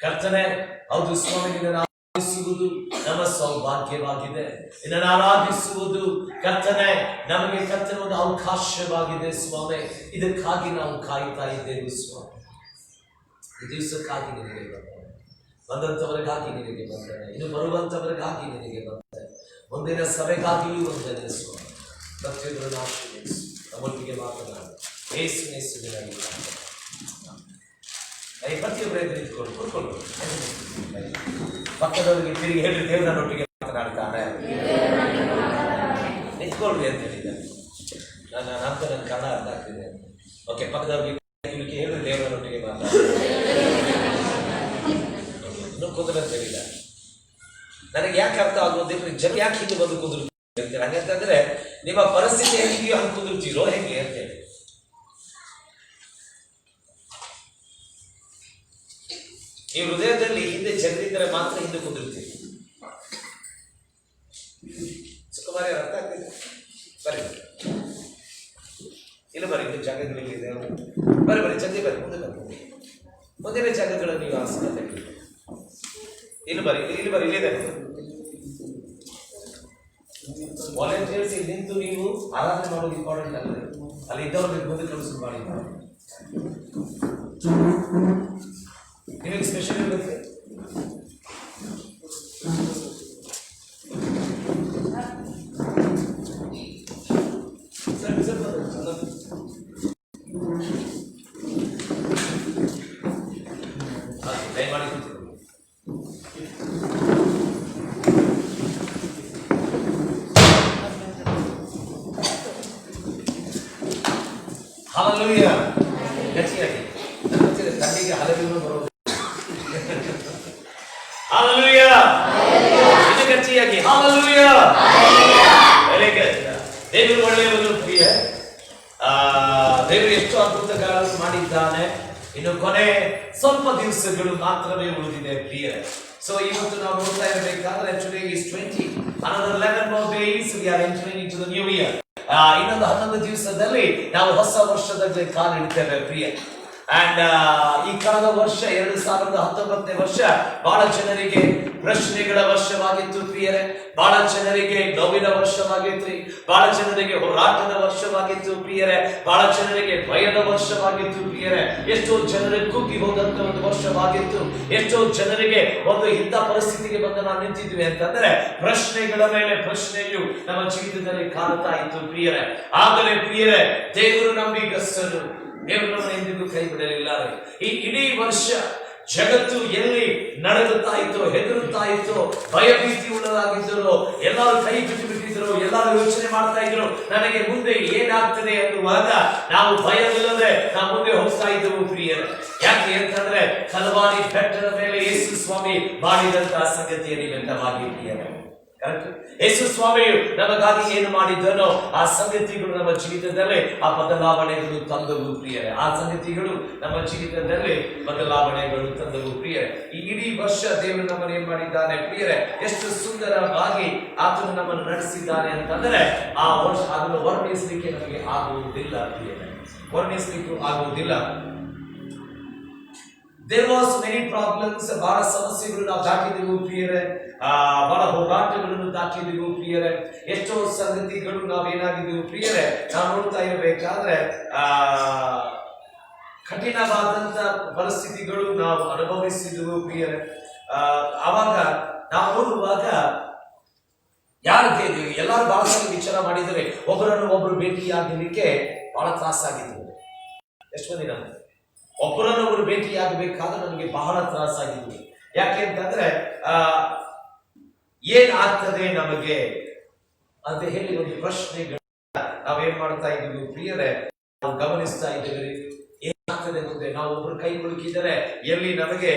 ಕರ್ತನೆ, ಹೌದು ಸ್ವಾಮಿ, ನಿನ್ನನ್ನು ಆರಾಧಿಸುವುದು ನಮ್ಮ ಸೌಭಾಗ್ಯವಾಗಿದೆ. ನಿನ್ನನ್ನು ಆರಾಧಿಸುವುದು ಕರ್ತನೆ ನಮಗೆ ಕರ್ತನೆ ಒಂದು ಅವಕಾಶವಾಗಿದೆ ಸ್ವಾಮಿ. ಇದಕ್ಕಾಗಿ ನಾವು ಕಾಯ್ತಾ ಇದ್ದೇವೆ ಸ್ವಾಮಿ. ಈ ದಿವಸಕ್ಕಾಗಿ ನಿನಗೆ ಬಂದಂಥವರಿಗಾಗಿ ನಿನಗೆ ಬಂದರೆ, ಇನ್ನು ಬರುವಂಥವರಿಗಾಗಿ ನಿನಗೆ ಬಂದರೆ, ಮುಂದಿನ ಸಭೆಗಾಗಿಯೂ ಒಂದನೇ ಸ್ವಾಮಿ. ಪ್ರತಿಯೊಬ್ಬರನ್ನು ಆಶೀರ್ವದಿಸು, ನಮ್ಮೊಟ್ಟಿಗೆ ಮಾತನಾಡಿ ಯೇಸುವಿನಲ್ಲಿ ಪ್ರತಿಯೊಬ್ಬರೇ ನಿಂತ್ಕೊಂಡು ಕೂತ್ಕೊಂಡು ಪಕ್ಕದವರಿಗೆ ತಿರುಗಿ ಹೇಳಿ ದೇವರನ್ನೊಟ್ಟಿಗೆ ಮಾತನಾಡ್ತಾನೆ. ನಿಂತ್ಕೊಳ್ರಿ ಅಂತ ಹೇಳಿದ್ದಾರೆ. ನನ್ನ ಕನ್ನಡ ಅರ್ಥ ಆಗ್ತಿದೆ. ಓಕೆ, ಪಕ್ಕದವ್ರಿಗೆ ಹೇಳಿ ದೇವರನ್ನೊಟ್ಟಿಗೆ ಮಾತಾಡ ಇನ್ನೂ ಕುದುರೆ ಅಂತ ಹೇಳಿದ್ದಾರೆ. ನನಗೆ ಯಾಕೆ ಅರ್ಥ ಆಗೋದಿಲ್ಲ, ಜನ ಯಾಕೆ ಹಿಂದೆ ಬಂದು ಕುದುರ್ತೀರಿ ಅಂತೇಳಿ. ಹಂಗಂತಂದ್ರೆ ನಿಮ್ಮ ಪರಿಸ್ಥಿತಿ ಹೇಗಿದೆಯೋ ಹಂಗೆ ಕುದುರ್ತೀರೋ ಹೆಂಗೆ ಅಂತೇಳಿ. ಈ ಹೃದಯದಲ್ಲಿ ಹಿಂದೆ ಜಗದಿದ್ದರೆ ಮಾತ್ರ ಹಿಂದೆ ಕುದುರ್ತೀರಿ. ಸುಕುಮಾರಿ ಅರ್ಥ ಆಗ್ತಿದೆ? ಬರೀ ಇಲ್ಲ, ಬರೀ ಇಲ್ಲಿ ಜಾಗಗಳಿದೆ. ಬರೀ ಜಲ್ದಿ ಬರೀ, ಮುಂದೆ ಬನ್ನಿ. ಮುಂದಿನ ಜಾಗಗಳನ್ನು ನೀವು ಆಸಕ್ತಿ ಇಲ್ಲಿ ಬರೀ ಇಲ್ಲಿದೆ. ವಾಲಂಟಿಯರ್ಸ್ ಇಲ್ಲಿ ನಿಂತು ನೀವು ಆರಾಧನೆ ಮಾಡೋದು ಇಂಪಾರ್ಟೆಂಟ್ ಅಲ್ಲ. ಅಲ್ಲಿ ಇದ್ದವ್ರಿಗೆ ಮುಂದೆ ಕಳಿಸೋದು ಮಾಡಿ. ನಿಮಗೆ ಸ್ಪೆಷಲ್ ಇರುತ್ತೆ. ದಯಮಾಡಿ ಹಾಲೆಲೂಯಾ. ಗಟ್ಟಿಯಾಗಿ ತಂಡಿಗೆ ಹಲವು ಬರೋದು. ಹಾಲೆಲೂಯಾ. ಇನ್ನು ಗಟ್ಟಿಯಾಗಿ ಹಾಲೆಲೂಯಾ. ದೇವರು ಒಳ್ಳೆಯವರು ಪ್ರಿಯ. ದೇವರು ಎಷ್ಟು ಅದ್ಭುತಗಳನ್ನು ಮಾಡಿದ್ದಾನೆ. ಇನ್ನು ಕೊನೆ ಸ್ವಲ್ಪ ದಿವಸಗಳು ಮಾತ್ರವೇ ಉಳಿದಿದೆ ಪ್ರಿಯ. ಸೊ ಇವತ್ತು ನಾವು ನೋಡ್ತಾ ಇರಬೇಕಾದ್ರೆ today is 20, another 11 more days we are entering into the new year. ಇನ್ನೊಂದು 11 ದಿವಸದಲ್ಲಿ ನಾವು ಹೊಸ ವರ್ಷದಲ್ಲಿ ಕಾಲಿಡ್ತೇವೆ ಪ್ರಿಯ. ಅಂಡ್ ಈ ಕಳೆದ ವರ್ಷ 2019 ವರ್ಷ ಬಹಳ ಜನರಿಗೆ ಪ್ರಶ್ನೆಗಳ ವರ್ಷವಾಗಿತ್ತು ಪ್ರಿಯರೇ. ಬಹಳ ಜನರಿಗೆ ನೋವಿನ ವರ್ಷವಾಗಿತ್ತು. ಬಹಳ ಜನರಿಗೆ ಹೋರಾಟದ ವರ್ಷವಾಗಿತ್ತು ಪ್ರಿಯರೇ. ಬಹಳ ಜನರಿಗೆ ಭಯದ ವರ್ಷವಾಗಿತ್ತು ಪ್ರಿಯರೇ. ಎಷ್ಟೋ ಜನರಿಗೆ ಕುಗ್ಗಿ ಹೋದಂತ ಒಂದು ವರ್ಷವಾಗಿತ್ತು. ಎಷ್ಟೋ ಜನರಿಗೆ ಒಂದು ಇಂಥ ಪರಿಸ್ಥಿತಿಗೆ ಬಂದು ನಾವು ನಿಂತಿದ್ವಿ ಅಂತಂದ್ರೆ ಪ್ರಶ್ನೆಗಳ ಮೇಲೆ ಪ್ರಶ್ನೆಯು ನಮ್ಮ ಜೀವಿತದಲ್ಲಿ ಕಾಣ್ತಾ ಇತ್ತು ಪ್ರಿಯರೇ. ಆದರೆ ಪ್ರಿಯರೇ, ದೇವರು ನಂಬಿಗಸ್ತನು. ದೇವರು ನಮ್ಮನ್ನು ಎಂದಿಗೂ ಕೈ ಬಿಡಲಿಲ್ಲ. ಈ ಇಡೀ ವರ್ಷ ಜಗತ್ತು ಎಲ್ಲಿ ನಡೆದುತ್ತಾ ಇತ್ತು, ಹೆದರುತ್ತಾ ಇತ್ತು, ಭಯಭೀತಿ ಉಳ್ಳದಾಗಿದ್ದರು, ಎಲ್ಲರೂ ಕೈ ಬಿಟ್ಟು ಬಿಟ್ಟಿದ್ರು, ಎಲ್ಲರೂ ಯೋಚನೆ ಮಾಡ್ತಾ ಇದ್ರು ನನಗೆ ಮುಂದೆ ಏನಾಗ್ತದೆ ಅನ್ನುವಾಗ ನಾವು ಭಯವಿಲ್ಲದೆ ನಾವು ಮುಂದೆ ಹೋಗ್ತಾ ಇದ್ದೆವು ಪ್ರಿಯರೇ. ಯಾಕೆ ಅಂತಂದ್ರೆ ಕಲ್ವಾರಿ ಬೆಟ್ಟದ ಮೇಲೆ ಯೇಸು ಸ್ವಾಮಿ ಮಾಡಿದಂತಹ ಸಂಗತಿಯನ್ನು ವ್ಯಕ್ತವಾಗಿ ಪ್ರಿಯರೇ. ಯೇಸು ಸ್ವಾಮಿಯು ನಮಗಾಗಿ ಏನು ಮಾಡಿದ್ದನೋ ಆ ಸಂಗತಿಗಳು ನಮ್ಮ ಜೀವಿತದಲ್ಲಿ ಆ ಬದಲಾವಣೆಗಳು ತಂದವು ಪ್ರಿಯರೇ. ಆ ಸಂಗತಿಗಳು ನಮ್ಮ ಜೀವಿತದಲ್ಲಿ ಬದಲಾವಣೆಗಳು ತಂದವು ಪ್ರಿಯರೇ. ಈ ಇಡೀ ವರ್ಷ ದೇವರು ನಮ್ಮನ್ನು ಏನ್ ಮಾಡಿದ್ದಾನೆ ಪ್ರಿಯರೇ, ಎಷ್ಟು ಸುಂದರವಾಗಿ ಆತನು ನಮ್ಮನ್ನು ನಡೆಸಿದ್ದಾನೆ ಅಂತಂದ್ರೆ ಆ ವರ್ಷ ಅದನ್ನು ವರ್ಣಿಸಲಿಕ್ಕೆ ನಮಗೆ ಆಗುವುದಿಲ್ಲ ಪ್ರಿಯರೇ, ವರ್ಣಿಸಲಿಕ್ಕೂ ಆಗುವುದಿಲ್ಲ. There was many problems, ಬಹಳ ಸಮಸ್ಯೆಗಳು ನಾವು ದಾಟಿದೆವು ಪ್ರಿಯರೇ. ಬಹಳ ಹೋರಾಟಗಳನ್ನು ದಾಟಿದೆವು ಪ್ರಿಯರೇ. ಎಷ್ಟೋ ಸಂಗತಿಗಳು ನಾವೇನಾಗಿದ್ದೆವು ಪ್ರಿಯರೇ, ನಾವು ನೋಡ್ತಾ ಇರಬೇಕಾದ್ರೆ ಕಠಿಣವಾದಂತ ಪರಿಸ್ಥಿತಿಗಳು ನಾವು ಅನುಭವಿಸಿದೆವು ಪ್ರಿಯರೇ. ಆವಾಗ ನಾವು ನೋಡುವಾಗ ಯಾರಿಗೆ ಎಲ್ಲರೂ ಬಹಳ ಸಲ ವಿಚಾರ ಮಾಡಿದರೆ ಒಬ್ಬರನ್ನು ಒಬ್ಬರು ಭೇಟಿಯಾಗಲಿಕ್ಕೆ ಬಹಳ ತ್ರಾಸಾಗಿದ್ದವು. ಎಷ್ಟು ಮಂದಿ ನಾನು ಒಬ್ಬರನ್ನೊಬ್ಬರು ಭೇಟಿಯಾಗಬೇಕಾದ್ರೆ ನಮಗೆ ಬಹಳ ತ್ರಾಸಾಗಿದ್ವಿ. ಯಾಕೆ ಅಂತಂದ್ರೆ ಏನಾಗ್ತದೆ ನಮಗೆ ಅಂತ ಹೇಳಿ ಒಂದು ಪ್ರಶ್ನೆಗಳು ನಾವೇನ್ ಮಾಡ್ತಾ ಇದ್ದೀವಿ ಪ್ರಿಯರೇ, ನಾವು ಗಮನಿಸ್ತಾ ಇದ್ದೀವಿ. ಏನಾಗ್ತದೆ ಮುಂದೆ ನಾವು ಒಬ್ರು ಕೈ ಮುಳುಕಿದರೆ ಎಲ್ಲಿ ನಮಗೆ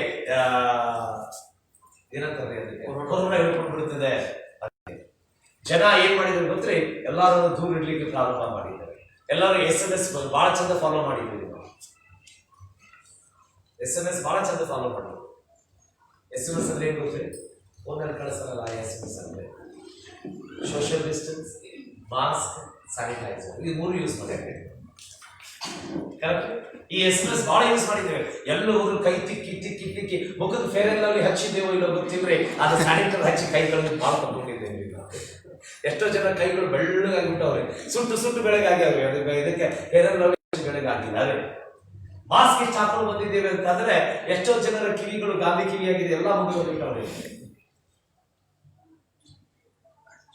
ಏನಂತಾರೆ ಕೊರೋನಾ ಹಿಡ್ಕೊಂಡು ಬಿಡುತ್ತದೆ. ಜನ ಏನ್ ಮಾಡಿದ್ರು ಗೊತ್ತೇ, ಎಲ್ಲರೂ ದೂರ ಇಡ್ಲಿಕ್ಕೆ ಪ್ರಾರಂಭ ಮಾಡಿದ್ದಾರೆ. ಎಲ್ಲರೂ SMS ಬಹಳ ಚಂದ ಫಾಲೋ ಮಾಡಿದ್ದೀವಿ. SMS ಬಹಳ ಚಂದ ಫಾಲೋ ಮಾಡೋದು. SMS ಅಂದ್ರೆ ಏನು ಗೊತ್ತೇ, ಫೋನಲ್ಲಿ ಕಳಿಸಲ್ಲ. SMS ಅಂದ್ರೆ ಸೋಷಿಯಲ್ ಡಿಸ್ಟೆನ್ಸ್, ಮಾಸ್ಕ್, ಸ್ಯಾನಿಟೈಸರ್, ಇದು ಮೂರು ಯೂಸ್ ಮಾಡಿದ್ದೇವೆ. ಕರೆಕ್ಟ್? ಈ SMS ಬಹಳ ಯೂಸ್ ಮಾಡಿದ್ದೇವೆ. ಎಲ್ಲರೂ ಕೈ ತಿಕ್ಕಿ ತಿಕ್ಕಿ ತಿಕ್ಕಿ ಮುಖದ ಫೇರ್ ಅಂಡ್ ಲವ್ಲಿ ಹಚ್ಚಿದ್ದೇವೋ ಇಲ್ಲೋ ಗೊತ್ತಿಲ್ರಿ, ಅದು ಸ್ಯಾನಿಟೈಸರ್ ಹಚ್ಚಿ ಕೈಗಳನ್ನು ಮಾಡ್ಕೊಂಡಿದ್ದೇವೆ. ಎಷ್ಟೋ ಜನ ಕೈಗಳು ಬೆಳ್ಳಗಾಗ್ಬಿಟ್ಟವ್ರೆ, ಸುಟ್ಟು ಬೆಳಗಾಗ್ಯಾವ್ರಿ. ಇದಕ್ಕೆ ಫೇರ್ ಅಂಡ್ ಲವ್ಲಿ ಬೆಳಗಾಗಿದ್ದಾರೆ. ಮಾಸ್ಕ್ ಇಷ್ಟು ಹಾಕೊಂಡು ಬಂದಿದ್ದೇವೆ ಅಂತಂದ್ರೆ ಎಷ್ಟೋ ಜನರ ಕಿವಿಗಳು ಗಾಂಧಿ ಕಿವಿಯಾಗಿದೆ, ಎಲ್ಲ ಮುಗಿದೋಗ್ಬಿಟ್ಟವ್ರಿ.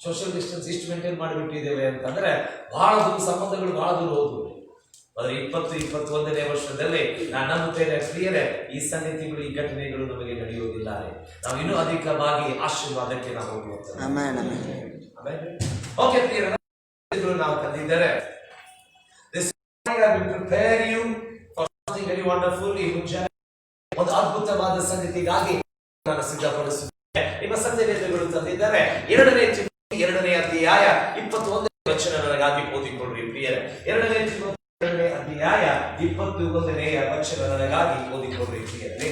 ಸೋಷಿಯಲ್ ಡಿಸ್ಟೆನ್ಸ್ ಇಷ್ಟು ಮೇಂಟೈನ್ ಮಾಡಿಬಿಟ್ಟಿದ್ದೇವೆ ಅಂತಂದ್ರೆ ಬಹಳ ದೂರ ಸಂಬಂಧಗಳು ಬಹಳ ದೂರ ಹೋದ್ವು. ಆದ್ರೆ 20-21ನೇ ವರ್ಷದಲ್ಲಿ ನಾನು ನಂಬುತ್ತೇನೆ ಪ್ರಿಯರೇ, ಈ ಸಂಗತಿಗಳು ಈ ಘಟನೆಗಳು ನಮಗೆ ನಡೆಯುವುದಿಲ್ಲ. ನಾವು ಇನ್ನೂ ಅಧಿಕವಾಗಿ ಆಶೀರ್ವಾದಕ್ಕೆ ನಾವು ಹೋಗುತ್ತೇವೆ. ಓಕೆ ಪ್ರಿಯರೇ, ನಾವು ಕಲಿತಿದ್ದಾರೆ ಒಂದು ಅದ್ಭುತವಾದ ಸಂಗತಿಗಾಗಿ ನಾನು ಸಿದ್ಧಪಡಿಸುತ್ತೇನೆ. ನಿಮ್ಮ ಸಂದೇಶಗಳು ತಂದಿದ್ದಾರೆ. 2ನೇ ಅಧ್ಯಾಯ 21ನೇ ವಚನ ನನಗಾಗಿ ಓದಿಕೊಳ್ಳ್ರಿ ಪ್ರಿಯರೇ. 2ನೇ ಅಧ್ಯಾಯ 21ನೇ ವಚನ ನನಗಾಗಿ ಓದಿಕೊಳ್ಳ್ರಿ ಪ್ರಿಯರೇ.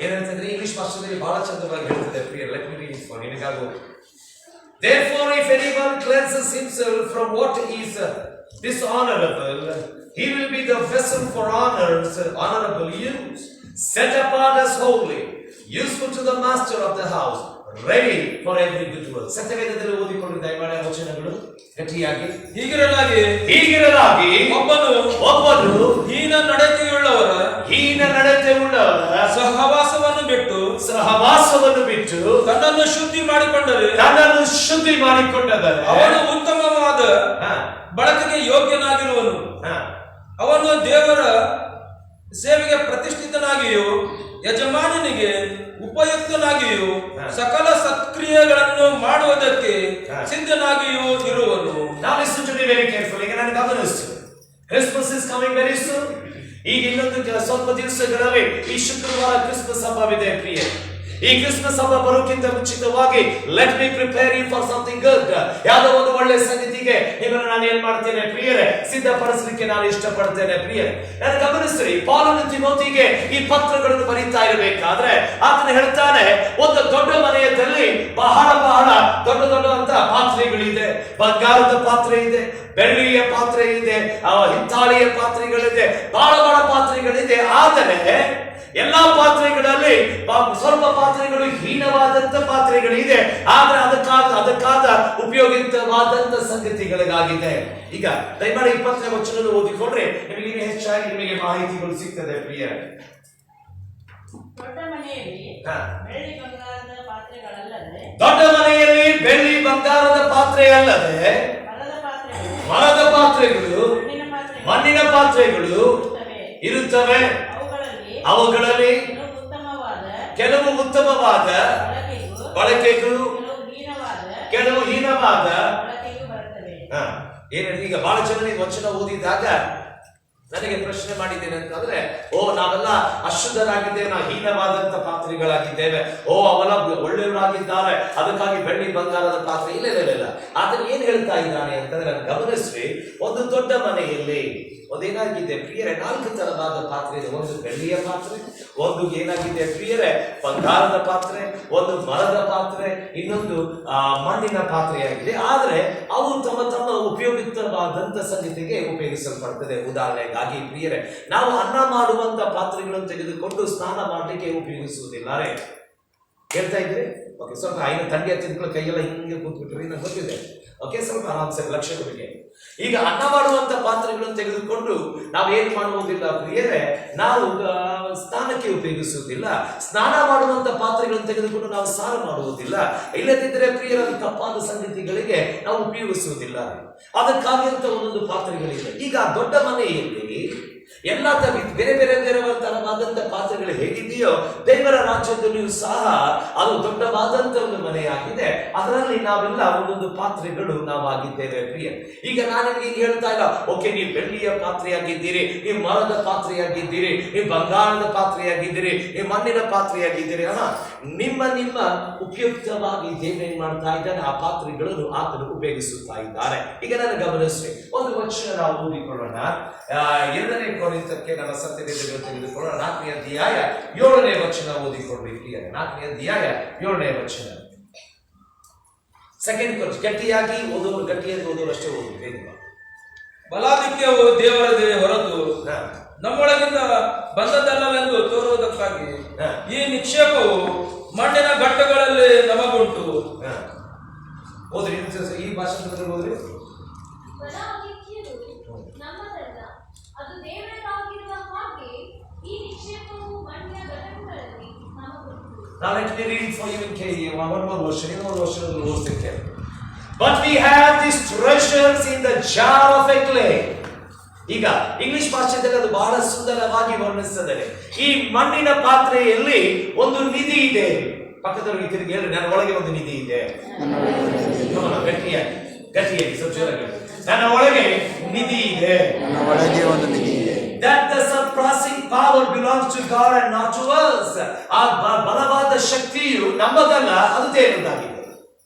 ಏನಂತಂದ್ರೆ ಇಂಗ್ಲಿಷ್ ಭಾಷೆಯಲ್ಲಿ ಬಹಳ ಚಂದವಾಗಿ ಹೇಳ್ತದೆ ಪ್ರಿಯ. ಲೆಟ್ ಮಿ ರೀಡ್ ಫಾರ್ ನಿನಗಾಗೋ. Therefore if anyone cleanses himself from what is dishonorable, he will be the vessel for honorable use, set apart as holy, useful to the master of the house, ready for every good work. ಸತ್ಯವೇದದಲ್ಲಿ ಓದಿಕೊಂಡು ದಯಮಾಡಿ ವಚನಗಳು ಗಟ್ಟಿಯಾಗಿ. ಹೀಗಿರಲಾಗಿ ಒಬ್ಬನು ಹೀನ ನಡತೆಯುಳ್ಳವರ ಸಹವಾಸವನ್ನು ಬಿಟ್ಟು ತನ್ನನ್ನು ಶುದ್ಧಿ ಮಾಡಿಕೊಂಡರೆ ಅವನು ಉತ್ತಮವಾದ ಬಳಕೆಗೆ ಯೋಗ್ಯನಾಗಿರುವನು. ಅವನು ದೇವರ ಸೇವೆಗೆ ಪ್ರತಿಷ್ಠಿತನಾಗಿಯೂ ಯಜಮಾನನಿಗೆ ಉಪಯುಕ್ತನಾಗಿಯೂ ಸಕಲ ಸತ್ಕ್ರಿಯೆಗಳನ್ನು ಮಾಡುವುದಕ್ಕೆ ಸಿದ್ಧನಾಗಿಯೂ ಇರುವನು. Now listen to me very carefully. ಈಗ ನಾನು ಗಮನಿಸು. Christmas is coming very soon. ಈಗ ಇನ್ನೊಂದು ಸ್ವಲ್ಪ ದಿವಸಗಳವೇ ಈ ಶುಕ್ರವಾರ ಕ್ರಿಸ್ಮಸ್ ಹಬ್ಬವಿದೆ ಪ್ರಿಯರೇ. ಈ ಕ್ರಿಸ್ಮಸ್ ಹಬ್ಬ ಬರೋಕ್ಕಿಂತ ಮುಂಚಿತವಾಗಿ let me prepare you for something good. ಯಾವುದೋ ಒಂದು ಒಳ್ಳೆ ಸಂಗತಿಗೆ ನಿಮ್ಮನ್ನು ನಾನು ಏನ್ ಮಾಡ್ತೇನೆ ಪ್ರಿಯರೇ, ಸಿದ್ಧಪಡಿಸಲಿಕ್ಕೆ ನಾನು ಇಷ್ಟಪಡ್ತೇನೆ ಪ್ರಿಯರೇ. ನಾನು ಗಮನಿಸ್ರಿ, ಪೌಲನು ತಿಮೋತಿಗೆ ಈ ಪತ್ರಗಳನ್ನು ಬರೀತಾ ಇರಬೇಕಾದ್ರೆ ಆತನು ಹೇಳ್ತಾನೆ, ಒಂದು ದೊಡ್ಡ ಮನೆಯಲ್ಲಿ ಬಹಳ ದೊಡ್ಡ ಪಾತ್ರೆಗಳಿದೆ. ಬಂಗಾರದ ಪಾತ್ರೆ ಇದೆ, ಬೆಳ್ಳಿಯ ಪಾತ್ರೆ ಇದೆ, ಹಿತ್ತಾಳೆಯ ಪಾತ್ರೆಗಳಿದೆ, ಬಹಳ ಪಾತ್ರೆಗಳಿದೆ. ಆದರೆ ಎಲ್ಲಾ ಪಾತ್ರೆಗಳಲ್ಲಿ ಸ್ವಲ್ಪ ಪಾತ್ರೆಗಳು ಹೀನವಾದಂತ ಪಾತ್ರೆಗಳಿದೆ, ಆದ್ರೆ ಅದಕ್ಕಾದ ಉಪಯೋಗಿತವಾದಂತ ಸಂಗತಿಗಳಿಗಾಗಿದೆ. ಈಗ ದಯಮಾಡಿ 20ನೇ ವಚನ ಓದಿಕೊಂಡ್ರೆ ನಿಮಗೆ ಹೆಚ್ಚಾಗಿ ನಿಮಗೆ ಮಾಹಿತಿಗಳು ಸಿಗ್ತದೆ ಪ್ರಿಯ. ದೊಡ್ಡ ಮನೆಯಲ್ಲಿ ಬೆಳ್ಳಿ ಬಂಗಾರದ ಪಾತ್ರೆ ಅಲ್ಲದೆ ಮರದ ಪಾತ್ರೆಗಳು, ಮಣ್ಣಿನ ಪಾತ್ರೆಗಳು ಇರುತ್ತವೆ. ಅವುಗಳಲ್ಲಿ ಕೆಲವು ಉತ್ತಮವಾದ ಬಳಕೆಗಳು, ಕೆಲವು ಹೀನವಾದ. ಈಗ ಬಹಳ ಜನ ವಚನ ಓದಿದಾಗ ನನಗೆ ಪ್ರಶ್ನೆ ಮಾಡಿದ್ದೇನೆ ಅಂತಂದ್ರೆ, ನಾವೆಲ್ಲ ಅಶುದ್ಧರಾಗಿದ್ದೇವೆ, ನಾವು ಹೀನವಾದಂತ ಪಾತ್ರೆಗಳಾಗಿದ್ದೇವೆ, ಅವೆಲ್ಲ ಒಳ್ಳೆಯವರಾಗಿದ್ದಾರೆ, ಅದಕ್ಕಾಗಿ ಬೆಳ್ಳಿ ಬಂಗಾರದ ಪಾತ್ರೆ. ಇಲ್ಲ. ಆತನು ಏನ್ ಹೇಳ್ತಾ ಇದ್ದಾನೆ ಅಂತಂದ್ರೆ, ನಾನು ಗಮನಿಸ್ರಿ, ಒಂದು ದೊಡ್ಡ ಮನೆಯಲ್ಲಿ ಒಂದೇನಾಗಿದೆ ಪ್ರಿಯರೇ, 4 ತರವಾದ ಪಾತ್ರೆ ಇದೆ. ಒಂದು ಬೆಳ್ಳಿಯ ಪಾತ್ರೆ, ಒಂದು ಏನಾಗಿದೆ ಪ್ರಿಯರೇ ಬಂಗಾರದ ಪಾತ್ರೆ, ಒಂದು ಮರದ ಪಾತ್ರೆ, ಇನ್ನೊಂದು ಮಣ್ಣಿನ ಪಾತ್ರೆಯಾಗಿದೆ. ಆದ್ರೆ ಅವು ತಮ್ಮ ಉಪಯೋಗಿತವಾದಂತ ಸಂಗತಿಗೆ ಉಪಯೋಗಿಸಲ್ಪಡ್ತದೆ. ಉದಾಹರಣೆಗಾಗಿ ಪ್ರಿಯರೇ, ನಾವು ಅನ್ನ ಮಾಡುವಂತ ಪಾತ್ರೆಗಳನ್ನು ತೆಗೆದುಕೊಂಡು ಸ್ನಾನ ಮಾಡಲಿಕ್ಕೆ ಉಪಯೋಗಿಸುವುದಿಲ್ಲ. ಹೇಳ್ತಾ ಇದ್ರಿ? ಓಕೆ, ಸ್ವಲ್ಪ ತಂಡಿ ತಿನ್ಕೊಳ್ಳೋ ಕೈಯೆಲ್ಲ ಹಿಂಗೆ ಕೂತ್ಬಿಟ್ರಿ, ನಂಗೆ ಗೊತ್ತಿದೆ. ಓಕೆ, ಸ್ವಲ್ಪ ಆರಾಮ್ಸೆ ಲಕ್ಷ್ಯ ಕೊಡಿ. ಈಗ ಅನ್ನ ಮಾಡುವಂತ ಪಾತ್ರೆಗಳನ್ನು ತೆಗೆದುಕೊಂಡು ನಾವು ಏನ್ ಮಾಡುವುದಿಲ್ಲ ಪ್ರಿಯರೇ, ನಾವು ಸ್ನಾನಕ್ಕೆ ಉಪಯೋಗಿಸುವುದಿಲ್ಲ. ಸ್ನಾನ ಮಾಡುವಂತ ಪಾತ್ರೆಗಳನ್ನು ತೆಗೆದುಕೊಂಡು ನಾವು ಸ್ನಾನ ಮಾಡುವುದಿಲ್ಲ. ಇಲ್ಲದಿದ್ದರೆ ಪ್ರಿಯರ ತಪ್ಪಾದ ಸಂಗತಿಗಳಿಗೆ ನಾವು ಉಪಯೋಗಿಸುವುದಿಲ್ಲ. ಅದಕ್ಕಾಗಿ ಅಂತ ಒಂದೊಂದು ಪಾತ್ರೆಗಳಿದೆ. ಈಗ ದೊಡ್ಡ ಮನೆಯಲ್ಲಿ ಎಲ್ಲ ಬೇರೆ ಬೇರೆ ತರವಾದಂತ ಪಾತ್ರೆಗಳು ಹೇಗಿದೆಯೋ ದೇವರ ರಾಜ್ಯದಲ್ಲಿಯೂ ಸಹ ಅದು ದೊಡ್ಡವಾದಂತ ಒಂದು ಮನೆಯಾಗಿದೆ. ಅದರಲ್ಲಿ ನಾವೆಲ್ಲ ಒಂದೊಂದು ಪಾತ್ರೆಗಳು ನಾವಾಗಿದ್ದೇವೆ ಪ್ರಿಯ. ಈಗ ನಾನು ನಿಮಗೆ ಹೇಳ್ತಾ ಇಲ್ಲ, ಓಕೆ ನೀವು ಬೆಳ್ಳಿಯ ಪಾತ್ರೆಯಾಗಿದ್ದೀರಿ, ನೀವು ಮರದ ಪಾತ್ರೆಯಾಗಿದ್ದೀರಿ, ನೀವು ಬಂಗಾರದ ಪಾತ್ರೆಯಾಗಿದ್ದೀರಿ, ನೀವು ಮಣ್ಣಿನ ಪಾತ್ರೆಯಾಗಿದ್ದೀರಿ. ನಿಮ್ಮ ನಿಮ್ಮ ಉಪಯುಕ್ತವಾಗಿ ದೇವೇನ್ ಮಾಡ್ತಾ ಇದ್ದಾನೆ, ಆ ಪಾತ್ರೆಗಳನ್ನು ಆತನು ಉಪಯೋಗಿಸುತ್ತಾ ಇದ್ದಾರೆ. ಈಗ ನಾನು ಗಮನಿಸಿ ಒಂದು ವಚನ ನಾವು ಓದಿಕೊಳ್ಳೋಣ. 2ನೇ ಕೊರಿಂಥಕ್ಕೆ ನಮ್ಮ ಸತ್ಯವೇದಗಳು ತೆಗೆದುಕೊಳ್ಳೋಣ. 4ನೇ ಅಧ್ಯಾಯ 7ನೇ ವಚನ ಓದಿಕೊಳ್ಳಿ. 4ನೇ ಅಧ್ಯಾಯ 7ನೇ ವಚನ. ಸೆಕೆಂಡ್ ಕೊರ್ಸ್ ಗಟ್ಟಿಯಾಗಿ ಓದೋರು ಅಷ್ಟೇ ಓದಬೇಕು. ಬಲಾಧಿಕ್ಯವು ದೇವರದೇ ಹೊರತು ನಮ್ಮೊಳಗಿಂದ ಬಂದದ್ದಲ್ಲವೆಂದು ತೋರುವುದಕ್ಕಾಗಿ ಈ ನಿಕ್ಷೇಪವು ಮಣ್ಣಿನ ಘಟ್ಟಗಳಲ್ಲಿ ನಮಗುಂಟು. ಓದ್ರಿ ಈ ಭಾಷೆ ಓದ್ರಿ. Now let me read for you in KD. One more version. But we have these treasures in the jar of a clay. ಈಗ ಇಂಗ್ಲಿಷ್ ಭಾಷೆಯಲ್ಲಿ ಅದು ಬಹಳ ಸುಂದರವಾಗಿ ವರ್ಣಿಸುತ್ತದೆ. ಈ ಮಣ್ಣಿನ ಪಾತ್ರೆಯಲ್ಲಿ ಒಂದು ನಿಧಿ ಇದೆ. ಪಕ್ಕದವರಿಗೆ ತಿರುಗಿ ಹೇಳಿ, ನನ್ನ ಒಳಗೆ ಒಂದು ನಿಧಿ ಇದೆ. ಗಟ್ಟಿಯಾಗಿ ಸ್ವಲ್ಪ ಜೋರಾಗಿ, ನನ್ನ ಒಳಗೆ ನಿಧಿ ಇದೆ. That the surpassing power belongs to God and not to us. ಆ ಬಲವಾದ ಶಕ್ತಿಯು ನಮ್ಮದಲ್ಲ, ಅದು ದೇವರದಾಗಿದೆ.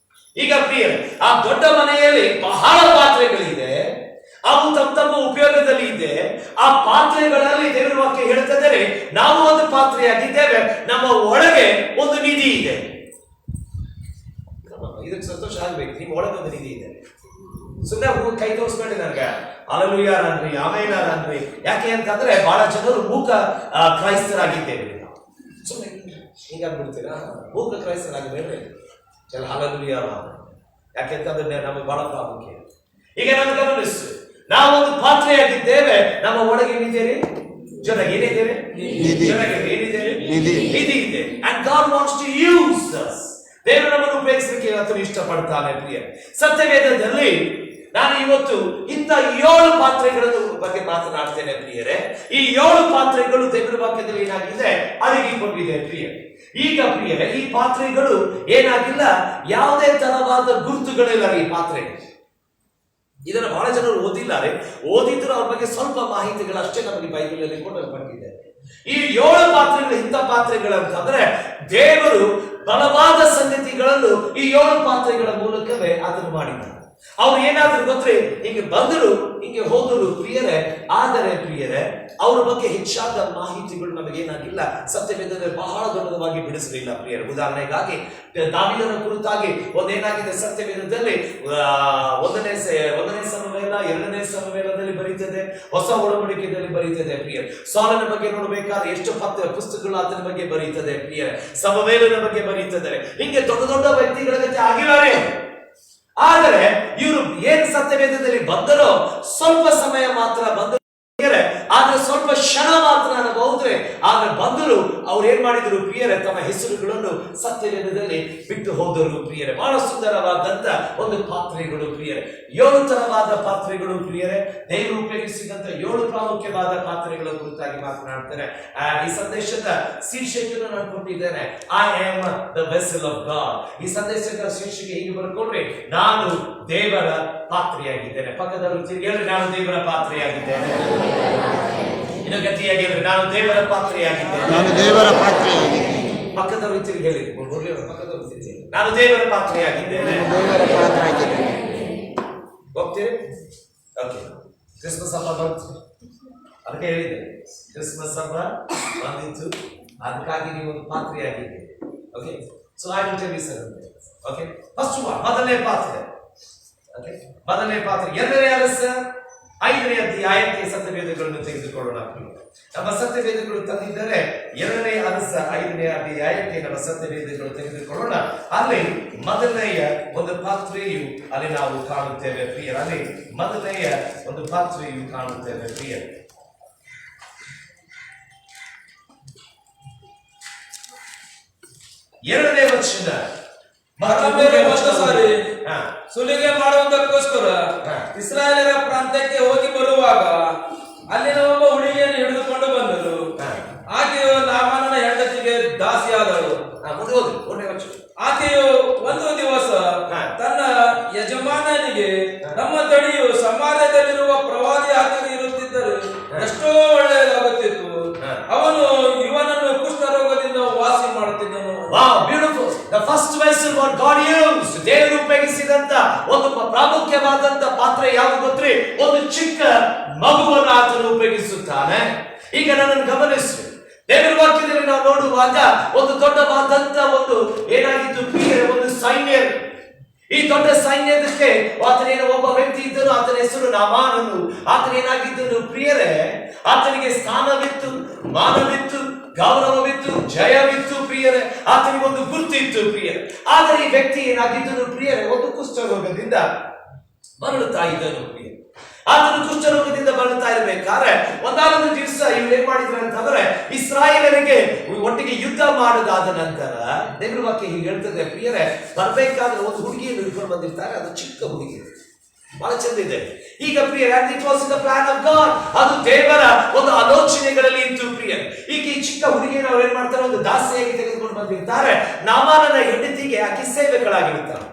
ಈಗ ಪ್ರಿಯರೇ, ಆ ದೊಡ್ಡ ಮನೆಯಲ್ಲಿ ಬಹಳ ಪಾತ್ರೆಗಳಿದೆ, ಅವು ತಮ್ಮ ಉಪಯೋಗದಲ್ಲಿ ಇದೆ. ಆ ಪಾತ್ರೆಗಳಲ್ಲಿ ದೇವರ ವಾಕ್ಯ ಹೇಳ್ತಿದ್ದಾರೆ, ನಾವು ಒಂದು ಪಾತ್ರೆಯಾಗಿದ್ದೇವೆ, ನಮ್ಮ ಒಳಗೆ ಒಂದು ನಿಧಿ ಇದೆ. ಇದಕ್ಕೆ ಸಂತೋಷ ಆಗ್ಬೇಕು, ನಿಮ್ಮ ಒಳಗೆ ಒಂದು ನಿಧಿ ಇದೆ. ಸುಮ್ಮನೆ ಕೈ ತೋರಿಸ್ಬೇಡಿ ನನಗೆ ಹಲ್ಲೆಲೂಯಾ ಅನ್ರಿ, ಆಮೇನ್ ಅನ್ರಿ. ಯಾಕೆ ಅಂತಂದ್ರೆ ಬಹಳ ಜನರು ಮೂಕ ಕ್ರೈಸ್ತರಾಗಿದ್ದೇವೆ. ಸುಮ್ಮನೆ ಹೀಗಾಗ್ಬಿಡ್ತೀರಾ, ಮೂಕ ಕ್ರೈಸ್ತರಾಗಬೇಡ್ರಿ. ಕೆಲ ಹಲ್ಲೆಲೂಯಾ. ಯಾಕೆಂತಂದ್ರೆ ನಮಗೆ ಬಹಳ ಪ್ರಾಮುಖ್ಯ. ಈಗ ನಮ್ಗೆ ಗಮನಿಸು, ನಾವೊಂದು ಪಾತ್ರೆಯಾಗಿದ್ದೇವೆ, ನಮ್ಮ ಒಳಗೆ ಏನಿದ್ದೇವೆ? ಜೊತೆಗೆ ಏನಿದ್ದೇವೆ? ಏನಿದ್ದೇವೆ? ನಿಧಿ ಇದೆ. And God wants to use us. ದೇವರು ನಮ್ಮನ್ನು ಉಪಯೋಗಿಸಲಿಕ್ಕೆ ಆತನು ಇಷ್ಟಪಡ್ತಾನೆ ಪ್ರಿಯ. ಸತ್ಯವೇದದಲ್ಲಿ ನಾನು ಇವತ್ತು ಇಂಥ 7 ಪಾತ್ರೆಗಳ ಬಗ್ಗೆ ಮಾತನಾಡ್ತೇನೆ ಪ್ರಿಯರೇ. ಈ 7 ಪಾತ್ರೆಗಳು ದೇವರ ವಾಕ್ಯದಲ್ಲಿ ಏನಾಗಿದೆ? ಅಡಗಿಕೊಂಡಿದೆ ಪ್ರಿಯ. ಈಗ ಪ್ರಿಯರೇ, ಈ ಪಾತ್ರೆಗಳು ಏನಾಗಿಲ್ಲ, ಯಾವುದೇ ತರವಾದ ಗುರುತುಗಳಿಲ್ಲ ಈ ಪಾತ್ರೆ. ಇದನ್ನು ಬಹಳ ಜನರು ಓದಿದ್ದಾರೆ, ಓದಿದ್ರು ಅವ್ರ ಬಗ್ಗೆ ಸ್ವಲ್ಪ ಮಾಹಿತಿಗಳು ಅಷ್ಟೇ ನಮಗೆ ಬೈಬಲಲ್ಲಿ ಕೊಡಲ್ಪಟ್ಟಿದೆ. ಈ 7 ಪಾತ್ರೆಗಳು ಇಂಥ ಪಾತ್ರೆಗಳಂತಂದ್ರೆ ದೇವರು ಬಲವಾದ ಸಂಗತಿಗಳನ್ನು ಈ 7 ಪಾತ್ರೆಗಳ ಮೂಲಕವೇ ಅದನ್ನು ಮಾಡಿದ್ದಾರೆ. ಅವ್ರು ಏನಾದ್ರು ಗೊತ್ತೇ, ಹಿಂಗೆ ಬಂದರು ಹಿಂಗೆ ಹೋದರು ಪ್ರಿಯರೇ. ಆದರೆ ಪ್ರಿಯರೇ, ಅವರ ಬಗ್ಗೆ ಹೆಚ್ಚಾದ ಮಾಹಿತಿಗಳು ನಮಗೇನಾಗಿಲ್ಲ, ಸತ್ಯವೇದದಲ್ಲಿ ಬಹಳ ದೊಡ್ಡದಾಗಿ ಬಿಡಿಸಲಿಲ್ಲ ಪ್ರಿಯರೇ. ಉದಾಹರಣೆಗಾಗಿ ದಾವೀದನ ಕುರಿತಾಗಿ ಒಂದೇನಾಗಿದೆ ಸತ್ಯವೇದದಲ್ಲಿ, 1ನೇ ಸಮುವೇಲ 2ನೇ ಸಮುವೇಲದಲ್ಲಿ ಬರೀತದೆ, ಹೊಸ ಒಡಂಬಡಿಕೆಯಲ್ಲಿ ಬರೀತದೆ ಪ್ರಿಯರೇ. ಸೌಲನ ಬಗ್ಗೆ ನೋಡಬೇಕಾದ್ರೆ ಎಷ್ಟು ಪುಸ್ತಕಗಳು ಆತನ ಬಗ್ಗೆ ಬರೀತದೆ ಪ್ರಿಯರೇ. ಸಮುವೇಲನ ಬಗ್ಗೆ ಬರೀತದೆ. ಹಿಂಗೆ ದೊಡ್ಡ ದೊಡ್ಡ ವ್ಯಕ್ತಿಗಳ ಜೊತೆ ಆಗಿದ್ದಾರೆ. ಆದರೆ ಇವರು ಏನ್ ಸತ್ಯವೇದದಲ್ಲಿ ಬಂದರೋ ಸ್ವಲ್ಪ ಸಮಯ ಮಾತ್ರ ಬಂದರು, ಆದ್ರೆ ಸ್ವಲ್ಪ ಕ್ಷಣ ಮಾತ್ರ ಅನ್ಬಹುದ್ರೆ. ಆದ್ರೆ ಬಂದರು ಅವ್ರು ಏನ್ ಮಾಡಿದ್ರು ಪ್ರಿಯರೇ, ತಮ್ಮ ಹೆಸರುಗಳನ್ನು ಸತ್ಯವೇದದಲ್ಲಿ ಬಿಟ್ಟು ಹೋದರು ಪ್ರಿಯರೇ. ಬಹಳ ಸುಂದರವಾದಂತ ಒಂದು ಪಾತ್ರೆಗಳು ಪ್ರಿಯರೇ. 7 ತರವಾದ ಪಾತ್ರೆಗಳು ಪ್ರಿಯರೇ. ದೇವರು ಉಪಯೋಗಿಸಿದಂತ 7 ಪ್ರಾಮುಖ್ಯವಾದ ಪಾತ್ರೆಗಳ ಕುರಿತಾಗಿ ಮಾತನಾಡ್ತೇನೆ. ಈ ಸಂದೇಶದ ಶೀರ್ಷಿಕೆಯನ್ನು ನಾನು ಕೊಟ್ಟಿದ್ದೇನೆ, I am the vessel of god. ಈ ಸಂದೇಶದ ಶೀರ್ಷಿಕೆ ಹೀಗೆ ಬರ್ಕೊಂಡ್ರೆ, ನಾನು ದೇವರ ಪಾತ್ರೆಯಾಗಿದ್ದೇನೆ. ಪಕ್ಕದವರು ತಿರುಗಿ ಹೇಳಿ, ನಾನು ದೇವರ ಪಾತ್ರೆಯಾಗಿದ್ದೇನೆ. ಇನ್ನು ಗಟ್ಟಿಯಾಗಿ ಹೇಳಿ, ನಾನು ದೇವರ ಪಾತ್ರೆಯಾಗಿದ್ದೇನೆ. ಪಕ್ಕದವರು ತಿರುಗಿ ಹೇಳಿ, ಪಕ್ಕದವರು ತಿರುಗಿ ಹೇಳಿ, ನಾನು ದೇವರ ಪಾತ್ರೆಯಾಗಿದ್ದೇನೆ. ಹೋಗ್ತೀರಿ? ಓಕೆ, ಕ್ರಿಸ್ಮಸ್ ಹಬ್ಬ ಬಂತು, ಅದಕ್ಕೆ ಹೇಳಿದೆ ಕ್ರಿಸ್ಮಸ್ ಹಬ್ಬ ಬಂದಿತ್ತು, ಅದಕ್ಕಾಗಿ ನೀವು ಒಂದು ಪಾತ್ರೆಯಾಗಿದ್ದೀರಿ. Okay, so I will tell you something. Okay, first one, ಮೊದಲನೇ ಪಾತ್ರೆ. ಓಕೆ, ಮೊದಲನೇ ಪಾತ್ರೆ 2ನೇ ಅರಸ 5ನೇ ಅಧ್ಯಾಯಕ್ಕೆ ಸತ್ಯವೇದಗಳನ್ನು ತೆಗೆದುಕೊಳ್ಳೋಣ. ನಮ್ಮ ಸತ್ಯವೇದಗಳು ತಂದಿದ್ದರೆ 2ನೇ ಅರಸ 5ನೇ ಅಧ್ಯಾಯಕ್ಕೆ ನಮ್ಮ ಸತ್ಯವೇದಗಳು ತೆಗೆದುಕೊಳ್ಳೋಣ. ಅಲ್ಲಿ ಮೊದಲನೆಯ ಒಂದು ಪಾತ್ರೆಯು ಅಲ್ಲಿ ನಾವು ಕಾಣುತ್ತೇವೆ ಪ್ರಿಯರ. ಅಲ್ಲಿ ಮೊದಲನೆಯ ಒಂದು ಪಾತ್ರೆಯು ಕಾಣುತ್ತೇವೆ ಪ್ರಿಯರ. 2ನೇ ವಚನ, ಸುಲಿಗೆ ಮಾಡುವುದಕ್ಕೋಸ್ಕರ ಇಸ್ರಾಯೇಲರ ಪ್ರಾಂತ್ಯಕ್ಕೆ ಹೋಗಿ ಬರುವಾಗ ಅಲ್ಲಿನ ಒಬ್ಬ ಹುಡುಗಿಯನ್ನು ಪ್ರವಾದಿ ಆಚರಣೆ ಇರುತ್ತಿದ್ದರೆ ಎಷ್ಟೋ ಒಳ್ಳೆಯದಾಗುತ್ತಿತ್ತು. ಅವನು ಇವನನ್ನು ಕುಷ್ಠರೋಗದಿಂದ ವಾಸಿ ಮಾಡುತ್ತಿದ್ದನು. Wow, beautiful. The first vessel what God used, ದೇವರು ಉಪಯೋಗಿಸಿದಂತ ಒಂದು ಪ್ರಾಮುಖ್ಯವಾದಂತ ಪಾತ್ರ ಯಾವುದು ಗೊತ್ತ್ರಿ? ಒಂದು ಚಿಕ್ಕ ಮಗುವನ್ನು ಆತನು ಉಪಯೋಗಿಸುತ್ತಾನೆ. ಈಗ ನನ್ನನ್ನು ಗಮನಿಸಿ, ದೇವರ ವಾಕ್ಯದಲ್ಲಿ ನಾವು ನೋಡುವಾಗ ಒಂದು ದೊಡ್ಡವಾದಂತ ಒಂದು ಏನಾಗಿತ್ತು ಪ್ರಿಯರೇ, ಒಂದು ಸೈನ್ಯ. ಈ ದೊಡ್ಡ ಸೈನ್ಯದಕ್ಕೆ ಆತನೇನ ಒಬ್ಬ ವ್ಯಕ್ತಿ ಇದ್ದನು, ಆತನ ಹೆಸರು ನಾಮಾನನು. ಆತನೇನಾಗಿದ್ದನು ಪ್ರಿಯರೇ, ಆತನಿಗೆ ಸ್ಥಾನವಿತ್ತು, ಮಾನವಿತ್ತು, ಗೌರವವಿತ್ತು, ಜಯವಿತ್ತು ಪ್ರಿಯರೇ. ಆತನಿಗೆ ಒಂದು ಗುರುತಿತ್ತು ಪ್ರಿಯರೇ. ಆದರೆ ಈ ವ್ಯಕ್ತಿ ಏನಾಗಿದ್ದನು ಪ್ರಿಯರೇ, ಒಂದು ಕುಷ್ಠರೋಗದಿಂದ ಮರಳುತ್ತಾ ಇದ್ದನು ಪ್ರಿಯರೇ. ಆತನು ಕುಷ್ಠರೋಗದಿಂದ ಬರುತ್ತಾ ಇರಬೇಕಾದ್ರೆ ಒಂದಾನೊಂದು ದಿವಸ ಇವ್ರು ಏನ್ ಮಾಡಿದ್ರು ಅಂತಂದ್ರೆ, ಇಸ್ರಾಯೇಲರಿಗೆ ಒಟ್ಟಿಗೆ ಯುದ್ಧ ಮಾಡೋದಾದ ನಂತರ ದೇವರ ವಾಕ್ಯ ಹೀಗೆ ಹೇಳ್ತದೆ ಪ್ರಿಯರೇ, ಬರ್ಬೇಕಾದ್ರೆ ಒಂದು ಹುಡುಗಿಯನ್ನು ಹಿಡ್ಕೊಂಡು ಬಂದಿರ್ತಾರೆ. ಅದು ಚಿಕ್ಕ ಹುಡುಗಿ, ಬಹಳ ಚಂದ ಇದೆ. ಈಗ ಪ್ರಿಯರೇ, it was the plan of god, ಅದು ದೇವರ ಒಂದು ಆಲೋಚನೆಗಳಲ್ಲಿ ಇತ್ತು ಪ್ರಿಯರೇ. ಈಗ ಈ ಚಿಕ್ಕ ಹುಡುಗಿಯನ್ನು ಅವ್ರು ಏನ್ ಮಾಡ್ತಾರೆ, ಒಂದು ದಾಸಿಯಾಗಿ ತೆಗೆದುಕೊಂಡು ಬಂದಿರ್ತಾರೆ. ನಾಮಾನನ ಹೆಂಡತಿಗೆ ಆಕೆ ಸೇವೆಗಳಾಗಿರ್ತಾರೆ.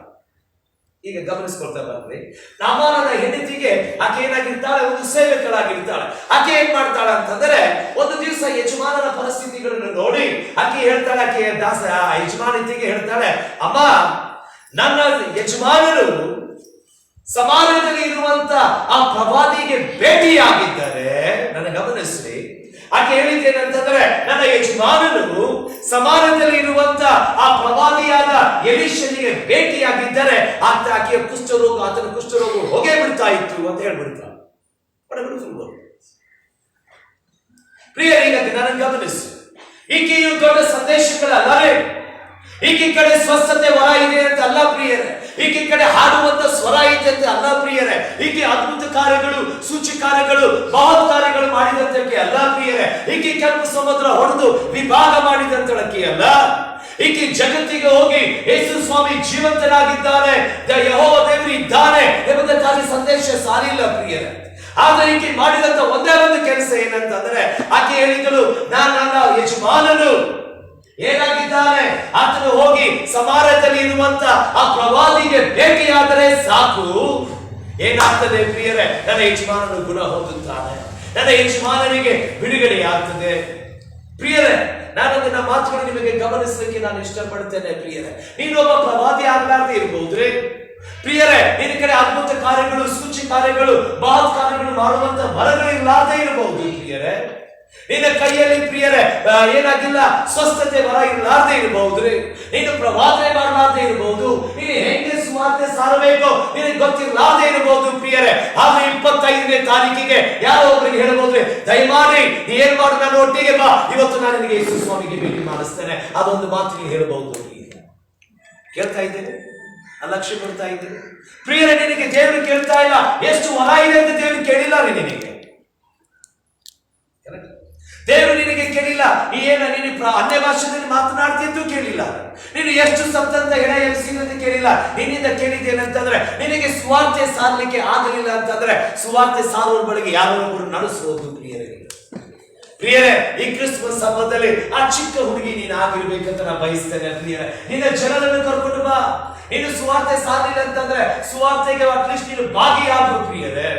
ಈಗ ಗಮನಿಸ್ಕೊಳ್ತಾ ಬರ್ರಿ, ನಾಮಾನನ ಹೆಂಡತಿಗೆ ಆಕೆ ಏನಾಗಿರ್ತಾಳೆ, ಒಂದು ಸೇವಕಳಾಗಿರ್ತಾಳೆ. ಆಕೆ ಏನ್ ಮಾಡ್ತಾಳೆ ಅಂತಂದ್ರೆ, ಒಂದು ದಿವಸ ಯಜಮಾನನ ಪರಿಸ್ಥಿತಿಗಳನ್ನು ನೋಡಿ ಆಕೆ ಹೇಳ್ತಾಳೆ, ಆಕೆ ಯಜಮಾನತಿಗೆ ಹೇಳ್ತಾಳೆ, ಅಮ್ಮ, ನನ್ನ ಯಜಮಾನರು ಸಮಾಜದಲ್ಲಿ ಇರುವಂತ ಆ ಪ್ರವಾದಿಗೆ ಭೇಟಿಯಾಗಿದ್ದಾರೆ. ನನ್ನ ಗಮನಿಸ್ರಿ, ಆಕೆ ಹೇಳಿದ್ದೇನಂತಂದ್ರೆ, ನನ್ನ ಯಜಮಾನನು ಸಮಾಜದಲ್ಲಿ ಇರುವಂತ ಆ ಪ್ರವಾದಿಯಾದ ಎಲೀಷನಿಗೆ ಭೇಟಿಯಾಗಿದ್ದರೆ ಆಕೆಯ ಕುಷ್ಠರೋಗ, ಆತನ ಕುಷ್ಠರೋಗ ಹೋಗೇ ಬಿಡ್ತಾ ಇತ್ತು ಅಂತ ಹೇಳ್ಬಿಡ್ತಾಳೆ. ಪ್ರಿಯರೀಗ ನನ್ನ ಗಮನಿಸಿ, ಈಕೆಯು ದೊಡ್ಡ ಸಂದೇಶಗಳಲ್ಲವೇ, ಈಕೆ ಕಡೆ ಸ್ವಸ್ಥತೆ ವರ ಇದೆ ಅಂತ ಅಲ್ಲ ಪ್ರಿಯರೇ, ಈಕೆ ಕಡೆ ಹಾಡುವಂತ ಸ್ವರ ಇದೆ ಅಂತ ಅಲ್ಲ ಪ್ರಿಯರೇ, ಈಕೆ ಅದ್ಭುತ ಕಾರ್ಯಗಳು, ಸೂಚಕಾರ್ಯಗಳು, ಮಹತ್ ಕಾರ್ಯಗಳು ಮಾಡಿದಂತಕ್ಕೆ ಅಲ್ಲ ಪ್ರಿಯರೇ, ಈಕೆ ಕೆಂಪು ಸಮುದ್ರ ಹೊಡೆದು ವಿಭಾಗ ಮಾಡಿದಂತಳಕ್ಕೆ ಅಲ್ಲ, ಈಕೆ ಜಗತ್ತಿಗೆ ಹೋಗಿ ಯೇಸು ಸ್ವಾಮಿ ಜೀವಂತನಾಗಿದ್ದಾನೆ, ಯೆಹೋವ ದೇವರು ಇದ್ದಾನೆ ಎಂಬುದಕ್ಕಾಗಿ ಸಂದೇಶ ಸಾರಿಲ್ಲ ಪ್ರಿಯರೇ. ಆದ್ರೆ ಈಕೆ ಮಾಡಿದಂತ ಒಂದೇ ಒಂದು ಕೆಲಸ ಏನಂತಂದ್ರೆ, ಆಕೆ ಹೇಳಿದಳು, ನನ್ನ ಯಜಮಾನನು ಏನಾಗಿದ್ದಾನೆ, ಆತನು ಹೋಗಿ ಸಮಾಜದಲ್ಲಿ ಇರುವಂತ ಆ ಪ್ರವಾದಿಗೆ ಭೇಟಿಯಾದರೆ ಸಾಕು, ಏನಾಗ್ತದೆ ಪ್ರಿಯರೇ, ನನ್ನ ಯಜಮಾನನು ಗುಣ ಹೊಂದುತ್ತಾನೆ, ನನ್ನ ಯಜಮಾನನಿಗೆ ಬಿಡುಗಡೆ ಆಗ್ತದೆ. ಪ್ರಿಯರೇ, ನಾನೊಂದಿನ ಮಾತುಗಳು ನಿಮಗೆ ಗಮನಿಸಲಿಕ್ಕೆ ನಾನು ಇಷ್ಟಪಡ್ತೇನೆ ಪ್ರಿಯರೇ. ನೀನೊಬ್ಬ ಪ್ರವಾದಿ ಆಗ್ಲಾರ್ದೆ ಇರಬಹುದ್ರಿ ಪ್ರಿಯರೇ, ನಿನ್ನ ಕಡೆ ಅದ್ಭುತ ಕಾರ್ಯಗಳು, ಸೂಚಿ ಕಾರ್ಯಗಳು, ಮಹತ್ ಕಾರ್ಯಗಳು ಮಾಡುವಂತ ವರಗಳು ಇರಲಾರ್ದೇ ಇರಬಹುದು ಪ್ರಿಯರೇ. ನಿನ್ನ ಕೈಯಲ್ಲಿ ಪ್ರಿಯರೇ ಏನಾಗಿಲ್ಲ, ಸ್ವಸ್ಥತೆ ವರ ಇರಲಾರ್ದೆ ಇರಬಹುದ್ರಿ, ನೀನು ಪ್ರವಾದನೆ ಮಾಡಲಾರ್ದೆ ಇರಬಹುದು, ನೀನು ಹೆಂಗೆ ಸುವಾರ್ತೆ ಸಾರಬೇಕು ನಿನಗೆ ಗೊತ್ತಿರಲಾರ್ದೆ ಇರಬಹುದು ಪ್ರಿಯರೇ. ಆದ್ರೆ 25ನೇ ತಾರೀಕಿಗೆ ಯಾರೋ ಒಬ್ಬರಿಗೆ ಹೇಳಬಹುದ್ರಿ, ದಯಮಾಡಿ ನೀ ಏನ್ ಮಾಡು, ನಾನು ಒಟ್ಟಿಗೆ ಬಾ, ಇವತ್ತು ನಾನು ನಿನಗೆ ಯೇಸು ಸ್ವಾಮಿಗೆ ಭೇಟಿ ಮಾಡಿಸ್ತೇನೆ. ಅದೊಂದು ಮಾತು ನೀವು ಹೇಳಬಹುದು. ಕೇಳ್ತಾ ಇದ್ದೇನೆ, ಲಕ್ಷ್ಯ ಕೊಡ್ತಾ ಇದ್ದೇನೆ ಪ್ರಿಯರೇ. ನಿನಗೆ ದೇವರು ಕೇಳ್ತಾ ಇಲ್ಲ, ಎಷ್ಟು ವರ ಇದೆ ಅಂತ ದೇವರು ಕೇಳಿಲ್ಲ ನಿನಗೆ. ದೇವರು ನಿನಗೆ ಕೇಳಿಲ್ಲ, ನೀನು ಅನ್ಯ ಭಾಷೆಯಲ್ಲಿ ಮಾತನಾಡ್ತಿದ್ದು ಕೇಳಿಲ್ಲ, ನೀನು ಎಷ್ಟು ಸತ್ತಂತ ಹೆಣ ಎಬ್ಸಿದಂತ ಕೇಳಿಲ್ಲ. ನಿನ್ನಿಂದ ಕೇಳಿದ್ದೇನಂತಂದ್ರೆ, ನಿನಗೆ ಸುವಾರ್ತೆ ಸಾರಲಿಕ್ಕೆ ಆಗಲಿಲ್ಲ ಅಂತಂದ್ರೆ ಸುವಾರ್ತೆ ಸಾರುವ ಬಳಿಗೆ ಯಾರೊಬ್ಬರು ನಡೆಸಬಹುದು ಪ್ರಿಯರೇ. ಪ್ರಿಯರೇ, ಈ ಕ್ರಿಸ್ಮಸ್ ಹಬ್ಬದಲ್ಲಿ ಆ ಚಿಕ್ಕ ಹುಡುಗಿ ನೀನು ಆಗಿರ್ಬೇಕಂತ ನಾನು ಬಯಸ್ತೇನೆ ಪ್ರಿಯರೇ. ನಿನ್ನ ಜನರನ್ನು ಕರ್ಕೊಂಡು ಬಾ. ನೀನು ಸುವಾರ್ತೆ ಸಾರಲಿಲ್ಲ ಅಂತಂದ್ರೆ ಸುವಾರ್ತೆಗೆ ಅಟ್ಲೀಸ್ಟ್ ನೀನು ಭಾಗಿಯಾಗು ಪ್ರಿಯರೇ.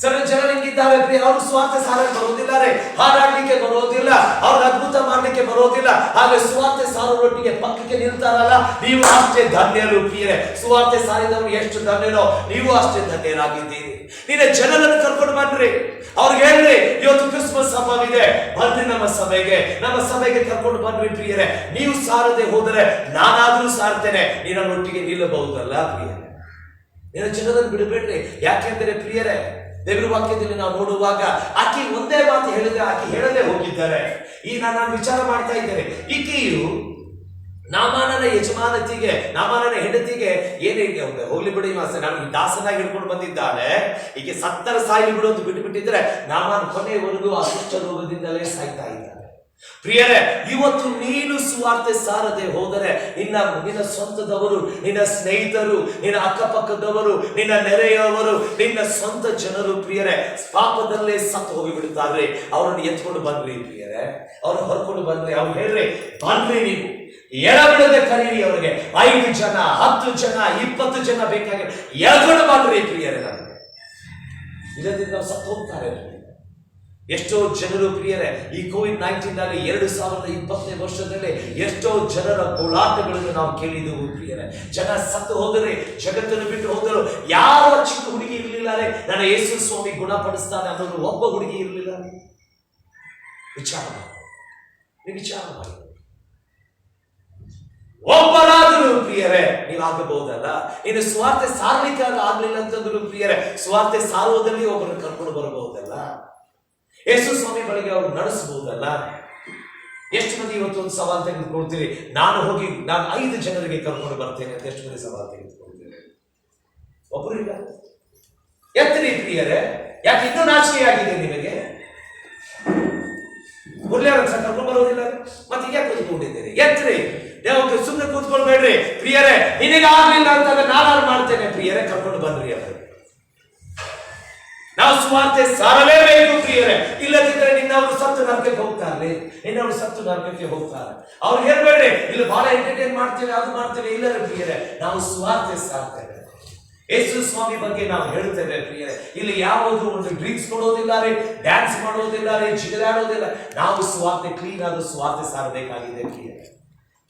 ಸಣ್ಣ ಜನರು ಹಿಂಗಿದ್ದಾರೆ ಪ್ರಿಯ, ಅವ್ರು ಸ್ವಾರ್ಥ ಸಾರಕ್ಕೆ ಬರೋದಿಲ್ಲ ರೇ, ಹಾರಾಡ್ಲಿಕ್ಕೆ ಬರೋದಿಲ್ಲ, ಅವ್ರು ಅದ್ಭುತ ಮಾಡ್ಲಿಕ್ಕೆ ಬರೋದಿಲ್ಲ. ಹಾಗೆ ಸುವಾರ್ತೆ ಸಾರೋರೊಟ್ಟಿಗೆ ಪಕ್ಕಕ್ಕೆ ನಿಲ್ತಾರಲ್ಲ, ನೀವು ಅಷ್ಟೇ ಧನ್ಯರು ಪ್ರಿಯರೇ. ಸುವಾರ್ತೆ ಸಾರಿದವರು ಎಷ್ಟು ಧನ್ಯರೋ, ನೀವು ಅಷ್ಟೇ ಧನ್ಯರಾಗಿದ್ದೀರಿ. ನಿನ್ನ ಜನರನ್ನು ಕರ್ಕೊಂಡು ಬನ್ರಿ, ಅವ್ರಿಗೆ ಹೇಳ್ರಿ, ಇವತ್ತು ಕ್ರಿಸ್ಮಸ್ ಹಬ್ಬವಿದೆ, ಬರ್ರಿ ನಮ್ಮ ಸಭೆಗೆ ಕರ್ಕೊಂಡು ಬನ್ರಿ ಪ್ರಿಯರೇ. ನೀವು ಸಾರದೆ ಹೋದರೆ ನಾನಾದ್ರೂ ಸಾರ್ತೇನೆ, ನೀನೊಟ್ಟಿಗೆ ನಿಲ್ಲಬಹುದಲ್ಲ ಪ್ರಿಯರೇ. ನಿನ್ನ ಜನರನ್ನು ಬಿಡಬೇಡ್ರಿ. ಯಾಕೆಂದ್ರೆ ಪ್ರಿಯರೇ, ದೇವರ ವಾಕ್ಯದಲ್ಲಿ ನಾವು ನೋಡುವಾಗ ಆಕೆ ಒಂದೇ ಮಾತು ಹೇಳಿದ್ರೆ ಆಕೆ ಹೇಳದೆ ಹೋಗಿದ್ದಾರೆ. ಈಗ ನಾನು ವಿಚಾರ ಮಾಡ್ತಾ ಇದ್ದೇನೆ, ಈಕೆಯು ನಾಮಾನನ ಹೆಂಡತಿಗೆ ಏನಿದೆ, ಹೋಗ್ಲಿ ಬಿಡಿ ನಾನು ದಾಸನಾಗಿ ಹಿಡ್ಕೊಂಡು ಬಂದಿದ್ದಾನೆ, ಈಕೆ 70 ಸಾಯಿ ಬಿಡು ಅಂತ ಬಿಟ್ಟುಬಿಟ್ಟಿದ್ರೆ ನಾಮಾನ ಕೊನೆಯವರೆಗೂ ಆ ಕುಷ್ಠ ರೋಗದಿಂದಲೇ ಸಾಯ್ತಾ ಇದ್ದಾನೆ. ಪ್ರಿಯರೇ, ಇವತ್ತು ನೀನು ಸುವಾರ್ತೆ ಸಾರದೆ ಹೋದರೆ ನಿನ್ನ ಸ್ವಂತದವರು, ನಿನ್ನ ಸ್ನೇಹಿತರು, ನಿನ್ನ ಅಕ್ಕಪಕ್ಕದವರು, ನಿನ್ನ ನೆರೆಯವರು, ನಿನ್ನ ಸ್ವಂತ ಜನರು ಪ್ರಿಯರೇ ಪಾಪದಲ್ಲೇ ಸತ್ತು ಹೋಗಿಬಿಡುತ್ತಾರೆ. ಅವರನ್ನು ಎತ್ಕೊಂಡು ಬನ್ರಿ ಪ್ರಿಯರೇ, ಅವ್ರನ್ನ ಹೊರ್ಕೊಂಡು ಬನ್ರಿ. ಅವ್ರು ಹೇಳ್ರಿ, ಬನ್ರಿ, ನೀವು ಎಳಬಿಡದೆ ಕರೀರಿ. ಅವರಿಗೆ 5 ಜನ, 10 ಜನ, 20 ಜನ ಬೇಕಾಗಿ ಎಳ್ಕೊಂಡು ಬನ್ರಿ ಪ್ರಿಯರೇ. ಇಲ್ಲದಿದ್ದರೆ ನಾವು ಸತ್ತು ಹೋಗ್ತಾರೆ. ಎಷ್ಟೋ ಜನರು ಪ್ರಿಯರೇ ಈ COVID-19 ನಲ್ಲಿ 2020ನೇ ವರ್ಷದಲ್ಲಿ ಎಷ್ಟೋ ಜನರ ಗೋಳಾಟಗಳನ್ನು ನಾವು ಕೇಳಿದೆವು ಪ್ರಿಯರೇ. ಜನ ಸತ್ತು ಹೋದರೆ, ಜಗತ್ತನ್ನು ಬಿಟ್ಟು ಹೋದರು. ಯಾವ ಚಿಕ್ಕ ಹುಡುಗಿ ಇರಲಿಲ್ಲ ನನ್ನ ಯೇಸು ಸ್ವಾಮಿ ಗುಣಪಡಿಸ್ತಾನೆ ಅನ್ನೋದು ಒಬ್ಬ ಹುಡುಗಿ ಇರಲಿಲ್ಲ. ವಿಚಾರ ಮಾಡಿ ಒಬ್ಬರಾದರೂ ಪ್ರಿಯರೇ ನೀವಾಗಬಹುದಲ್ಲ. ಇನ್ನು ಸ್ವಾರ್ಥ ಸಾರ್ಲಿಕ್ಕೆ ಆಗ್ಲಿಲ್ಲ ಅಂತಂದ್ರು ಪ್ರಿಯರೇ, ಸ್ವಾರ್ಥ ಸಾರುವುದರಲ್ಲಿ ಒಬ್ಬರನ್ನು ಕರ್ಕೊಂಡು ಬರಬಹುದಲ್ಲ. ಯೇಸು ಸ್ವಾಮಿ ಬಳಿಗೆ ಅವ್ರು ನಡೆಸಬಹುದಲ್ಲ. ಎಷ್ಟು ಮಂದಿ ಇವತ್ತು ಒಂದು ಸವಾಲು ತೆಗೆದುಕೊಳ್ತೀರಿ, ನಾನು 5 ಜನರಿಗೆ ಕರ್ಕೊಂಡು ಬರ್ತೇನೆ ಅಂತ ಎಷ್ಟು ಮಂದಿ ಸವಾಲು ತೆಗೆದುಕೊಳ್ತೀರಿ? ಒಬ್ಬರು ಇಲ್ಲ. ಎತ್ತರಿ ಪ್ರಿಯರೇ, ಯಾಕೆ ಇನ್ನೂ ನಾಚಿಕೆ ಆಗಿದೆ ನಿಮಗೆ? ಕರ್ಕೊಂಡು ಬರೋದಿಲ್ಲ, ಮತ್ತೆ ಈಗ ಕೂತ್ಕೊಂಡಿದ್ದೀರಿ. ಎತ್ತರಿ, ದೇವಕ್ಕೆ ಸುಮ್ಮನೆ ಕೂತ್ಕೊಳ್ಬೇಡ್ರಿ ಪ್ರಿಯರೇ. ನಿನಗೆ ಆಗ್ಲಿಲ್ಲ ಅಂತಂದ್ರೆ ನಾನು ಮಾಡ್ತೇನೆ ಪ್ರಿಯರೇ, ಕರ್ಕೊಂಡು ಬಂದ್ರಿ ಅವರು. ನಾವು ಸುವಾರ್ತೆ ಸಾರಲೇಬೇಕು ಪ್ರಿಯರೇ, ಇಲ್ಲದಿದ್ದರೆ ನಿನ್ನವರು ಸತ್ತು ನರಕಕ್ಕೆ ಹೋಗ್ತಾರೆ. ಅವ್ರಿಗೆ ಹೇಳ್ಬೇಡ್ರಿ ಇಲ್ಲಿ ಬಹಳ ಎಂಟರ್ಟೈನ್ ಮಾಡ್ತೇವೆ, ಅದು ಮಾಡ್ತೇವೆ. ಇಲ್ಲರ ಪ್ರಿಯರೇ, ನಾವು ಸುವಾರ್ತೆ ಸಾರ್ತೇವೆ. ಯೇಸು ಸ್ವಾಮಿ ಬಗ್ಗೆ ನಾವು ಹೇಳ್ತೇವೆ ಪ್ರಿಯರೇ. ಇಲ್ಲಿ ಯಾವುದು ಒಂದು ಡ್ರಿಂಕ್ಸ್ ಕೊಡೋದಿಲ್ಲ ರೀ, ಡ್ಯಾನ್ಸ್ ಮಾಡೋದಿಲ್ಲ ರೀ, ಜಿಗಿದಾಡೋದಿಲ್ಲ. ನಾವು ಸುವಾರ್ತೆ ಕ್ಲೀನ್ ಆದ ಸುವಾರ್ತೆ ಸಾರಬೇಕಾಗಿದೆ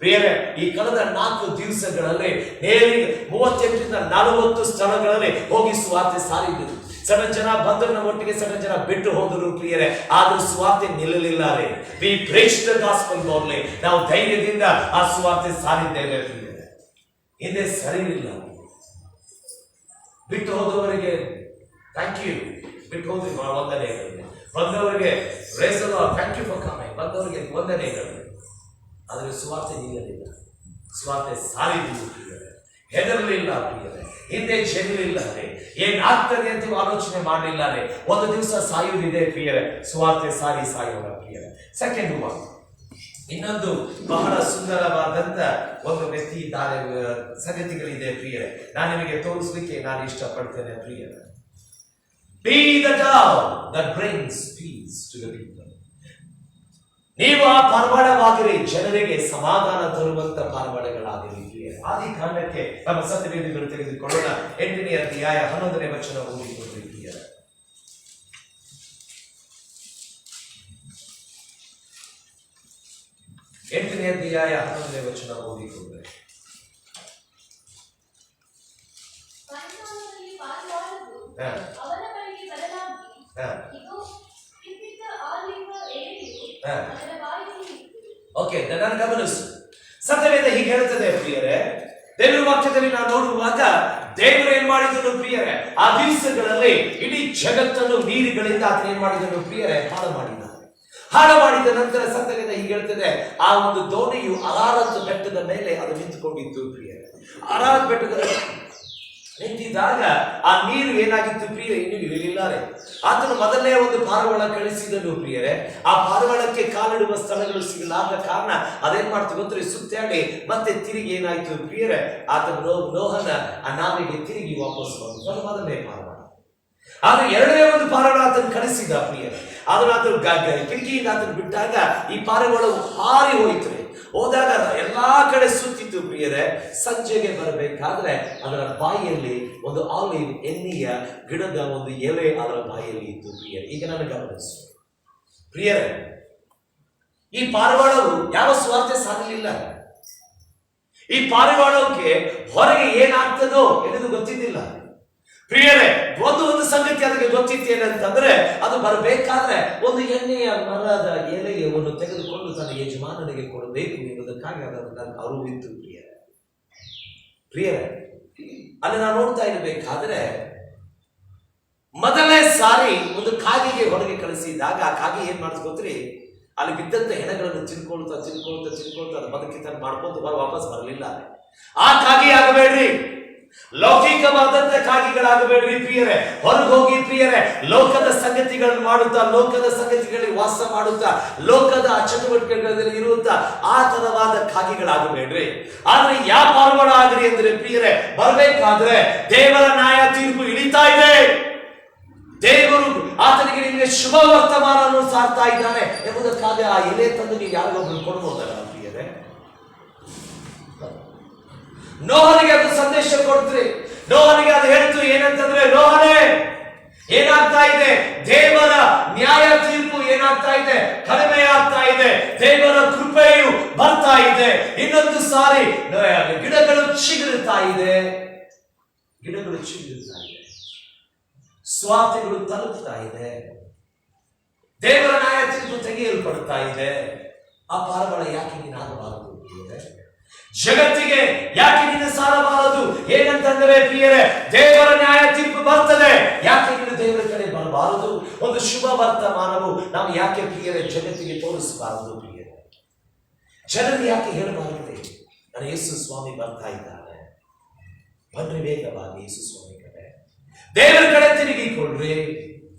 ಪ್ರಿಯರೇ. ಈ ಕಳೆದ 4 ದಿವಸಗಳಲ್ಲಿ 38ರಿಂದ 40 ಸ್ಥಳಗಳಲ್ಲಿ ಹೋಗಿ ಸುವಾರ್ತೆ ಸಾರಿದ್ರು. ಸಡನ್ ಜನ ಬಂದರು, ನಮ್ಮ ಒಟ್ಟಿಗೆ ಸಡನ್ ಜನ ಬಿಟ್ಟು ಹೋದರು ಪ್ರಿಯರೇ. ಆದ್ರೂ ಸುವಾರ್ತೆ ನಿಲ್ಲಲಿಲ್ಲ ರೀ. We preach the gospel boldly. ನಾವು ಧೈರ್ಯದಿಂದ ಆ ಸುವಾರ್ತೆ ಸಾರಿದ್ದೇವೆ ಪ್ರಿಯರೇ. ಹಿಂದೆ ಸರಿಯಿಲ್ಲ. ಬಿಟ್ಟು ಹೋದವರಿಗೆ ಥ್ಯಾಂಕ್ ಯು, ಬಿಟ್ಟು ಹೋದ್ರಿ ವಂದನೆಗಳು. ಬಂದವರಿಗೆ ಥ್ಯಾಂಕ್ ಯು ಫಾರ್ ಕಮಿಂಗ್, ಬಂದವರಿಗೆ ವಂದನೆಗಳು. ಆದರೆ ಸುವಾರ್ತೆ ನಿಲ್ಲಲಿಲ್ಲ. ಸುವಾರ್ತೆ ಸಾರಿದ್ದು ಪ್ರಿಯರೇ, ಹೆದರಲಿಲ್ಲ ಪ್ರಿಯರೇ, ಹಿಂದೆ ಚೆಲ್ಲಲಿಲ್ಲ ರೇ, ಏನಾಗ್ತದೆ ಅಂತ ಆಲೋಚನೆ ಮಾಡಲಿಲ್ಲ ರೇ. ಒಂದು ದಿವಸ ಸಾಯುವುದಿದೆ ಪ್ರಿಯರೇ, ಸುವಾರ್ತೆ ಸಾಯೋಣ ಪ್ರಿಯರೇ. ಸೆಕೆಂಡ್ ಒನ್, ಇನ್ನೊಂದು ಬಹಳ ಸುಂದರವಾದಂತ ಒಂದು ವ್ಯಕ್ತಿ ಸಂಗತಿಗಳಿದೆ ಪ್ರಿಯರೇ. ನಾನು ನಿಮಗೆ ತೋರಿಸಲಿಕ್ಕೆ ನಾನು ಇಷ್ಟಪಡ್ತೇನೆ ಪ್ರಿಯರೇ. Be the dove that brings peace to the people. ನೀವು ಆ ಪಾರಿವಾಳವಾಗಿರಿ, ಜನರಿಗೆ ಸಮಾಧಾನ ತರುವಂತ ಪಾರಿವಾಳಗಳಾಗಿರಿ ಪ್ರಿಯರೇ. ಆದಿ ಕಾಂಡಕ್ಕೆ ನಮ್ಮ ಸತ್ಯವೇದಿಗಳು ತೆಗೆದುಕೊಳ್ಳೋಣ. 8ನೇ ಅಧ್ಯಾಯ 11ನೇ ವಚನ ಓದಿಕೊಳ್ಳಿ ಪ್ರಿಯರೇ. 8ನೇ ಅಧ್ಯಾಯ 11ನೇ ವಚನ ಓದಿಕೊಳ್ಳಿ. ಓಕೆ, ನನ್ನ ಗಮನಿಸು. ಸತ್ಯವೇದ ಹೀಗೆ ಹೇಳ್ತದೆ ಪ್ರಿಯರೇ. ದೇವರ ವಾಕ್ಯದಲ್ಲಿ ನಾವು ನೋಡುವಾಗ ದೇವರು ಏನ್ ಮಾಡಿದನು ಪ್ರಿಯರೇ, ಆ ದಿವಸಗಳಲ್ಲಿ ಇಡೀ ಜಗತ್ತನ್ನು ನೀರುಗಳಿಂದ ಆತನ ಏನ್ ಮಾಡಿದನು ಪ್ರಿಯರೇ, ಹಾಳು ಮಾಡಿದ ನಂತರ ಸತ್ಯವೇದ ಹೀಗೆ ಹೇಳ್ತದೆ, ಆ ಒಂದು ದೋಣಿಯು ಅರಾರತ್ ಬೆಟ್ಟದ ಮೇಲೆ ಅದು ನಿಂತುಕೊಂಡಿತ್ತು ಪ್ರಿಯರೇ. ಅರಾರತ್ ಬೆಟ್ಟದ ನಿಂತಿದ್ದಾಗ ಆ ನೀರು ಏನಾಗಿತ್ತು ಪ್ರಿಯರೇ, ಇನ್ನು ಇಳಿಲಿಲ್ಲಾರೆ. ಆತನು ಮೊದಲನೇ ಒಂದು ಪಾರಿವಾಳ ಕಳಿಸಿದನು ಪ್ರಿಯರೇ. ಆ ಪಾರಿವಾಳಕ್ಕೆ ಕಾಲಿಡುವ ಸ್ಥಳಗಳು ಸಿಗಲಾದ ಕಾರಣ ಅದೇನ್ ಮಾಡ್ತು ಗೊತ್ತರಿ, ಸುತ್ತಾಡಿ ಮತ್ತೆ ತಿರುಗಿ ಏನಾಯ್ತು ಪ್ರಿಯರೇ, ಆತನು ನೋಹನ ಆ ನಾವಿಗೆ ತಿರುಗಿ ವಾಪಸ್ ಬಂದು ಮೊದಲನೇ ಪಾರಿವಾಳ. ಆದ್ರೆ 2ನೇ ಒಂದು ಪಾರಿವಾಳ ಆತನು ಕಳಿಸಿದ ಪ್ರಿಯರೇ. ಆತನು ಕಿಟಕಿಯಿಂದ ಆತನು ಬಿಟ್ಟಾಗ ಈ ಪಾರಿವಾಳವು ಹಾರಿ ಹೋಯಿತು. ಹೋದಾಗ ಎಲ್ಲಾ ಕಡೆ ಸುತ್ತಿತ್ತು ಪ್ರಿಯರೇ. ಸಂಜೆಗೆ ಬರಬೇಕಾದ್ರೆ ಅದರ ಬಾಯಿಯಲ್ಲಿ ಒಂದು ಆಲಿವ್ ಎಣ್ಣೆಯ ಗಿಡದ ಒಂದು ಎಲೆ ಅದರ ಬಾಯಿಯಲ್ಲಿ ಇತ್ತು ಪ್ರಿಯರೇ. ಈಗ ನನಗೆ ಗಮನಿಸು ಪ್ರಿಯರೇ, ಈ ಪಾರಿವಾಳವು ಯಾವ ಸ್ವಾರ್ಥ ಸಾಗಲಿಲ್ಲ. ಈ ಪಾರಿವಾಳಕ್ಕೆ ಹೊರಗೆ ಏನಾಗ್ತದೋ ಎನ್ನುವುದು ಗೊತ್ತಿದ್ದಿಲ್ಲ ಪ್ರಿಯರೇ. ಒಂದು ಸಂಗತಿ ಅದಕ್ಕೆ ಗೊತ್ತಿತ್ತೇನಂತಂದ್ರೆ, ಅದು ಬರಬೇಕಾದ್ರೆ ಒಂದು ಎಣ್ಣೆಯ ಮರದ ಎಲೆಯನ್ನು ತೆಗೆದುಕೊಂಡು ತನ್ನ ಯಜಮಾನನಿಗೆ ಕೊಡಬೇಕು ಎಂಬುದಕ್ಕಾಗಿ ಅದನ್ನು ಅರಿವಿತ್ತು ಪ್ರಿಯರೇ. ಅಲ್ಲಿ ನಾವು ನೋಡ್ತಾ ಇರಬೇಕಾದ್ರೆ ಮೊದಲನೇ ಸಾರಿ ಒಂದು ಕಾಗೆಗೆ ಹೊರಗೆ ಕಳಿಸಿದಾಗ ಆ ಕಾಗೆ ಏನ್ ಮಾಡ್ತು ಗೊತ್ತ್ರಿ, ಅಲ್ಲಿ ಬಿದ್ದಂತ ಹೆಣಗಳನ್ನು ತಿನ್ಕೊಳ್ತಾ ಅದು ಬದುಕಿತ ಮಾಡ್ಕೊಂಡು ವಾಪಸ್ ಬರಲಿಲ್ಲ. ಆ ಕಾಗೆ ಆಗಬೇಡ್ರಿ, ಲೌಕಿಕವಾದಂತ ಕಾಗಿಗಳಾಗಬೇಡ್ರಿ ಪ್ರಿಯರೇ. ಹೊರಗೆ ಹೋಗಿ ಪ್ರಿಯರೇ, ಲೋಕದ ಸಂಗತಿಗಳನ್ನು ಮಾಡುತ್ತಾ, ಲೋಕದ ಸಂಗತಿಗಳಿಗೆ ವಾಸ ಮಾಡುತ್ತಾ, ಲೋಕದ ಚಟುವಟಿಕೆಗಳಲ್ಲಿ ಇರುವಂತ ಆ ತರವಾದ ಕಾಗಿಗಳಾಗಬೇಡ್ರಿ. ಆದ್ರೆ ಯಾವ ಪಾರಿವಾಳ ಆಗ್ರಿ ಅಂದ್ರೆ ಪ್ರಿಯರೇ, ಬರಬೇಕಾದ್ರೆ ದೇವರ ನ್ಯಾಯ ತೀರ್ಪು ಇಳಿತಾ ಇದೆ. ದೇವರು ಆತನಿಗೆ ನಿಮಗೆ ಶುಭ ವರ್ತಮಾನವನ್ನು ಸಾರ್ತಾ ಇದ್ದಾನೆ ಎಂಬುದಕ್ಕಾಗಿ ಆ ಎಲೆ ತಂದು ನೀವು ಯಾರಿಗೊಬ್ಬರು ಕೊಡ್ಬೋದಲ್ಲ ಪ್ರಿಯರೇ. ನೋಹನಿಗೆ ಅದು ಸಂದೇಶ ಕೊಡ್ತ್ರಿ. ನೋಹನಿಗೆ ಅದು ಹೇಳ್ತು ಏನಂತಂದ್ರೆ, ನೋಹನೇ ಏನಾಗ್ತಾ ಇದೆ? ದೇವರ ನ್ಯಾಯ ತೀರ್ಪು ಏನಾಗ್ತಾ ಇದೆ? ಕಡಿಮೆ ಆಗ್ತಾ ಇದೆ. ದೇವರ ಕೃಪೆಯು ಬರ್ತಾ ಇದೆ. ಇನ್ನೊಂದು ಸಾರಿ ಗಿಡಗಳು ಚಿಗುರುತ್ತಾ ಇದೆ. ಗಿಡಗಳು ಚಿಗುರುತ್ತಾ ಇದೆ. ಸ್ವಾರ್ಥಗಳು ತಲುಪ್ತಾ ಇದೆ. ದೇವರ ನ್ಯಾಯ ತೀರ್ಪು ತೆಗೆಯಲ್ಪಡ್ತಾ ಇದೆ. ಆ ಪಾರಬಳ ಯಾಕೆ ನೀನಾಗಬಾರದು ಪ್ರಿಯರೇ? ಜಗತ್ತಿಗೆ ಯಾಕೆ ನೀನು ಸಾರಬಾರದು? ಏನಂತಂದ್ರೆ ಪ್ರಿಯರೇ, ದೇವರ ನ್ಯಾಯ ತೀರ್ಪು ಬರ್ತದೆ, ಯಾಕೆ ನೀನು ದೇವರ ಕಡೆ ಬರಬಾರದು? ಒಂದು ಶುಭ ವರ್ತಮಾನವು ನಾವು ಯಾಕೆ ಪ್ರಿಯರೇ ಜಗತ್ತಿಗೆ ತೋರಿಸಬಾರದು ಪ್ರಿಯರೇ? ಜನರು ಯಾಕೆ ಹೇಳಬಾರದೆ ನನ್ನ ಯೇಸು ಸ್ವಾಮಿ ಬರ್ತಾ ಇದ್ದಾನೆ, ಬನ್ರಿ ವೇಗವಾಗಿ ಯೇಸು ಸ್ವಾಮಿ ಕಡೆ, ದೇವರ ಕಡೆ ತಿರುಗಿಕೊಳ್ಳ್ರಿ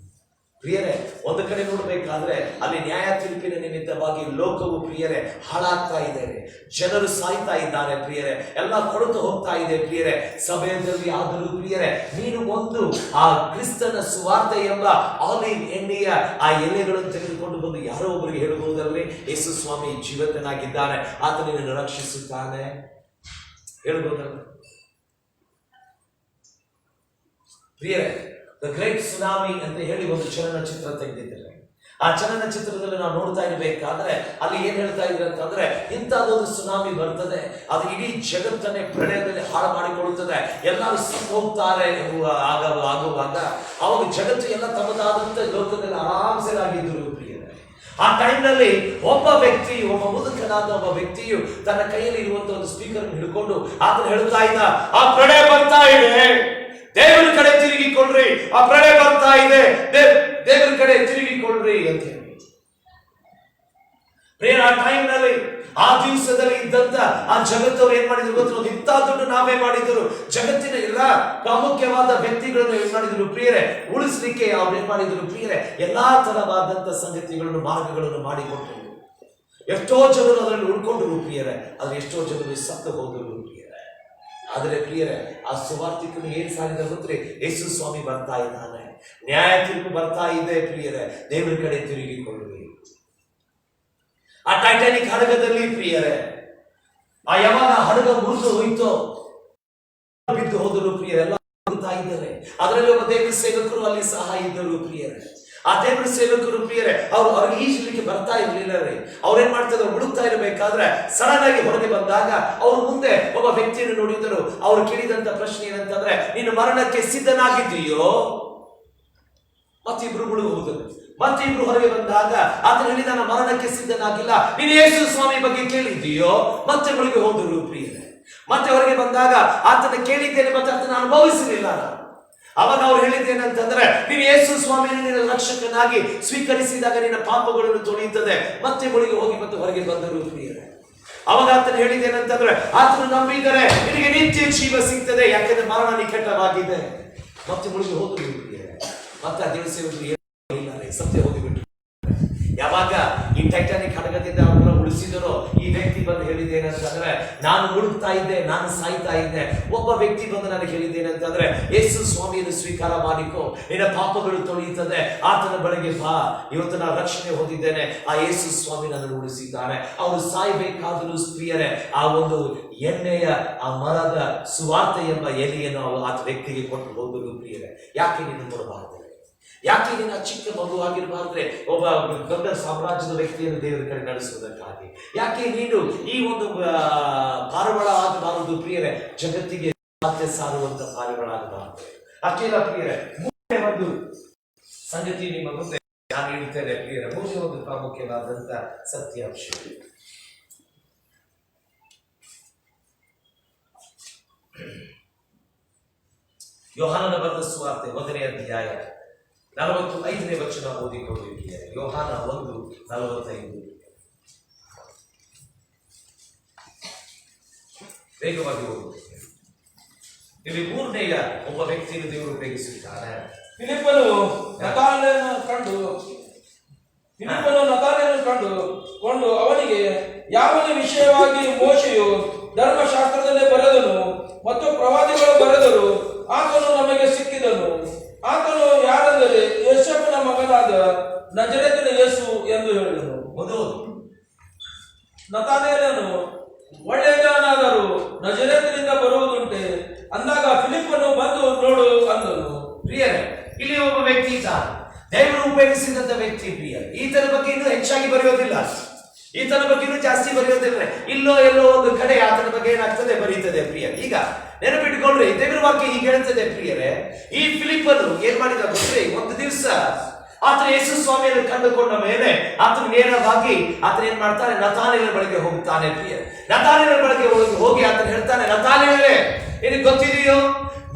ಪ್ರಿಯರೇ. ಒಂದು ಕಡೆ ನೋಡ್ಬೇಕಾದ್ರೆ ಅಲ್ಲಿ ನ್ಯಾಯ ತೀರ್ಪಿನ ನಿಮಿತ್ತವಾಗಿ ಲೋಕವು ಪ್ರಿಯರೇ ಹಾಳಾಗ್ತಾ ಇದ್ದೇವೆ, ಜನರು ಸಾಯ್ತಾ ಇದ್ದಾರೆ ಪ್ರಿಯರೇ, ಎಲ್ಲ ಕೊಡುತ್ತು ಹೋಗ್ತಾ ಇದೆ ಪ್ರಿಯರೇ. ಸಭೆಯಲ್ಲಿ ಆದರೂ ಪ್ರಿಯರೇ ನೀನು ಒಂದು ಆ ಕ್ರಿಸ್ತನ ಸುವಾರ್ತೆ ಎಂಬ ಆಲಿವ್ ಎಣ್ಣೆಯ ಆ ಎಲೆಗಳನ್ನು ತೆಗೆದುಕೊಂಡು ಬಂದು ಯಾರೋ ಒಬ್ಬರಿಗೆ ಹೇಳಬಹುದಲ್ವೇ, ಯೇಸು ಸ್ವಾಮಿ ಜೀವಿತನಾಗಿದ್ದಾನೆ, ಆತ ನಿನ್ನನ್ನು ರಕ್ಷಿಸುತ್ತಾನೆ ಹೇಳ್ಬೋದಲ್ಲ ಪ್ರಿಯರೇ. ದ ಗ್ರೇಟ್ ಸುನಾಮಿ ಅಂತ ಹೇಳಿ ಒಂದು ಚಲನಚಿತ್ರ ತೆಗೆದಿದ್ದಾರೆ. ಆ ಚಲನಚಿತ್ರದಲ್ಲಿ ನಾವು ನೋಡ್ತಾ ಇರಬೇಕಾದ್ರೆ ಅಲ್ಲಿ ಏನ್ ಹೇಳ್ತಾ ಇದ್ರೆ ಅಂತಂದ್ರೆ, ಇಂಥದ್ದೊಂದು ಸುನಾಮಿ ಬರ್ತದೆ, ಅದು ಇಡೀ ಜಗತ್ತನ್ನೇ ಪ್ರಳಯದಲ್ಲಿ ಹಾಳು ಮಾಡಿಕೊಳ್ಳುತ್ತದೆ, ಎಲ್ಲರೂ ಸತ್ತು ಹೋಗ್ತಾರೆ ಆಗುವಾಗ ಅವಾಗ ಜಗತ್ತು ಎಲ್ಲ ತಮ್ಮದಾದಂತ ಲೋಕದಲ್ಲಿ ಆರಾಮ್ಸರಾಗಿದ್ದರು ಪ್ರಿಯರೇ. ಆ ಟೈಮ್ನಲ್ಲಿ ಒಬ್ಬ ಮುದುಕನಾದ ಒಬ್ಬ ವ್ಯಕ್ತಿಯು ತನ್ನ ಕೈಯಲ್ಲಿ ಇರುವಂತಹ ಒಂದು ಸ್ಪೀಕರ್ ಹಿಡ್ಕೊಂಡು ಆತನ ಹೇಳ್ತಾ ಇದ್ದ, ಆ ಪ್ರಳಯ ಬರ್ತಾ ಇದೆ, ದೇವರ ಕಡೆ ತಿರುಗಿಕೊಳ್ಳ್ರಿ, ಆ ಪ್ರಳಯ ಬರ್ತಾ ಇದೆ, ದೇವರ ಕಡೆ ತಿರುಗಿಕೊಳ್ಳ್ರಿ ಅಂತ ಹೇಳಿ. ಪ್ರೇರ ಆ ಟೈಮ್ ನಲ್ಲಿ ಆ ದಿವಸದಲ್ಲಿ ಇದ್ದಂತ ಆ ಜಗತ್ತವ್ರು ಏನ್ ಮಾಡಿದ್ರು ಗೊತ್ತು? ಇಂಥ ದುಡ್ಡು ನಾವೇ ಮಾಡಿದ್ರು, ಜಗತ್ತಿನ ಎಲ್ಲ ಪ್ರಾಮುಖ್ಯವಾದ ವ್ಯಕ್ತಿಗಳನ್ನು ಏನ್ ಮಾಡಿದ್ರು ಪ್ರಿಯರೇ ಉಳಿಸ್ಲಿಕ್ಕೆ ಅವ್ರು ಏನ್ ಮಾಡಿದ್ರು ಪ್ರಿಯರೇ ಎಲ್ಲಾ ತರವಾದಂತ ಸಂಗತಿಗಳನ್ನು ಮಾರ್ಗಗಳನ್ನು ಮಾಡಿಕೊಟ್ಟರು. ಎಷ್ಟೋ ಜನರು ಅದರಲ್ಲಿ ಉಳ್ಕೊಂಡ್ರು ಪ್ರಿಯರೇ, ಆದ್ರೆ ಎಷ್ಟೋ ಜನರು ಸತ್ತು ಹೋದರು ಪ್ರಿಯರೇ. ಆದರೆ ಪ್ರಿಯರೇ ಆ ಸುವಾರ್ತಿಕನು ಏನ್ ಸಾರಿದ ಗೊತ್ತೇ? ಯೇಸು ಸ್ವಾಮಿ ಬರ್ತಾ ಇದ್ದಾನೆ, ನ್ಯಾಯ ತೀರ್ಪು ಬರ್ತಾ ಇದೆ ಪ್ರಿಯರೇ, ದೇವರ ಕಡೆ ತಿರುಗಿಕೊಳ್ಳಿ. ಆ ಟೈಟಾನಿಕ್ ಹಡಗದಲ್ಲಿ ಪ್ರಿಯರೇ ಆ ಯಾವಾಗ ಹಡಗ ಮುರಿದು ಹೋಯ್ತೋ, ಬಿದ್ದು ಹೋದರು ಪ್ರಿಯರೆಲ್ಲ ಬರ್ತಾ ಇದ್ದಾರೆ. ಅದರಲ್ಲಿ ಒಬ್ಬ ದೇವರ ಸೇವಕರು ಅಲ್ಲಿ ಸಹ ಇದ್ದರು ಪ್ರಿಯರೇ. ಆ ದೇವರ ಸೇವಕರು ಪ್ರಿಯರೇ ಅವ್ರಿಗೆ ಈಜಲಿಕ್ಕೆ ಬರ್ತಾ ಇರ್ಲಿಲ್ಲ ರೀ. ಅವ್ರೇನ್ ಮಾಡ್ತಿದ್ರು, ಮುಳುಗ್ತಾ ಇರಬೇಕಾದ್ರೆ ಸಡನ್ ಆಗಿ ಹೊರಗೆ ಬಂದಾಗ ಅವ್ರ ಮುಂದೆ ಒಬ್ಬ ವ್ಯಕ್ತಿಯನ್ನು ನೋಡಿದರು. ಅವ್ರು ಕೇಳಿದಂತ ಪ್ರಶ್ನೆ ಏನಂತಂದ್ರೆ, ನೀನು ಮರಣಕ್ಕೆ ಸಿದ್ಧನಾಗಿದ್ದೀಯೋ? ಮತ್ತಿಬ್ರು ಮುಳುಗು ಹೋದರು. ಮತ್ತಿಬ್ರು ಹೊರಗೆ ಬಂದಾಗ ಆತ ಹೇಳಿದ, ನಾನು ಮರಣಕ್ಕೆ ಸಿದ್ಧನಾಗಿಲ್ಲ, ನೀನು ಯೇಸು ಸ್ವಾಮಿ ಬಗ್ಗೆ ಕೇಳಿದ್ದೀಯೋ? ಮತ್ತೆ ಮುಳುಗಿ ಹೋದರು ಪ್ರಿಯರೇ. ಮತ್ತೆ ಹೊರಗೆ ಬಂದಾಗ ಆತನ ಕೇಳಿದ್ದೇನೆ, ಮತ್ತೆ ಆತನ ಅನುಭವಿಸಲಿಲ್ಲ. ಅವಾಗ ಅವ್ರು ಹೇಳಿದ್ದೇನಂತಂದ್ರೆ, ನೀನು ಯೇಸು ಸ್ವಾಮಿಯನ್ನು ನಿನ್ನ ರಕ್ಷಕನಾಗಿ ಸ್ವೀಕರಿಸಿದಾಗ ನಿನ್ನ ಪಾಪಗಳನ್ನು ತೊಳೆಯುತ್ತದೆ. ಮತ್ತೆ ಮುಳುಗಿ ಹೋಗಿ ಮತ್ತೆ ಹೊರಗೆ ಬಂದರು ಪ್ರಿಯರೇ. ಅವಾಗ ಆತನ ಹೇಳಿದ್ದೇನಂತಂದ್ರೆ, ಆತನು ನಂಬಿದರೆ ನಿನಗೆ ನಿತ್ಯ ಜೀವ ಸಿಗ್ತದೆ, ಯಾಕೆಂದ್ರೆ ಮರಣ ನಿಕಟವಾಗಿದೆ. ಮತ್ತೆ ಮುಳುಗಿ ಹೋದರು ಪ್ರಿಯರೇ. ಮತ್ತೆ ಆ ದೇವರ ಸೇವಕರು ಸತ್ಯ ಹೋಗಿಬಿಟ್ರು. ಯಾವಾಗ ಈ ಟೈಟಾನಿಕ್ ಹಡಗದಿಂದ ಅವರನ್ನ ಉಳಿಸಿದರೋ ಈ ವ್ಯಕ್ತಿ ಬಂದು ಹೇಳಿದ್ದೇನಂತಂದ್ರೆ, ನಾನು ಮುಳುಗ್ತಾ ಇದ್ದೆ, ನಾನು ಸಾಯ್ತಾ ಇದ್ದೆ. ಒಬ್ಬ ವ್ಯಕ್ತಿ ಬಂದು ನನಗೆ ಹೇಳಿದ್ದೇನಂತಂದ್ರೆ, ಯೇಸು ಸ್ವಾಮಿಯನ್ನು ಸ್ವೀಕಾರ ಮಾಡಿಕೋ, ನಿನ್ನ ಪಾಪಗಳು ತೊಳೆಯುತ್ತದೆ, ಆತನ ಬಳಿಗೆ ಬಾ, ಇವತ್ತು ನಾನು ರಕ್ಷಣೆ ಹೊಂದಿದ್ದೇನೆ, ಆ ಯೇಸು ಸ್ವಾಮಿ ನನ್ನನ್ನು ಉಳಿಸಿದ್ದಾನೆ. ಅವರು ಸಾಯ್ಬೇಕಾದರೂ ಪ್ರಿಯರೇ ಆ ಒಂದು ಎಣ್ಣೆಯ ಆ ಮರದ ಸುವಾರ್ತೆ ಎಂಬ ಎಲೆಯನ್ನು ಆತ ವ್ಯಕ್ತಿಗೆ ಕೊಟ್ಟು ಹೋದರು ಪ್ರಿಯರೇ. ಯಾಕೆ ನೀನು ಕೊಡಬಾರದು? ಯಾಕೆ ನೀನು ಚಿಕ್ಕ ಮಗುವಾಗಿರಬಾರ್ದ್ರೆ ಒಬ್ಬ ದೊಡ್ಡ ಸಾಮ್ರಾಜ್ಯದ ವ್ಯಕ್ತಿಯನ್ನು ದೇವರ ಕಡೆ ನಡೆಸುವುದಕ್ಕಾಗಿ? ಯಾಕೆ ನೀನು ಈ ಒಂದು ಪಾರಿವಾಳ ಆಗಬಾರದು ಪ್ರಿಯರೇ? ಜಗತ್ತಿಗೆ ಸತ್ಯ ಸಾರುವಂತ ಪಾರಿವಾಳ ಆಗಬಾರದು. ಅಷ್ಟೇಲ್ಲ ಪ್ರಿಯರೇ, ಮೂರನೇ ಒಂದು ಸಂಗತಿ ನಿಮ್ಮ ಮುಂದೆ ನಾನು ಹೇಳ್ತೇನೆ ಪ್ರಿಯರೇ. ಮೂರನೇ ಒಂದು ಪ್ರಾಮುಖ್ಯವಾದಂತ ಸತ್ಯಾಂಶ, ಯೋಹಾನನ ಬರೆದ ಸುವಾರ್ತೆ 1ನೇ ಅಧ್ಯಾಯ 45ನೇ ವಚನ ಓದಿಕೊಳ್ಳುತ್ತೀರಿ. ಯೋಹಾನ 1:45. ವೇಗವಾಗಿ ಓದುತ್ತೀರಿ. ಇಲ್ಲಿ ಮೂರನೆಯ ಒಬ್ಬ ವ್ಯಕ್ತಿಯನ್ನು ದೇವರು ಉಪಯೋಗಿಸುತ್ತಾರೆ. ಫಿಲಿಪ್ಪನು ನತಾನನನ್ನು ಕಂಡು ಅವನಿಗೆ, ಯಾವನ ವಿಷಯವಾಗಿ ಮೋಶೆಯು ಧರ್ಮಶಾಸ್ತ್ರದಲ್ಲೇ ಬರೆದನು ಮತ್ತು ಪ್ರವಾದಿಗಳು ಬರೆದರು, ಆತನು ನಮಗೆ ಸಿಕ್ಕಿದನು. ಆತನು ಯಾರೆಂದರೆ ಯೋಸೇಫನ ಮಗನಾದ ನಜರೇತಿನ ಯೇಸು ಎಂದು ಹೇಳಿದನು. ನತಾನೇಲನು, ಒಳ್ಳೆಯದಾನಾದರೂ ನಜರೇತಿನಿಂದ ಬರುವುದುಂಟೆ ಅಂದಾಗ ಫಿಲಿಪ್ಪನು ಬಂದು ನೋಡು ಅಂದನು. ಪ್ರಿಯರೇ, ಇಲ್ಲಿ ಒಬ್ಬ ವ್ಯಕ್ತಿ ಇದ್ದಾನೆ, ದೇವರು ಉಪಯೋಗಿಸಿದಂತ ವ್ಯಕ್ತಿ ಪ್ರಿಯ. ಈತನ ಬಗ್ಗೆ ಇನ್ನೂ ಹೆಚ್ಚಾಗಿ ಬರೆಯೋದಿಲ್ಲ, ಈತನ ಬಗ್ಗೆ ಇನ್ನೂ ಜಾಸ್ತಿ ಬರೆಯೋದಿಲ್ಲ. ಇಲ್ಲೋ ಎಲ್ಲೋ ಒಂದು ಕಡೆ ಆತನ ಬಗ್ಗೆ ಏನಾಗ್ತದೆ, ಬರೀತದೆ ಪ್ರಿಯ. ಈಗ ನೆನಪಿಟ್ಕೊಳ್ರಿ, ದೇವರ ವಾಕ್ಯ ಹೀಗೆ ಹೇಳ್ತದೆ ಪ್ರಿಯರೇ. ಈ ಫಿಲಿಪ್ಪನು ಏನ್ ಮಾಡಿದ ಗೊತ್ತೇ, ಒಂದು ದಿವಸ ಆತನ ಯೇಸು ಸ್ವಾಮಿಯನ್ನು ಕಂಡುಕೊಂಡ ಮೇಲೆ ಆತನ ನೇರವಾಗಿ ಆತನ ಏನ್ ಮಾಡ್ತಾನೆ, ನತಾನೇಲನ ಬಳಿಗೆ ಹೋಗ್ತಾನೆ ಪ್ರಿಯ. ನತಾನೇಲನ ಬಳಿಗೆ ಹೋಗಿ ಆತನ ಹೇಳ್ತಾನೆ, ನತಾನೇಲನೇ, ನಿನಗೆ ಗೊತ್ತಿದೆಯೋ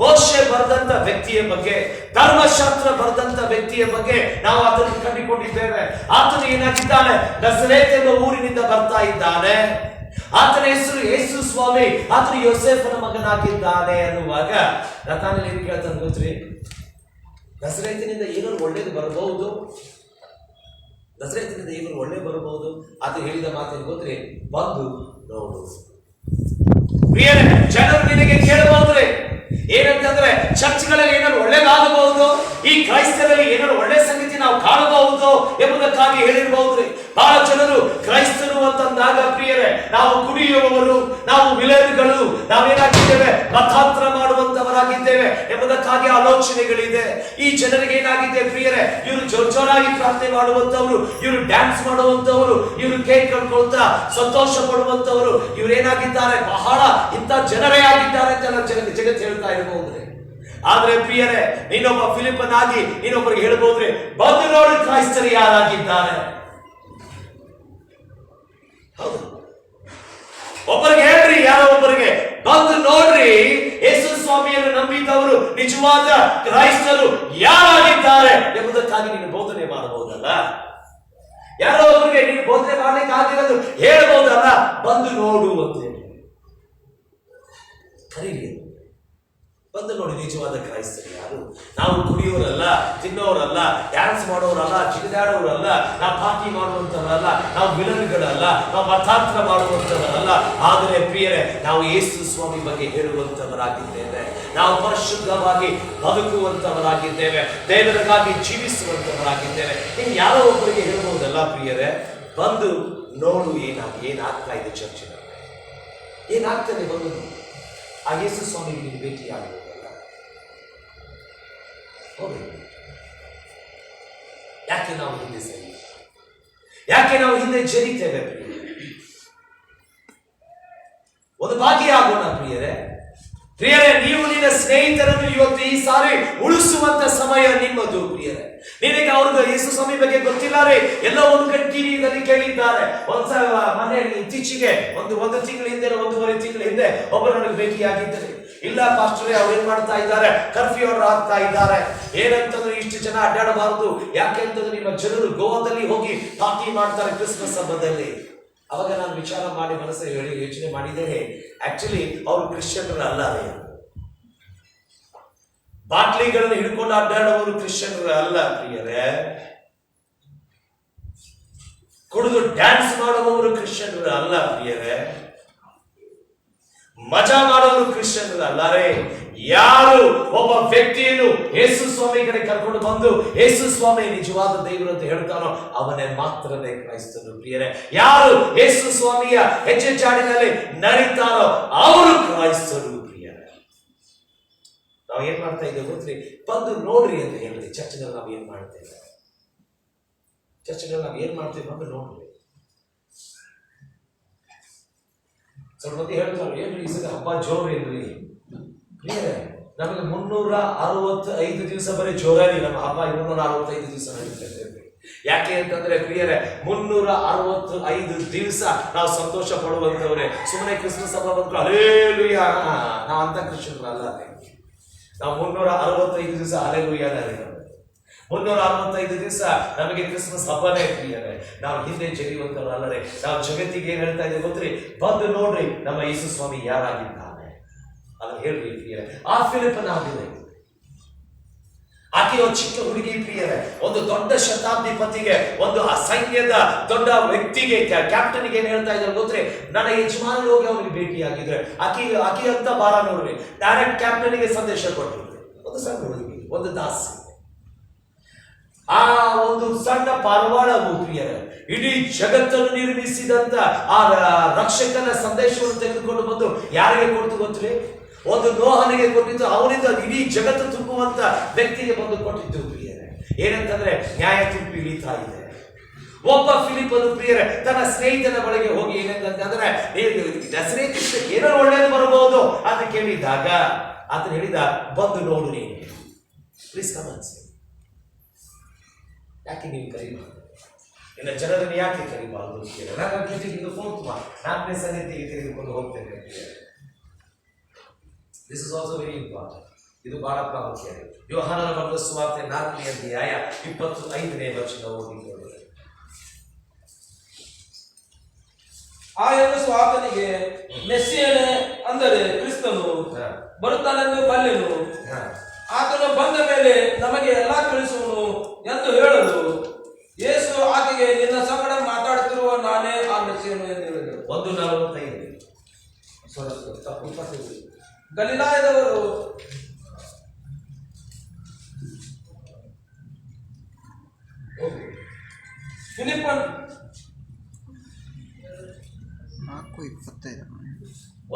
ಮೋಶೆ ಬರೆದಂತ ವ್ಯಕ್ತಿಯ ಬಗ್ಗೆ, ಧರ್ಮಶಾಸ್ತ್ರ ಬರೆದಂತ ವ್ಯಕ್ತಿಯ ಬಗ್ಗೆ ನಾವು ಆತನ ಕಂಡುಕೊಂಡಿದ್ದೇವೆ. ಆತನು ಏನಾಗಿದ್ದಾನೆ, ನಜರೇತ್ ಎಂಬ ಊರಿನಿಂದ ಬರ್ತಾ ಇದ್ದಾನೆ. ಆತನ ಹೆಸರು ಯೇಸು ಸ್ವಾಮಿ, ಆತನು ಯೋಸೇಫನ ಮಗನಾಗಿದ್ದಾನೆ ಅನ್ನುವಾಗ ನತಾನೇಲ ಏನ್ ಕೇಳ್ತಾನೆ ಗೊತ್ತ್ರಿ, ನಜರೇತಿನಿಂದ ಏನಾದ್ರು ಒಳ್ಳೇದು ಬರಬಹುದು, ನಜರೇತಿನಿಂದ ಏನಾದ್ರು ಒಳ್ಳೆ ಬರಬಹುದು. ಆತ ಹೇಳಿದ ಮಾತೇನು ಗೊತ್ತ್ರಿ, ಬಂದು ನೋಡು. ಪ್ರಿಯರೇ, ಜನರು ನಿನಗೆ ಕೇಳಬಹುದ್ರಿ ಏನಂತಂದ್ರೆ, ಚರ್ಚ್ಗಳಲ್ಲಿ ಏನಾದ್ರು ಒಳ್ಳೇದಾಗಬಹುದು, ಈ ಕ್ರೈಸ್ತರಲ್ಲಿ ಏನಾದ್ರು ಒಳ್ಳೆ ಸಂಗತಿ ನಾವು ಕಾಣಬಹುದು ಎಂಬುದಕ್ಕಾಗಿ ಹೇಳಿರಬಹುದ್ರಿ. ಬಹಳ ಜನರು ಕ್ರೈಸ್ತರು ಅಂತಂದಾಗ ಪ್ರಿಯರೇ, ನಾವು ಕುಡಿಯುವವರು, ನಾವು ವಿಲೇರುಗಳು, ನಾವೇನಾಗಿದ್ದೇವೆ, ಮತಾಂತರ ಮಾಡುವಂತವರಾಗಿದ್ದೇವೆ ಎಂಬುದಕ್ಕಾಗಿ ಆಲೋಚನೆಗಳಿದೆ. ಈ ಜನರಿಗೆ ಏನಾಗಿದೆ ಪ್ರಿಯರೇ, ಇವರು ಜೋರಾಗಿ ಪ್ರಾರ್ಥನೆ ಮಾಡುವಂತವರು, ಇವರು ಡ್ಯಾನ್ಸ್ ಮಾಡುವಂತವರು, ಇವರು ಕೇಕ್ ಕಟ್ಕೊಳ್ತಾ ಸಂತೋಷ ಪಡುವಂತವರು, ಇವರೇನಾಗಿದ್ದಾರೆ, ಬಹಳ ಇಂಥ ಜನರೇ ಆಗಿದ್ದಾರೆ ಅಂತ ಜಗತ್ತು ಹೇಳ್ತಾ ಇರಬಹುದ್ರಿ. ಆದ್ರೆ ಪ್ರಿಯರೇ, ನೀನೊಬ್ಬ ಫಿಲಿಪ್ಪನಾಗಿ ನೀನೊಬ್ಬರಿಗೆ ಹೇಳ್ಬಹುದ್ರಿ, ಬಂದು ನೋಡಿ ಕ್ರೈಸ್ತರು ಯಾರಾಗಿದ್ದಾರೆ. ಹೌದು, ಒಬ್ಬರಿಗೆ ಹೇಳ್ರಿ, ಯಾರೋ ಒಬ್ಬರಿಗೆ ಬಂದು ನೋಡ್ರಿ, ಯೇಸು ಸ್ವಾಮಿಯನ್ನು ನಂಬಿದವರು ನಿಜವಾದ ಕ್ರೈಸ್ತರು ಯಾರಾಗಿದ್ದಾರೆ ಎಂಬುದಕ್ಕಾಗಿ ನೀನು ಬೋಧನೆ ಮಾಡಬಹುದಲ್ಲ. ಯಾರೋ ಒಬ್ಬರಿಗೆ ನೀನು ಬೋಧನೆ ಮಾಡ್ಲಿಕ್ಕೆ ಆಗಿರೋದು ಹೇಳಬಹುದಲ್ಲ, ಬಂದು ನೋಡು ಅಂತ ಹೇಳಿ ಕರೀರಿ, ಬಂದು ನೋಡಿ ನಿಜವಾದ ಕ್ರೈಸ್ತರು ಯಾರು. ನಾವು ಕುಡಿಯೋರಲ್ಲ, ತಿನ್ನೋರಲ್ಲ, ಡ್ಯಾನ್ಸ್ ಮಾಡೋರಲ್ಲ, ಜಿಗಿದಾಡೋರಲ್ಲ, ನಾವು ಪಾರ್ಟಿ ಮಾಡುವಂತವರಲ್ಲ, ನಾವು ವಿಲನ್ಗಳಲ್ಲ, ನಾವು ಮತಾಂತರ ಮಾಡುವಂತವರಲ್ಲ. ಆದರೆ ಪ್ರಿಯರೇ, ನಾವು ಯೇಸು ಸ್ವಾಮಿ ಬಗ್ಗೆ ಹೇಳುವಂತವರಾಗಿದ್ದೇವೆ. ನಾವು ಪರಿಶುದ್ಧವಾಗಿ ಬದುಕುವಂತವರಾಗಿದ್ದೇವೆ, ದೇವರಿಗಾಗಿ ಜೀವಿಸುವಂತವರಾಗಿದ್ದೇವೆ. ಇನ್ನು ಯಾರೋ ಒಬ್ಬರಿಗೆ ಹೇಳ್ಬಹುದಲ್ಲ ಪ್ರಿಯರೇ, ಬಂದು ನೋಡು ಏನಾಗ್ತಾ ಇದೆ ಚರ್ಚಿನಲ್ಲಿ, ಏನಾಗ್ತದೆ ಬಂದು ಆ ಯೇಸು ಸ್ವಾಮಿಗೆ ಭೇಟಿಯಾಗುವುದಲ್ಲ. ಯಾಕೆ ನಾವು ಹಿಂದೆ ಸರಿ, ಯಾಕೆ ನಾವು ಹಿಂದೆ ಜರಿತೇವೆ ಪ್ರಿಯರೇ? ಒಂದು ಭಾಗಿಯಾಗೋಣ ಪ್ರಿಯರೇ. ಪ್ರಿಯರೇ, ನೀವು ನಿನ್ನ ಸ್ನೇಹಿತರನ್ನು ಇವತ್ತು ಈ ಸಾರಿ ಉಳಿಸುವಂತ ಸಮಯ ನಿಮ್ಮದು ಪ್ರಿಯರೇ. ನಿನಗೆ ಅವ್ರದ್ದು ಯೇಸು ಸ್ವಾಮಿ ಬಗ್ಗೆ ಗೊತ್ತಿಲ್ಲ, ಎಲ್ಲ ಒಂದು ಕಡೆ ಟಿವಿಯಲ್ಲಿ ಕೇಳಿದ್ದಾರೆ. ಒಂದ್ಸಲ ಮನೆಯಲ್ಲಿ ಇತ್ತೀಚೆಗೆ ಒಂದು ತಿಂಗಳ ಹಿಂದೆ, 1.5 ತಿಂಗಳ ಹಿಂದೆ ಒಬ್ಬರು ನನಗೆ ಭೇಟಿಯಾಗಿದ್ದಾರೆ. ಇಲ್ಲ ಪಾಸ್ಟರೇ, ಅವ್ರು ಏನ್ ಮಾಡ್ತಾ ಇದ್ದಾರೆ, ಕರ್ಫ್ಯೂ ಆರ್ಡರ್ ಆಗ್ತಾ ಇದ್ದಾರೆ. ಏನಂತಂದ್ರೆ ಇಷ್ಟು ಜನ ಅಡ್ಡಾಡಬಾರದು, ಯಾಕೆ ಅಂತಂದ್ರೆ ನಿಮ್ಮ ಜನರು ಗೋವಾದಲ್ಲಿ ಹೋಗಿ ಪಾರ್ಟಿ ಮಾಡ್ತಾರೆ ಕ್ರಿಸ್ಮಸ್ ಹಬ್ಬದಲ್ಲಿ. ಅವಾಗ ನಾನು ವಿಚಾರ ಮಾಡಿ ಮನಸ್ಸಲ್ಲಿ ಯೋಚನೆ ಮಾಡಿದ್ದೇನೆ, ಆಕ್ಚುಲಿ ಅವರು ಕ್ರಿಶ್ಚಿಯನ್ರು ಅಲ್ಲ, ಬಾಟ್ಲಿಗಳನ್ನು ಹಿಡ್ಕೊಂಡು ಅಡ್ಡಾಡುವವರು ಕ್ರಿಶ್ಚಿಯನ್ರು ಅಲ್ಲ ಪ್ರಿಯರೇ. ಕುಡಿದು ಡ್ಯಾನ್ಸ್ ಮಾಡುವವರು ಕ್ರಿಶ್ಚಿಯನ್ರು ಅಲ್ಲ ಪ್ರಿಯರೇ. ಮಜಾ ಮಾಡೋರು ಕ್ರಿಶ್ಚಿಯನ್ರು ಅಲ್ಲರೇ. ಯಾರು ಒಬ್ಬ ವ್ಯಕ್ತಿಯನ್ನು ಯೇಸು ಸ್ವಾಮಿ ಕಡೆ ಕರ್ಕೊಂಡು ಬಂದು ಯೇಸು ಸ್ವಾಮಿ ನಿಜವಾದ ದೇವರು ಅಂತ ಹೇಳ್ತಾನೋ ಅವನೇ ಮಾತ್ರನೇ ಕ್ರೈಸ್ತರು ಪ್ರಿಯರೇ. ಯಾರು ಯೇಸು ಸ್ವಾಮಿಯ ಹೆಜ್ಜೆ ಜಾಡಿನಲ್ಲಿ ನಡೀತಾರೋ ಅವರು ಕ್ರೈಸ್ತರು ಪ್ರಿಯರೇ. ನಾವು ಏನ್ ಮಾಡ್ತಾ ಇದ್ದೇವೆ ಗೊತ್ತ್ರಿ, ಬಂದು ನೋಡ್ರಿ ಅಂತ ಹೇಳಿದ್ರಿ. ಚರ್ಚ್ನಲ್ಲಿ ನಾವು ಏನ್ ಮಾಡ್ತೇವೆ, ಚರ್ಚ್ನಲ್ಲಿ ನಾವು ಏನ್ ಮಾಡ್ತೇವೆ, ಬಂದು ನೋಡ್ರಿ. ಸ್ವಲ್ಪ ಮಂದಿ ಹೇಳ್ತಾರೆ, ಏನ್ರಿ ಈ ಸಲ ಹಬ್ಬ ಜೋರೇನ್ರಿ ಪ್ರಿಯರೇ. ನಮಗೆ 365 ದಿವಸ ಬರೀ ಜೋರಾಗಿ ನಮ್ಮ ಹಬ್ಬ 365 ದಿವಸ ನಡೀತದೆ. ಯಾಕೆ ಅಂತಂದ್ರೆ ಪ್ರಿಯರೇ, 365 ದಿವಸ ನಾವು ಸಂತೋಷ ಪಡುವಂತವ್ರೆ. ಸುಮ್ಮನೆ ಕ್ರಿಸ್ಮಸ್ ಹಬ್ಬ ಬಂದ್ರು ಅಲ್ಲೇಲೂಯಾ, ನಾವು ಅಂತ ಕ್ರಿಶ್ಚಿಯನ್ ಅಲ್ಲ. ನಾವು 365 ದಿವಸ ಅಲ್ಲೇಲೂಯಾ, 365 ದಿವಸ ನಮಗೆ ಕ್ರಿಸ್ಮಸ್ ಹಬ್ಬನೇ ಪ್ರಿಯರೇ. ನಾವು ಹಿಂದೆ ಜರಿಯುವಂತವರಲ್ಲರೇ. ನಾವು ಜಗತ್ತಿಗೆ ಏನ್ ಹೇಳ್ತಾ ಇದ್ದೇವೆ ಗೊತ್ತ್ರಿ, ಬಂದು ನೋಡ್ರಿ ನಮ್ಮ ಯೇಸು ಸ್ವಾಮಿ ಯಾರಾಗಿದ್ದಾನೆ ಅದನ್ನ ಹೇಳ್ರಿ ಪ್ರಿಯರೇ. ಆ ಫಿಲಿಪ್ಪನ ಆಗಿದೆ, ಆಕೆ ಒಂದು ಚಿಕ್ಕ ಹುಡುಗಿ ಪ್ರಿಯರೇ. ಒಂದು ದೊಡ್ಡ ಶತಾಬ್ದಿಪತಿಗೆ, ಒಂದು ಸೈನ್ಯದ ದೊಡ್ಡ ವ್ಯಕ್ತಿಗೆ, ಕ್ಯಾಪ್ಟನ್ಗೆ ಏನ್ ಹೇಳ್ತಾ ಇದ್ದಾರೆ ಗೊತ್ತ್ರಿ, ನನ್ನ ಯಜಮಾನ ಹೋಗಿ ಅವನಿಗೆ ಭೇಟಿಯಾಗಿದ್ರೆ ಆಕೆ ಅಂತ ಬಾರ ನೋಡ್ರಿ, ಡೈರೆಕ್ಟ್ ಕ್ಯಾಪ್ಟನ್ಗೆ ಸಂದೇಶ ಕೊಟ್ಟಿದ್ರು. ಒಂದು ಸಣ್ಣ ಹುಡುಗಿ, ಒಂದು ದಾಸಿ, ಆ ಒಂದು ಸಣ್ಣ ಪಾರಿವಾಳವು ಪ್ರಿಯರೇ ಇಡೀ ಜಗತ್ತನ್ನು ನಿರ್ಮಿಸಿದಂತ ಆ ರಕ್ಷಕನ ಸಂದೇಶವನ್ನು ತೆಗೆದುಕೊಂಡು ಬಂದು ಯಾರಿಗೆ ಕೊಡ್ತು ಗೊತ್ತ್ರಿ, ಒಂದು ನೋಹನಿಗೆ ಕೊಟ್ಟಿದ್ದು, ಅವನಿಂದ ಇಡೀ ಜಗತ್ತು ತುಂಬುವಂತ ವ್ಯಕ್ತಿಗೆ ಬಂದು ಕೊಟ್ಟಿದ್ದು ಪ್ರಿಯರೇ. ಏನಂತಂದ್ರೆ ನ್ಯಾಯ ತೀರ್ಪು ಇಳಿತಾ ಇದೆ. ಒಬ್ಬ ಫಿಲಿಪ್ಪನು ಪ್ರಿಯರೇ ತನ್ನ ಸ್ನೇಹಿತನ ಬಳಿಗೆ ಹೋಗಿ ಏನಂತಂದ್ರೆ ಸ್ನೇಹಿತ ಏನೋ ಒಳ್ಳೇದು ಬರಬಹುದು ಅಂತ ಕೇಳಿದಾಗ ಆತ ಹೇಳಿದ, ಬಂದು ನೋಡು ನೀನು, ಪ್ಲೀಸ್ ಕಮನ್ಸ್. ಯಾಕೆ ನೀವು ಕರೀಬಾರ್ದು? ಇನ್ನ ಜನರನ್ನು ಯಾಕೆ ಕರೀಬಾರ್ದು? ನಾನು ಗೀತೆಗೆ ಫೋರ್ತ್ 4ನೇ ಸಂಗತಿಗೆ ತೆಗೆದುಕೊಂಡು ಹೋಗ್ತೇನೆ. This is also very important. ಇದು ಬಹಳ ಪ್ರಾಮುಖ್ಯ. ಯೋಹಾನನ ಬರೆದ ಸುವಾರ್ತೆ 4ನೇ ಅಧ್ಯಾಯ 25ನೇ ವಚನ ಓದಿಕೊಳ್ಳಿ. ಆ ಹೆಂಗಸು ಆತನಿಗೆ, ಮೆಸ್ಸಿಯನೇ ಅಂದರೆ ಕ್ರಿಸ್ತನು ಬರುತ್ತಾನೆಂದು ಬಲ್ಲೆನು, ಆತನು ಬಂದ ಮೇಲೆ ನಮಗೆ ಎಲ್ಲಾ ತಿಳಿಸುವನು ಎಂದು ಹೇಳಲು, ಯೇಸು ಆಕೆಗೆ, ನಿನ್ನ ಸಂಗಡ ಮಾತಾಡುತ್ತಿರುವ ನಾನೇ ಆ ಮೆಸ್ಸಿಯನು ಎಂದು ಹೇಳಿದರು. 1:45 ಗಲಿಲಾಯದವರು ಫಿಲಿಪ್ಪನ್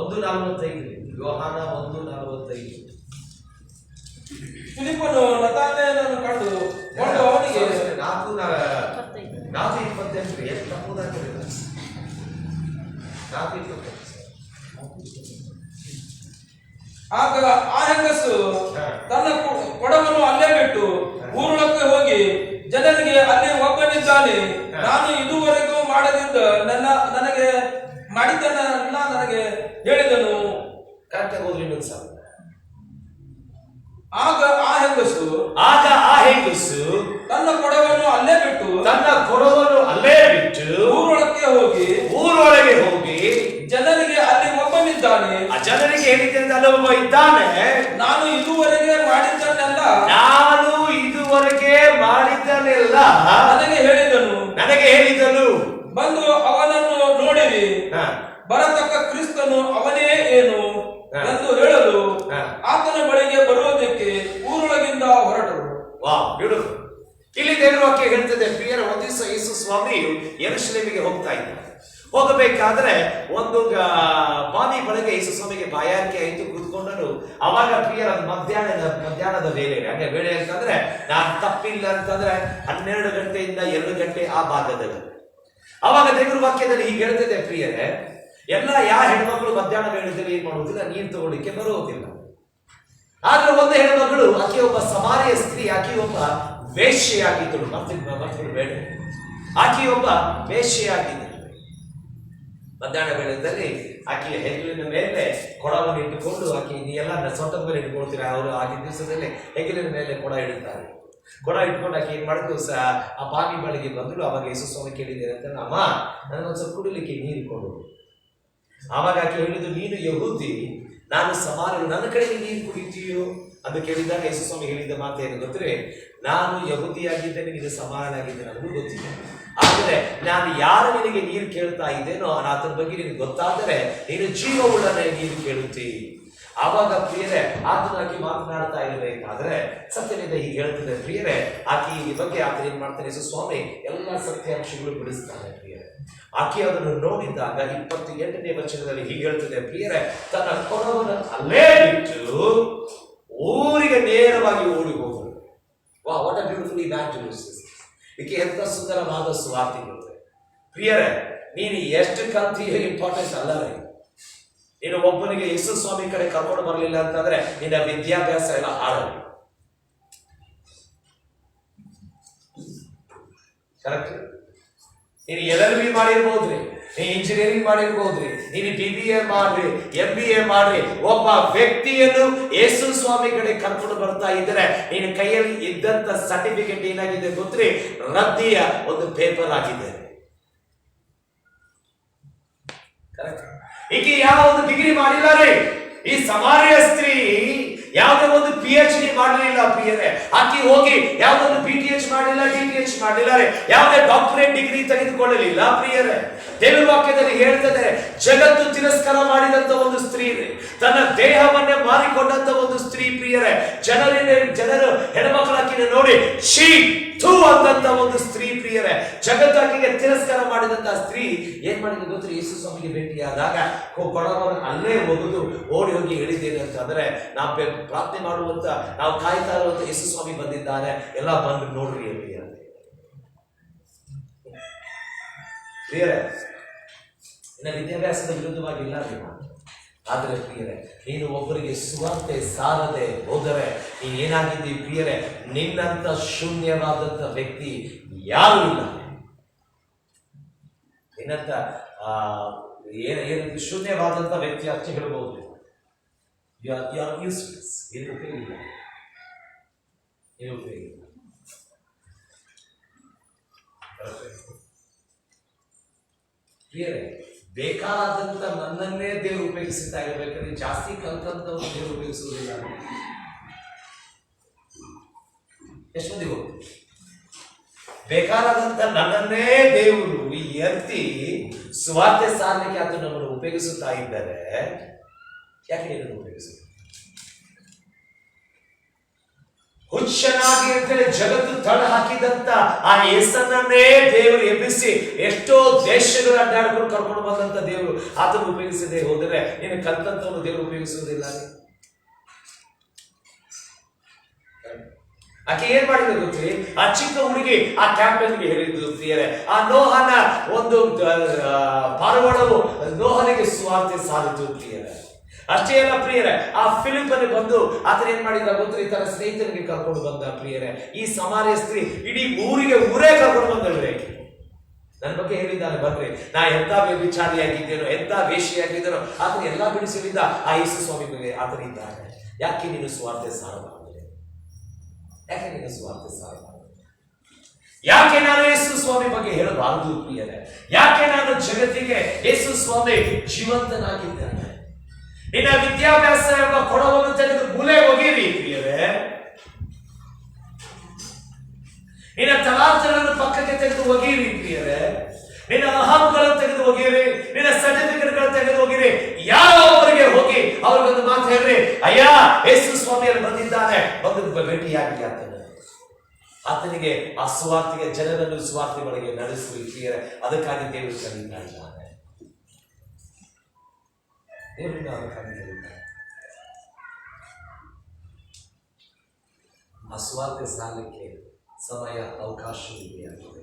1:45 ಯೋಹಾನ 1:45. ಫಿಲಿಪ್ಪನು ನತಾನಯೇಲನನ್ನು ಕಂಡು ಅವನಿಗೆ 4:28 ಎಷ್ಟು ತಪ್ಪುದಾಗಿರಲಿಲ್ಲ. 4:28. ಆಗ ಆ ಹೆಂಗಸು ತನ್ನ ಕೊಡವನ್ನು ಅಲ್ಲೇ ಬಿಟ್ಟು ಊರೊಳಕ್ಕೆ ಹೋಗಿ ಜನರಿಗೆ, ಅಲ್ಲಿ ಒಬ್ಬನಿದ್ದಾನೆ, ನಾನು ಇದುವರೆಗೂ ಮಾಡದಿದ್ದ ನನಗೆ ಮಾಡಿದ್ದನ್ನೆಲ್ಲ ನನಗೆ ಹೇಳಿದನು. ಕರೆಕ್ಟಾಗಿ ಹೋದ್ರಿ ಇನ್ನೊಂದು ಸಾಲ. ಆಗ ಆ ಹೆಂಗಸು ತನ್ನ ಕೊಡವನ್ನು ಅಲ್ಲೇ ಬಿಟ್ಟು ಊರೊಳಗೆ ಹೋಗಿ ಜನರಿಗೆ, ಅಲ್ಲಿ ಒಬ್ಬನಿದ್ದಾನೆ, ಆ ಜನರಿಗೆ ಹೇಳಿದ್ದೆ ಅಂತ ಅಲ್ಲೊಬ್ಬ ಇದ್ದಾನೆ, ನಾನು ಇದುವರೆಗೆ ಮಾಡಿದ್ದನ್ನೆಲ್ಲ ನನಗೆ ಹೇಳಿದನು, ಬಂದು ಅವನನ್ನು ನೋಡಿರಿ, ಬರತಕ್ಕ ಕ್ರಿಸ್ತನು ಅವನೇ ಏನು ಎಂದು ಹೇಳಲು ಆತನ ಬಳಿಗೆ ಬರುವುದಕ್ಕೆ ಊರೊಳಗಿಂದ ಹೊರಟರು. ಇಲ್ಲಿ ದೇವರ ವಾಕ್ಯ ಹೇಳ್ತದೆ ಪ್ರಿಯರ, ಒಂದು ದಿವಸ ಯೇಸು ಸ್ವಾಮಿಯು ಯೆರೂಸಲೇಮಿಗೆ ಹೋಗ್ತಾ ಇದ್ದಾರೆ. ಹೋಗಬೇಕಾದ್ರೆ ಒಂದು ಬಾವಿ ಬಳಿಗೆ ಯೇಸು ಸ್ವಾಮಿಗೆ ಬಾಯಾರಿಕೆ ಆಯಿತು, ಕೂತ್ಕೊಂಡನು. ಅವಾಗ ಪ್ರಿಯರ ಮಧ್ಯಾಹ್ನದ ವೇಳೆ, ಹಾಗೆ ವೇಳೆ ಅಂತಂದ್ರೆ ನಾನು ತಪ್ಪಿಲ್ಲ ಅಂತಂದ್ರೆ 12 ಗಂಟೆಯಿಂದ 2 ಗಂಟೆ ಆ ಭಾಗದಲ್ಲಿ. ಅವಾಗ ದೇವರ ವಾಕ್ಯದಲ್ಲಿ ಹೀಗೆ ಹೇಳ್ತದೆ ಪ್ರಿಯರೇ, ಯಾವ ಹೆಣ್ಮಕ್ಳು ಮಧ್ಯಾಹ್ನ ವೇಳೆಯಲ್ಲಿ ಏನ್ ಮಾಡುವುದಿಲ್ಲ, ನೀರು ತಗೊಳ್ಳಿಕ್ಕೆ ಬರುವುದಿಲ್ಲ. ಆದ್ರೆ ಒಂದು ಹೆಣ್ಮಗಳು, ಆಕೆ ಒಬ್ಬ ಸಮಾರಿಯ ಸ್ತ್ರೀ, ಆಕೆ ಒಬ್ಬ ವೇಶ್ಯೆಯಾಗಿದ್ದಳು. ಮಕ್ಕಳು ಬೇಡ, ಆಕೆ ಒಬ್ಬ ವೇಶ್ಯೆಯಾಗಿದ್ದಳು. ಮಧ್ಯಾಹ್ನ ವೇಳೆಯಲ್ಲಿ ಆಕೆಯ ಹೆಗಲಿನ ಮೇಲೆ ಕೊಡವನ್ನು ಇಟ್ಟುಕೊಂಡು, ಆಕೆ ಎಲ್ಲ ಸೊಂಟದ ಮೇಲೆ ಇಟ್ಕೊಳ್ತೀರಾ, ಅವರು ಆಗಿನ ದಿವಸದಲ್ಲಿ ಹೆಗಲಿನ ಮೇಲೆ ಕೊಡ ಇಡುತ್ತಾರೆ. ಕೊಡ ಇಟ್ಕೊಂಡು ಆಕೆ ಏನ್ ಮಾಡಿದ್ರು, ಆ ಬಾವಿ ಬಳಿಗೆ ಬಂದ್ರು. ಅವಾಗ ಯೇಸು ಸ್ವಾಮಿ ಕೇಳಿದ್ದೇನೆ ಅಂತ, ಅಮ್ಮ ನನಗೊಂದು ಸ್ವಲ್ಪ ಕುಡಿಲಿಕ್ಕೆ ನೀರು ಕೊಡು. ಆವಾಗ ಆಕೆ ಹೇಳಿದ್ದು, ನೀನು ಯಹೂದಿ, ನಾನು ಸಮಾರ್ಯನು, ನನ್ನ ಕಡೆಗೆ ನೀರು ಕುಡಿತೀಯೋ ಅಂತ ಕೇಳಿದಾಗ ಯೇಸು ಸ್ವಾಮಿ ಹೇಳಿದ ಮಾತೇನು ಗೊತ್ತೇ, ನಾನು ಯಹೂದಿಯಾಗಿದ್ದೇನೆ, ನೀನು ಸಮಾರ್ಯನಾಗಿದ್ದೇನೆ, ನನಗೂ ಗೊತ್ತಿದೆ. ಆದರೆ ನಾನು ಯಾರು ನಿನಗೆ ನೀರು ಕೇಳ್ತಾ ಇದ್ದೇನೋ ಆತನ ಬಗ್ಗೆ ನಿನಗೆ ಗೊತ್ತಾದರೆ ನೀನು ಜೀವವುಳ್ಳನೆ ನೀರು ಕೇಳುತ್ತೀ. ಆವಾಗ ಪ್ರಿಯರೇ, ಆತನಾಗಿ ಮಾತನಾಡ್ತಾ ಇರಬೇಕಾದ್ರೆ ಸತ್ಯದಿಂದ ಹೀಗೆ ಹೇಳ್ತದೆ ಪ್ರಿಯರೇ, ಆಕೆ ಈ ಬಗ್ಗೆ ಆತ ಏನ್ ಮಾಡ್ತಾನೆ, ಯೇಸು ಸ್ವಾಮಿ ಎಲ್ಲ ಸತ್ಯಾಂಶಗಳು ಬಿಡಿಸ್ತಾನೆ ಪ್ರಿಯರೇ. ಆಕೆ ಅದನ್ನು ನೋಡಿದಾಗ 28ನೇ ವಚನದಲ್ಲಿ ಹೀಗೆ ಹೇಳ್ತದೆ ಪ್ರಿಯರೇ, ತನ್ನ ಕೊಡವನ್ನು ಅಲ್ಲೇ ಬಿಟ್ಟು ಊರಿಗೆ ನೇರವಾಗಿ ಓಡಿ ಹೋದರು. What a beautiful evangelist. ಇದಕ್ಕೆ ಎಂತ ಸುಂದರವಾದ ಸುವಾರ್ತೆಗಳು ಪ್ರಿಯರೇ. ನೀನು ಎಷ್ಟು ಕಲ್ತೀಯ ಇಂಪಾರ್ಟೆಂಟ್ ಅಲ್ಲವೇ. ನೀನು ಒಬ್ಬನಿಗೆ ಯೇಸು ಸ್ವಾಮಿ ಕಡೆ ಕರ್ಕೊಂಡು ಬರಲಿಲ್ಲ ಅಂತಂದ್ರೆ ನಿನ್ನ ವಿದ್ಯಾಭ್ಯಾಸ ಎಲ್ಲ ಹಾಳಾಗಿ. ಕರೆಕ್ಟ್. ನೀನು LLB ಮಾಡಿರ್ಬೋದ್ರಿ, ನೀನು ಇಂಜಿನಿಯರಿಂಗ್ ಮಾಡಿರ್ಬೋದ್ರಿ, ನೀನು BBA ಮಾಡ್ರಿ, MBA ಮಾಡ್ರಿ. ಒಬ್ಬ ವ್ಯಕ್ತಿಯನ್ನು ಯೇಸು ಸ್ವಾಮಿ ಕಡೆ ಕರ್ಕೊಂಡು ಬರ್ತಾ ಇದ್ರೆ ನೀನು ಕೈಯಲ್ಲಿ ಇದ್ದಂತ ಸರ್ಟಿಫಿಕೇಟ್ ಏನಾಗಿದೆ ಗೊತ್ತ್ರಿ, ರದ್ದಿಯ ಒಂದು ಪೇಪರ್ ಆಗಿದೆ. ಕರೆಕ್ಟ್. ಈಕೆ ಯಾವ ಒಂದು ಡಿಗ್ರಿ ಮಾಡಿಲ್ಲ ರೀ. ಈ ಸಮಾರ್ಯ ಸ್ತ್ರೀ ಯಾವುದೇ ಒಂದು PhD ಮಾಡಲಿಲ್ಲ ಪ್ರಿಯರೇ. ಆಕೆ ಹೋಗಿ ಯಾವುದೊಂದು PTH ಮಾಡಲಿಲ್ಲ, DTH ಮಾಡಲಿಲ್ಲ ರೀ. ಯಾವುದೇ ಡಾಕ್ಟರೇಟ್ ಡಿಗ್ರಿ ತೆಗೆದುಕೊಳ್ಳಲಿಲ್ಲ ಪ್ರಿಯರೇ. ದೇವರ ವಾಕ್ಯದಲ್ಲಿ ಹೇಳ್ತದೆ, ಜಗತ್ತು ತಿರಸ್ಕಾರ ಮಾಡಿದಂತ ಒಂದು ಸ್ತ್ರೀ ರೀ, ತನ್ನ ದೇಹವನ್ನೇ ಮಾರಿಕೊಂಡಂತ ಒಂದು ಸ್ತ್ರೀ ಪ್ರಿಯರೇ. ಜನರು ಹೆಣ್ಮಕ್ಳು ಆಕಿನ ನೋಡಿ ಶೀ ಥೂ ಅಂದಂತ ಒಂದು ಸ್ತ್ರೀ ಪ್ರಿಯರೇ, ಜಗತ್ತಾಕಿಗೆ ತಿರಸ್ಕಾರ ಮಾಡಿದಂತ ಸ್ತ್ರೀ ಏನ್ ಮಾಡಿದ್ರು ಗೊತ್ತಾ? ಯೇಸು ಸ್ವಾಮಿಗೆ ಭೇಟಿಯಾದಾಗ ಬಡವರನ್ನು ಅಲ್ಲೇ ಒಗೆದು ಓಡಿ ಹೋಗಿ ಹೇಳಿದ್ದೇನೆ ಅಂತಂದ್ರೆ, ನಾವು ಪ್ರಾರ್ಥನೆ ಮಾಡುವಂತ, ನಾವು ಕಾಯ್ತಾ ಇರುವಂತ ಯೇಸು ಸ್ವಾಮಿ ಬಂದಿದ್ದಾನೆ, ಎಲ್ಲ ಬಂದು ನೋಡ್ರಿ ಪ್ರಿಯರೇ. ಇನ್ನ ವಿದ್ಯಾಭ್ಯಾಸದ ವಿರುದ್ಧವಾಗಿಲ್ಲ ನೀವು, ಆದರೆ ಪ್ರಿಯರೇ, ನೀನು ಒಬ್ಬರಿಗೆ ಸುವಾರ್ತೆ ಸಾರದೆ ಹೋದರೆ ನೀನು ಏನಾಗಿದ್ದೀವಿ ಪ್ರಿಯರೇ? ನಿನ್ನಂತ ಶೂನ್ಯವಾದಂತ ವ್ಯಕ್ತಿ ಯಾರು ಇಲ್ಲ. ನಿನ್ನಂತ ಏನು ಶೂನ್ಯವಾದಂತ ವ್ಯಕ್ತಿ ಅಷ್ಟೇ ಹೇಳ್ಬಹುದು. ಯೂಸ್ಲೆಸ್, ಏನು ಉಪಯೋಗ ಇಲ್ಲ, ಏನು ಉಪಯೋಗ ಇಲ್ಲ. ಪ್ರಿಯರೇ, ಬೇಕಾದಂತ ನನ್ನನ್ನೇ ದೇವರು ಉಪಯೋಗಿಸ್ತಾ ಇರಬೇಕಾದ್ರೆ ಜಾಸ್ತಿ ಕಲ್ತಂತವ್ರು ದೇವರು ಉಪಯೋಗಿಸುವುದಿಲ್ಲ. ಎಷ್ಟು ಮಂದಿ ಹೋಗ್ತೀವಿ? ಬೇಕಾದಂತ ನನ್ನನ್ನೇ ದೇವರು ಈ ಎತ್ತಿ ಸ್ವಾರ್ಥ ಸಾಧನೆಗೆ ಅದು ನಮ್ಮನ್ನು ಉಪಯೋಗಿಸುತ್ತಾ ಇದ್ದಾರೆ. ಯಾಕೆ ಇದನ್ನು ಉಪಯೋಗಿಸುತ್ತೆ? ಹುಚ್ಚನಾಗಿ ಅಂತೇಳಿ ಜಗತ್ತು ತಳ ಹಾಕಿದಂತ ಆ ಯೇಸನ್ನೇ ದೇವರು ಎಬ್ಬಿಸಿ ಎಷ್ಟೋ ದೇಶಗಳು ಅಡ್ಡಾಡ್ಕೊಂಡು ಕರ್ಕೊಂಡು ಬಂದಂತ ದೇವರು ಆತನು ಉಪಯೋಗಿಸದೆ ಹೋದರೆ ನೀನು ಕಲ್ತಂತವನು ದೇವರು ಉಪಯೋಗಿಸುವುದಿಲ್ಲ. ಆಕೆ ಏನ್ ಮಾಡಿದ್ರು ಗೊತ್ತಿ? ಆ ಚಿಕ್ಕ ಹುಡುಗಿ ಆ ಕ್ಯಾಪ್ಟನ್ಗೆ ಹೇಳಿದ್ದು ಪ್ರಿಯರೇ, ಆ ನೋಹನ ಒಂದು ಪಾರಿವಾಳವು ನೋಹನಿಗೆ ಸುವಾರ್ತೆ ಸಾರಿತು ಪ್ರಿಯರೇ. ಅಷ್ಟೇ ಅಲ್ಲ ಪ್ರಿಯರೇ, ಆ ಫಿಲಿಪ್ಪನಿಗೆ ಬಂದು ಆತನ ಏನ್ ಮಾಡಿದ ಗೊತ್ತಿ? ತನ್ನ ಸ್ನೇಹಿತನಿಗೆ ಕರ್ಕೊಂಡು ಬಂದ ಪ್ರಿಯರೇ. ಈ ಸಮಾರ್ಯ ಸ್ತ್ರೀ ಇಡೀ ಊರೇ ಕರ್ಕೊಂಡು ಬಂದಳು. ನನ್ನ ಬಗ್ಗೆ ಹೇಳಿದ್ದಾನೆ, ಬಂದ್ರೆ ನಾ ಎಂತ ವ್ಯಭಿಚಾರಿಯಾಗಿದ್ದೇನೋ, ಎಂತ ವೇಷಿಯಾಗಿದ್ದೇನೋ, ಆತನ ಎಲ್ಲಾ ಬಿಡಿಸಲಿದ್ದ ಆ ಯೇಸು ಸ್ವಾಮಿ ಬಗ್ಗೆ ಆತನಿದ್ದಾನೆ. ಯಾಕೆ ನೀನು ಸ್ವಾರ್ಥ ಸಾರಬಾರದು? ಯಾಕೆ ನೀನು ಸ್ವಾರ್ಥ ಸಾರಬಾರದು? ಯಾಕೆ ನಾನು ಯೇಸು ಸ್ವಾಮಿ ಬಗ್ಗೆ ಹೇಳಬಾರದು ಪ್ರಿಯರೇ? ಯಾಕೆ ನಾನು ಜಗತ್ತಿಗೆ ಯೇಸು ಸ್ವಾಮಿ ಜೀವಂತನಾಗಿದ್ದಾನೆ? ನಿನ್ನ ವಿದ್ಯಾಭ್ಯಾಸ ಎಂಬ ಕೊಡವನ್ನು ತೆಗೆದು ಮೂಲೆ ಒಗಿರಿ ಪ್ರಿಯರೇ. ನಿನ್ನ ತಲಾಂತರವನ್ನು ಪಕ್ಕಕ್ಕೆ ತೆಗೆದು ಒಗಿರಿ ಪ್ರಿಯರೇ. ನಿನ್ನ ಅಹಂಗಳನ್ನು ತೆಗೆದು ಒಗಿರಿ, ನಿನ್ನ ಸರ್ಟಿಫಿಕೇಟ್ಗಳನ್ನು ತೆಗೆದು ಒಗಿರಿ. ಯಾರೊಬ್ಬರಿಗೆ ಹೋಗಿ ಅವ್ರಿಗೊಂದು ಮಾತು ಹೇಳ್ರಿ, ಅಯ್ಯ ಯೇಸು ಸ್ವಾಮಿಯಲ್ಲಿ ಬಂದಿದ್ದಾನೆ, ಬಂದು ಭೇಟಿಯಾಗಿ ಆತನಿಗೆ ಆ ಸುವಾರ್ತೆಗೆ ಜನರನ್ನು ಸುವಾರ್ತೆಗಳಿಗೆ ನಡೆಸುವ ಪ್ರಿಯರೇ. ಅದಕ್ಕಾಗಿ ದೇವರು ಕರೀತಾ ಇದ್ದಾನೆ. ಆ ಸ್ವಾರ್ಥ ಸಾಲಕ್ಕೆ ಸಮಯ ಅವಕಾಶ ಇದೆಯಾಗಿದೆ.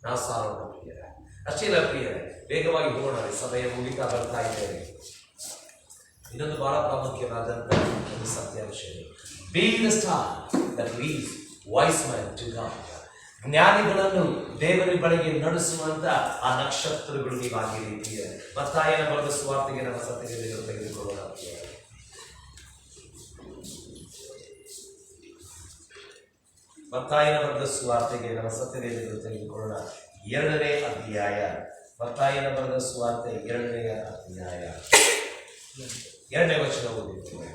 ನಾವು ಸಾರೋಣ ಪ್ರಿಯರೇ. ಅಷ್ಟೇ ಇಲ್ಲ ಪ್ರಿಯರೇ, ವೇಗವಾಗಿ ಹೋಗೋಣ, ಸಮಯ ಮುಗಿತಾ ಬರ್ತಾ ಇದ್ದೇವೆ. ಇನ್ನೊಂದು ಬಹಳ ಪ್ರಾಮುಖ್ಯವಾದಂತ ಒಂದು ಸತ್ಯಾಂಶ, be the star that leads wise man to God. ಜ್ಞಾನಿಗಳನ್ನು ದೇವರ ಬಳಿಗೆ ನಡೆಸುವಂತ ಆ ನಕ್ಷತ್ರಗಳು ನೀವಾಗಿರಿ ಪ್ರಿಯರೇ. ಮತ್ತಾಯನ ಬರೆದ ಸುವಾರ್ತೆಗೆ ನಮ್ಮ ಸತ್ಯವೇದಗಳು ತೆಗೆದುಕೊಳ್ಳೋಣ ಪ್ರಿಯರೇ. ಮತ್ತಾಯನ ಬರೆದ ಸುವಾರ್ತೆಗೆ ನಮ್ಮ ಸತ್ಯವೇದಗಳು ತೆಗೆದುಕೊಳ್ಳೋಣ. 2ನೇ ಅಧ್ಯಾಯ. ಮತ್ತಾಯನ ಬರೆದ ಸುವಾರ್ತೆ 2ನೇ ಅಧ್ಯಾಯ 2ನೇ ವಚನ ಓದಿದ್ದೇವೆ.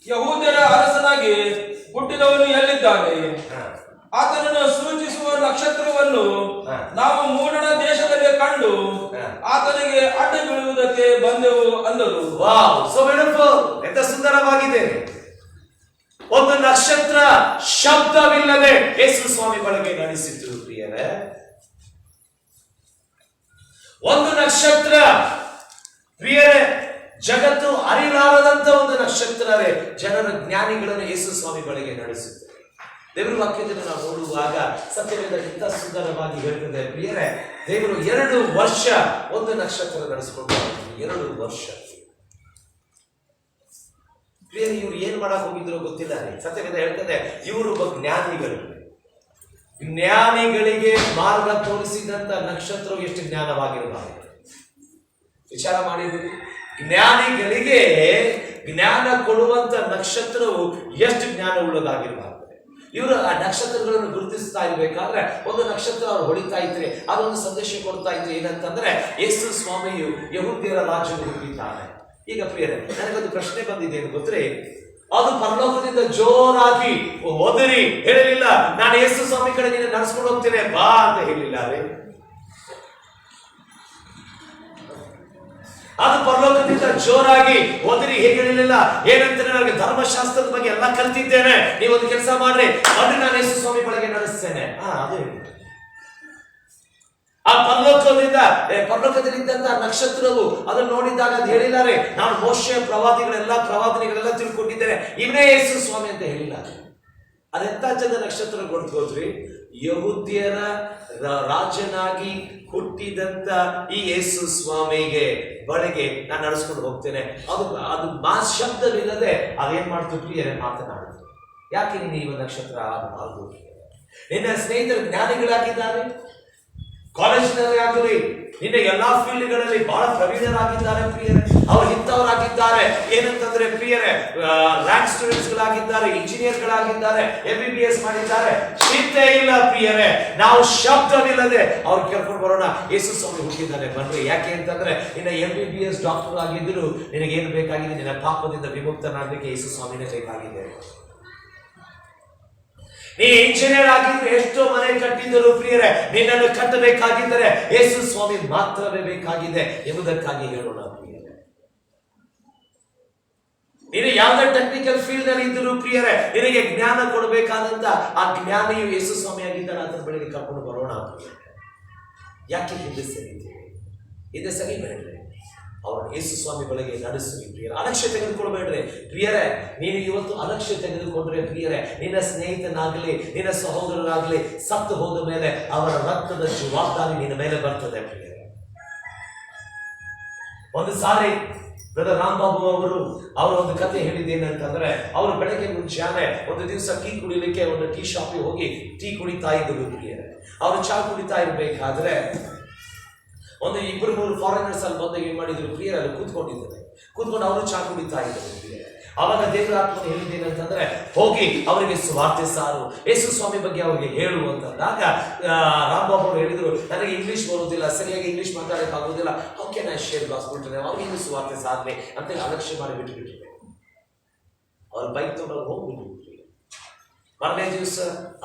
ಯಹೂದ್ಯರ ಅರಸನಾಗಿ ಹುಟ್ಟಿದವನು ಎಲ್ಲಿದ್ದಾನೆ? ಆತನನ್ನು ಸೂಚಿಸುವ ನಕ್ಷತ್ರವನ್ನು ನಾವು ಮೂಡಣ ದೇಶದಲ್ಲಿ ಕಂಡು ಆತನಿಗೆ ಅಡ್ಡ ಬೀಳುವುದಕ್ಕೆ ಬಂದೆವು ಅಂದರು. Wow, so beautiful. ಎಂತ ಸುಂದರವಾಗಿದೆ. ಒಂದು ನಕ್ಷತ್ರ ಶಬ್ದವಿಲ್ಲದೆ ಯೇಸು ಸ್ವಾಮಿ ಬಳಿಗೆ ನಡೆಸಿತು ಪ್ರಿಯರೇ. ಒಂದು ನಕ್ಷತ್ರ ಪ್ರಿಯರೇ, ಜಗತ್ತು ಅರಿಲಾರದಂತ ಒಂದು ನಕ್ಷತ್ರವೇ ಜನರ ಜ್ಞಾನಿಗಳನ್ನು ಯೇಸು ಸ್ವಾಮಿ ಬಳಿಗೆ ನಡೆಸುತ್ತದೆ. ದೇವರ ವಾಕ್ಯದಲ್ಲಿ ನಾವು ನೋಡುವಾಗ ಸತ್ಯವೇದ ಇಂಥ ಸುಂದರವಾಗಿ ಹೇಳ್ತದೆ ಪ್ರಿಯರೇ. ದೇವರು 2 ವರ್ಷ ಒಂದು ನಕ್ಷತ್ರ ನಡೆಸಿಕೊಂಡು 2 ವರ್ಷ ಪ್ರಿಯರೇ. ಇವ್ರು ಏನ್ ಮಾಡಕ್ ಹೋಗಿದ್ರು ಗೊತ್ತಿಲ್ಲ. ಸತ್ಯವೇದ ಹೇಳ್ತದೆ ಇವರು ಜ್ಞಾನಿಗಳು. ಜ್ಞಾನಿಗಳಿಗೆ ಮಾರ್ಗ ತೋರಿಸಿದಂತ ನಕ್ಷತ್ರವು ಎಷ್ಟು ಜ್ಞಾನವಾಗಿರಬಾರದು ವಿಚಾರ ಮಾಡಿದ್ರು. ಜ್ಞಾನಿಗಳಿಗೆ ಜ್ಞಾನ ಕೊಡುವಂತ ನಕ್ಷತ್ರವು ಎಷ್ಟು ಜ್ಞಾನ ಉಳ್ಳದಾಗಿರಬಾರದು. ಇವರು ಆ ನಕ್ಷತ್ರಗಳನ್ನು ಗುರುತಿಸ್ತಾ ಇರ್ಬೇಕಾದ್ರೆ ಒಂದು ನಕ್ಷತ್ರ ಅವ್ರು ಹೊಡಿತಾ ಇದ್ರೆ ಅದೊಂದು ಸಂದೇಶ ಕೊಡ್ತಾ ಇದ್ರೆ ಏನಂತಂದ್ರೆ ಯೇಸು ಸ್ವಾಮಿಯು ಯಹೂದ್ಯರ ರಾಜ್ಯವು ಹುಟ್ಟಿದ್ದಾನೆ. ಈಗ ಪ್ರಿಯರೇ, ನನಗೊಂದು ಪ್ರಶ್ನೆ ಬಂದಿದೆ, ಏನು ಗೊತ್ತೇ? ಅದು ಪರಲೋಕದಿಂದ ಜೋರಾಗಿ ಒದರಿ ಹೇಳಲಿಲ್ಲ, ನಾನು ಯೇಸು ಸ್ವಾಮಿ ಕಡೆ ನೀನು ನಡೆಸ್ಕೊಂಡು ಹೋಗ್ತೇನೆ ಬಾ ಅಂತ ಹೇಳಿಲ್ಲ. ಅದು ಪರಲೋಕದಿಂದ ಜೋರಾಗಿ ಓದಿರಿ ಹೇಗೆ ಹೇಳಿಲ್ಲ ಏನಂತ ನನಗೆ ಧರ್ಮಶಾಸ್ತ್ರದ ಬಗ್ಗೆ ಎಲ್ಲ ಕಲ್ತಿದ್ದೇನೆ, ನೀವೊಂದು ಕೆಲಸ ಮಾಡ್ರಿ ಅಂದ್ರೆ ನಾನು ಯೇಸು ಸ್ವಾಮಿ ಬಳಿಗೆ ನಡೆಸ್ತೇನೆ. ಅದು ಆ ಪರಲೋಕದಲ್ಲಿದ್ದಂತಹ ನಕ್ಷತ್ರವು ಅದನ್ನು ನೋಡಿದಾಗ ಅದು ಹೇಳಿದ್ದಾರೆ, ನಾನು ಮೋಶೆಯ ಪ್ರವಾದಿಗಳೆಲ್ಲ ತಿಳ್ಕೊಂಡಿದ್ದೇನೆ, ಇವನೇ ಯೇಸು ಸ್ವಾಮಿ ಅಂತ ಹೇಳಿದ್ದಾರೆ. ಅದೆಂತ ಚಂದ ನಕ್ಷತ್ರ ಗೊತ್ತ್ರಿ, ಯಹೂದ್ಯರ ರಾಜನಾಗಿ ಹುಟ್ಟಿದಂತ ಈ ಯೇಸು ಸ್ವಾಮಿಗೆ ಬಳಿಗೆ ನಾನು ನಡೆಸ್ಕೊಂಡು ಹೋಗ್ತೇನೆ. ಅದು ಶಬ್ದವಿಲ್ಲದೆ ಅದೇನ್ ಮಾಡ್ತು ಪ್ರಿಯರೇ, ಮಾತನಾಡಿದ್ರು. ಯಾಕೆ ನೀನು ಈ ನಕ್ಷತ್ರ ಆಗಬಹುದು? ನಿನ್ನ ಸ್ನೇಹಿತರು ಜ್ಞಾನಿಗಳಾಗಿದ್ದಾರೆ, ಕಾಲೇಜಿನಲ್ಲಿ ಆಗಲಿ ನಿನ್ನ ಎಲ್ಲಾ ಫೀಲ್ಡ್ಗಳಲ್ಲಿ ಬಹಳ ಪ್ರವೀಣರಾಗಿದ್ದಾರೆ ಪ್ರಿಯರೇ. ಅವರು ಇಂಥವರಾಗಿದ್ದಾರೆ ಏನಂತಂದ್ರೆ ಪ್ರಿಯರೇ, ರ್ಯಾಂಕ್ ಸ್ಟೂಡೆಂಟ್ಸ್ ಗಳಾಗಿದ್ದಾರೆ, ಇಂಜಿನಿಯರ್ ಗಳಾಗಿದ್ದಾರೆ, MBBS ಮಾಡಿದ್ದಾರೆ. ಚಿಂತೆ ಇಲ್ಲ ಪ್ರಿಯರೇ, ನಾವು ಶಬ್ದವಿಲ್ಲದೆ ಅವ್ರು ಕೇಳ್ಕೊಂಡು ಬರೋಣ, ಯೇಸು ಸ್ವಾಮಿ ಹುಟ್ಟಿದ್ದಾನೆ ಬನ್ರಿ. ಯಾಕೆ ಅಂತಂದ್ರೆ ನಿನ್ನ MBBS ಡಾಕ್ಟರ್ ಆಗಿದ್ರು ನಿನಗೇನು ಬೇಕಾಗಿದೆ, ನಿನ್ನ ಪಾಪದಿಂದ ವಿಮುಕ್ತನಾಗಲಿಕ್ಕೆ ಯೇಸು ಸ್ವಾಮಿನೇ ಬೇಕಾಗಿದೆ. ನೀ ಇಂಜಿನಿಯರ್ ಆಗಿದ್ರೆ ಎಷ್ಟೋ ಮನೆ ಕಟ್ಟಿದ್ದರು ಪ್ರಿಯರೇ, ನಿನ್ನನ್ನು ಕಟ್ಟಬೇಕಾಗಿದ್ದರೆ ಯೇಸು ಸ್ವಾಮಿ ಮಾತ್ರವೇ ಬೇಕಾಗಿದೆ ಎಂಬುದಕ್ಕಾಗಿ ಹೇಳೋಣ ಪ್ರಿಯರೇ. ನೀನು ಯಾವುದೇ ಟೆಕ್ನಿಕಲ್ ಫೀಲ್ಡ್ ನಲ್ಲಿ ಇದ್ದರೂ ಪ್ರಿಯರೇ, ನಿನಗೆ ಜ್ಞಾನ ಕೊಡಬೇಕಾದಂತ ಆ ಜ್ಞಾನಿಯು ಯೇಸು ಸ್ವಾಮಿ ಆಗಿದ್ದಾನೆ, ಅದರ ಬಳಿಗೆ ಕರ್ಕೊಂಡು ಬರೋಣ ಪ್ರಿಯರೇ. ಯಾಕೆ ಹಿಂದೆ ಸರಿಬೇಡ್ರಿ, ಅವರು ಯೇಸು ಸ್ವಾಮಿ ಬಳಿಗೆ ನಡೆಸಿ ಪ್ರಿಯರೇ. ಅಲಕ್ಷ್ಯ ತೆಗೆದುಕೊಳ್ಬೇಡ್ರಿ ಪ್ರಿಯರೇ. ನೀನು ಇವತ್ತು ಅಲಕ್ಷ್ಯ ತೆಗೆದುಕೊಂಡ್ರೆ ಪ್ರಿಯರೇ, ನಿನ್ನ ಸ್ನೇಹಿತನಾಗಲಿ ನಿನ್ನ ಸಹೋದರನಾಗಲಿ ಸತ್ತು ಹೋದ ಮೇಲೆ ಅವರ ರಕ್ತದ ಜವಾಬ್ದಾರಿ ನಿನ್ನ ಮೇಲೆ ಬರ್ತದೆ ಪ್ರಿಯರೇ. ಒಂದು ಸಾರಿ ಬ್ರದರ್ ರಾಮಬಾಬು ಅವರ ಒಂದು ಕತೆ ಹೇಳಿದ್ದೇನಂತಂದ್ರೆ, ಅವರು ಬೆಳಗ್ಗೆ ಮುಂಚೆನೆ ಒಂದು ದಿವಸ ಟೀ ಕುಡಿಲಿಕ್ಕೆ ಒಂದು ಟೀ ಶಾಪಿಗೆ ಹೋಗಿ ಟೀ ಕುಡಿತಾ ಇದ್ರು ಪ್ರಿಯರೇ. ಅವರು ಚಾ ಕುಡಿತಾ ಇರ್ಬೇಕಾದ್ರೆ ಒಂದು 2-3 ಫಾರಿನರ್ಸ್ ಅಲ್ಲಿ ಬಂದು ಏನ್ ಮಾಡಿದ್ರು ಪ್ರಿಯರೇ, ಅಲ್ಲಿ ಕೂತ್ಕೊಂಡು ಅವರು ಚಾ ಕುಡಿತಾ ಇದ್ರು ಪ್ರಿಯರೇ. ಅವಾಗ ದೇವರ ಆತ್ಮನು ಹೇಳಿದ್ದೇನಂತಂದ್ರೆ, ಹೋಗಿ ಅವರಿಗೆ ಸುವಾರ್ತೆ ಸಾರು, ಯೇಸು ಸ್ವಾಮಿ ಬಗ್ಗೆ ಅವರಿಗೆ ಹೇಳು ಅಂತಂದಾಗ ರಾಮಬಾಬು ಅವರು ಹೇಳಿದ್ರು, ನನಗೆ ಇಂಗ್ಲಿಷ್ ಬರೋದಿಲ್ಲ, ಸರಿಯಾಗಿ ಇಂಗ್ಲಿಷ್ ಮಾತಾಡಕ್ಕೆ ಆಗೋದಿಲ್ಲ, how can I share gospel ಅವ್ರಿಗೆ ಸುವಾರ್ತೆ ಸಾರ್ಲಿ ಅಂತ ಅಲಕ್ಷ್ಯ ಮಾಡಿ ಬಿಟ್ಟುಬಿಟ್ಟಿದೆ. ಅವ್ರ ಬೈಕ್ ತಗೊಂಡು ಹೋಗ್ಬಿಟ್ಟು ಮರನೇ ದಿವಸ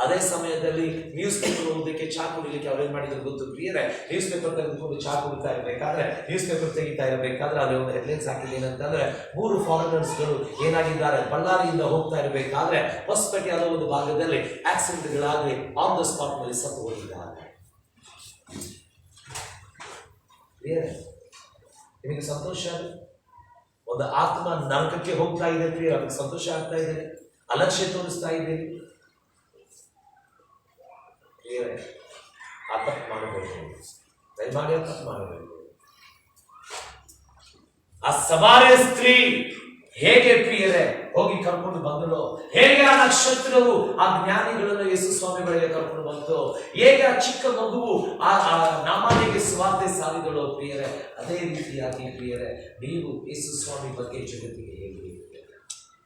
ಅದೇ ಸಮಯದಲ್ಲಿ ನ್ಯೂಸ್ ಪೇಪರ್ ಓದಲಿಕ್ಕೆ ಚಾ ಕುಡಿಲಿಕ್ಕೆ ಅವ್ರು ಏನ್ ಮಾಡಿದ್ರು ಗೊತ್ತು ಪ್ರಿಯರೇ, ನ್ಯೂಸ್ ಪೇಪರ್ ತೆಗೆದುಕೊಂಡು ಚಾ ಕುಡಿತಾ ಇರಬೇಕಾದ್ರೆ ನ್ಯೂಸ್ ಪೇಪರ್ ತೆಗಿತಾ ಇರಬೇಕಾದ್ರೆ ಅಲ್ಲಿ ಒಂದು ಹೆಡ್ಲೈನ್ಸ್ ಹಾಕಿಲ್ಲ ಏನಂತಂದ್ರೆ, 3 ಫಾರಿನರ್ಸ್ಗಳು ಏನಾಗಿದ್ದಾರೆ, ಬಳ್ಳಾರಿಯಿಂದ ಹೋಗ್ತಾ ಇರಬೇಕಾದ್ರೆ ಹೊಸಪೇಟೆಯಾದ ಒಂದು ಭಾಗದಲ್ಲಿ ಆಕ್ಸಿಡೆಂಟ್ಗಳಾಗಿ ಆನ್ ದ ಸ್ಪಾಟ್ ನಲ್ಲಿ ಸತ್ತು ಹೋಗಿದ್ದಾರೆ. ನಿಮಗೆ ಸಂತೋಷ? ಒಂದು ಆತ್ಮ ನರಕಕ್ಕೆ ಹೋಗ್ತಾ ಇದೆ ಪ್ರಿಯ, ಅದಕ್ಕೆ ಸಂತೋಷ ಆಗ್ತಾ ಇದೆ, ಅಲಕ್ಷ್ಯ ತೋರಿಸ್ತಾ ಇದ್ದೀರಿ ಪ್ರಿಯರೇ. ಆ ತಪ್ಪು ಮಾಡಬೇಕು, ದಯಮಾಡಿ ಆ ತಪ್ಪು ಮಾಡಬೇಕು. ಆ ಸಮಾರ್ಯ ಸ್ತ್ರೀ ಹೇಗೆ ಪ್ರಿಯರೇ ಹೋಗಿ ಕರ್ಕೊಂಡು ಬಂದಳು, ಹೇಗೆ ಆ ನಕ್ಷತ್ರವು ಆ ಜ್ಞಾನಿಗಳನ್ನು ಯೇಸು ಸ್ವಾಮಿ ಬಳಿಗೆ ಕರ್ಕೊಂಡು ಬಂತು, ಹೇಗೆ ಆ ಚಿಕ್ಕ ಮಗುವು ಆ ನಾಮಾನಿಗೆ ಸುವಾರ್ತೆ ಸಾರಿದಳು ಪ್ರಿಯರೇ, ಅದೇ ರೀತಿಯಾಗಿ ಪ್ರಿಯರೇ ನೀವು ಯೇಸು ಸ್ವಾಮಿ ಬಗ್ಗೆ ಜಗತ್ತಿಗೆ ಹೇಳಿ,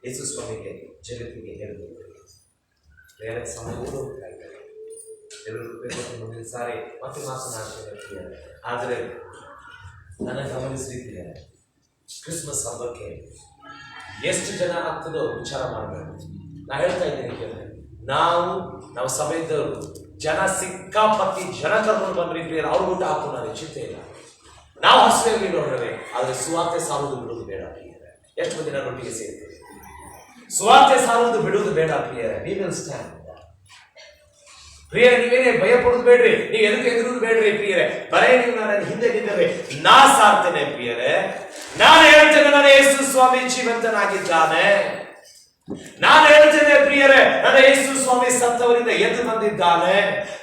ಯೇಸು ಸ್ವಾಮಿಗೆ ಜಗತ್ತಿಗೆ ಹೇಳಬೇಕು. ಬೇರೆ ಸಮಯ ಹೋಗ್ತಾ ಇದ್ದಾರೆ, ಮುಂದಿನ ಸಾರಿ ಮತ್ತೆ ಮಾತನಾಡ್ತೇನೆ. ಆದರೆ ನನ್ನ ಗಮನಿಸಿದ್ದೆ, ಕ್ರಿಸ್ಮಸ್ ಹಬ್ಬಕ್ಕೆ ಎಷ್ಟು ಜನ ಆಗ್ತದೋ ವಿಚಾರ ಮಾಡಬೇಕು. ನಾ ಹೇಳ್ತಾ ಇದ್ದೀನಿ ಕೇಳಿದ್ರೆ, ನಾವು ಸಭೆಯಿದ್ದವರು ಜನ ಸಿಕ್ಕಾಪಟ್ಟಿ ಜನ ಕರ್ಕೊಂಡು ಬಂದ್ರಿ ಪ್ರಿಯರು, ಅವ್ರ ಊಟ ಹಾಕು, ನನಗೆ ಚಿಂತೆ ಇಲ್ಲ, ನಾವು ಹಸಿವೆ ನೋಡ್ರೆ, ಆದರೆ ಸುವಾರ್ತೆ ಸಾರುವುದು ಬಿಡುವುದು ಬೇಡ ಪ್ರಿಯರೇ. ಎಷ್ಟು ಮಂದಿ ನನ್ನೊಟ್ಟಿಗೆ ಸೇರ್ತೀವಿ? ಸುವಾರ್ತೆ ಸಾರುವುದು ಬಿಡುವುದು ಬೇಡ ಪ್ರಿಯರೇ. ವಿ ವಿಲ್ ಸ್ಟ್ಯಾಂಡ್ ಪ್ರಿಯರೇ. ನೀವೇನೇ ಭಯ ಪಡುದು ಬೇಡ್ರಿ, ನೀವು ಎದಕ್ಕೆ ಎದುರುವುದು ಬೇಡ್ರಿ ಪ್ರಿಯರೇ. ಬರೇ ನೀವು ನನ್ನ ಹಿಂದೆ ನಿಂದರೆ ನಾ ಸಾರ್ತೇನೆ ಪ್ರಿಯರೇ. ನಾನು ಹೇಳ್ತೇನೆ, ನನ್ನ ಯೇಸು ಸ್ವಾಮಿ ಜೀವಂತನಾಗಿದ್ದಾನೆ. ನಾನು ಹೇಳ್ತೇನೆ ಪ್ರಿಯರೇ, ನನ್ನ ಯೇಸು ಸ್ವಾಮಿ ಸತ್ತವರಿಂದ ಎದ್ದು ಬಂದಿದ್ದಾನೆ.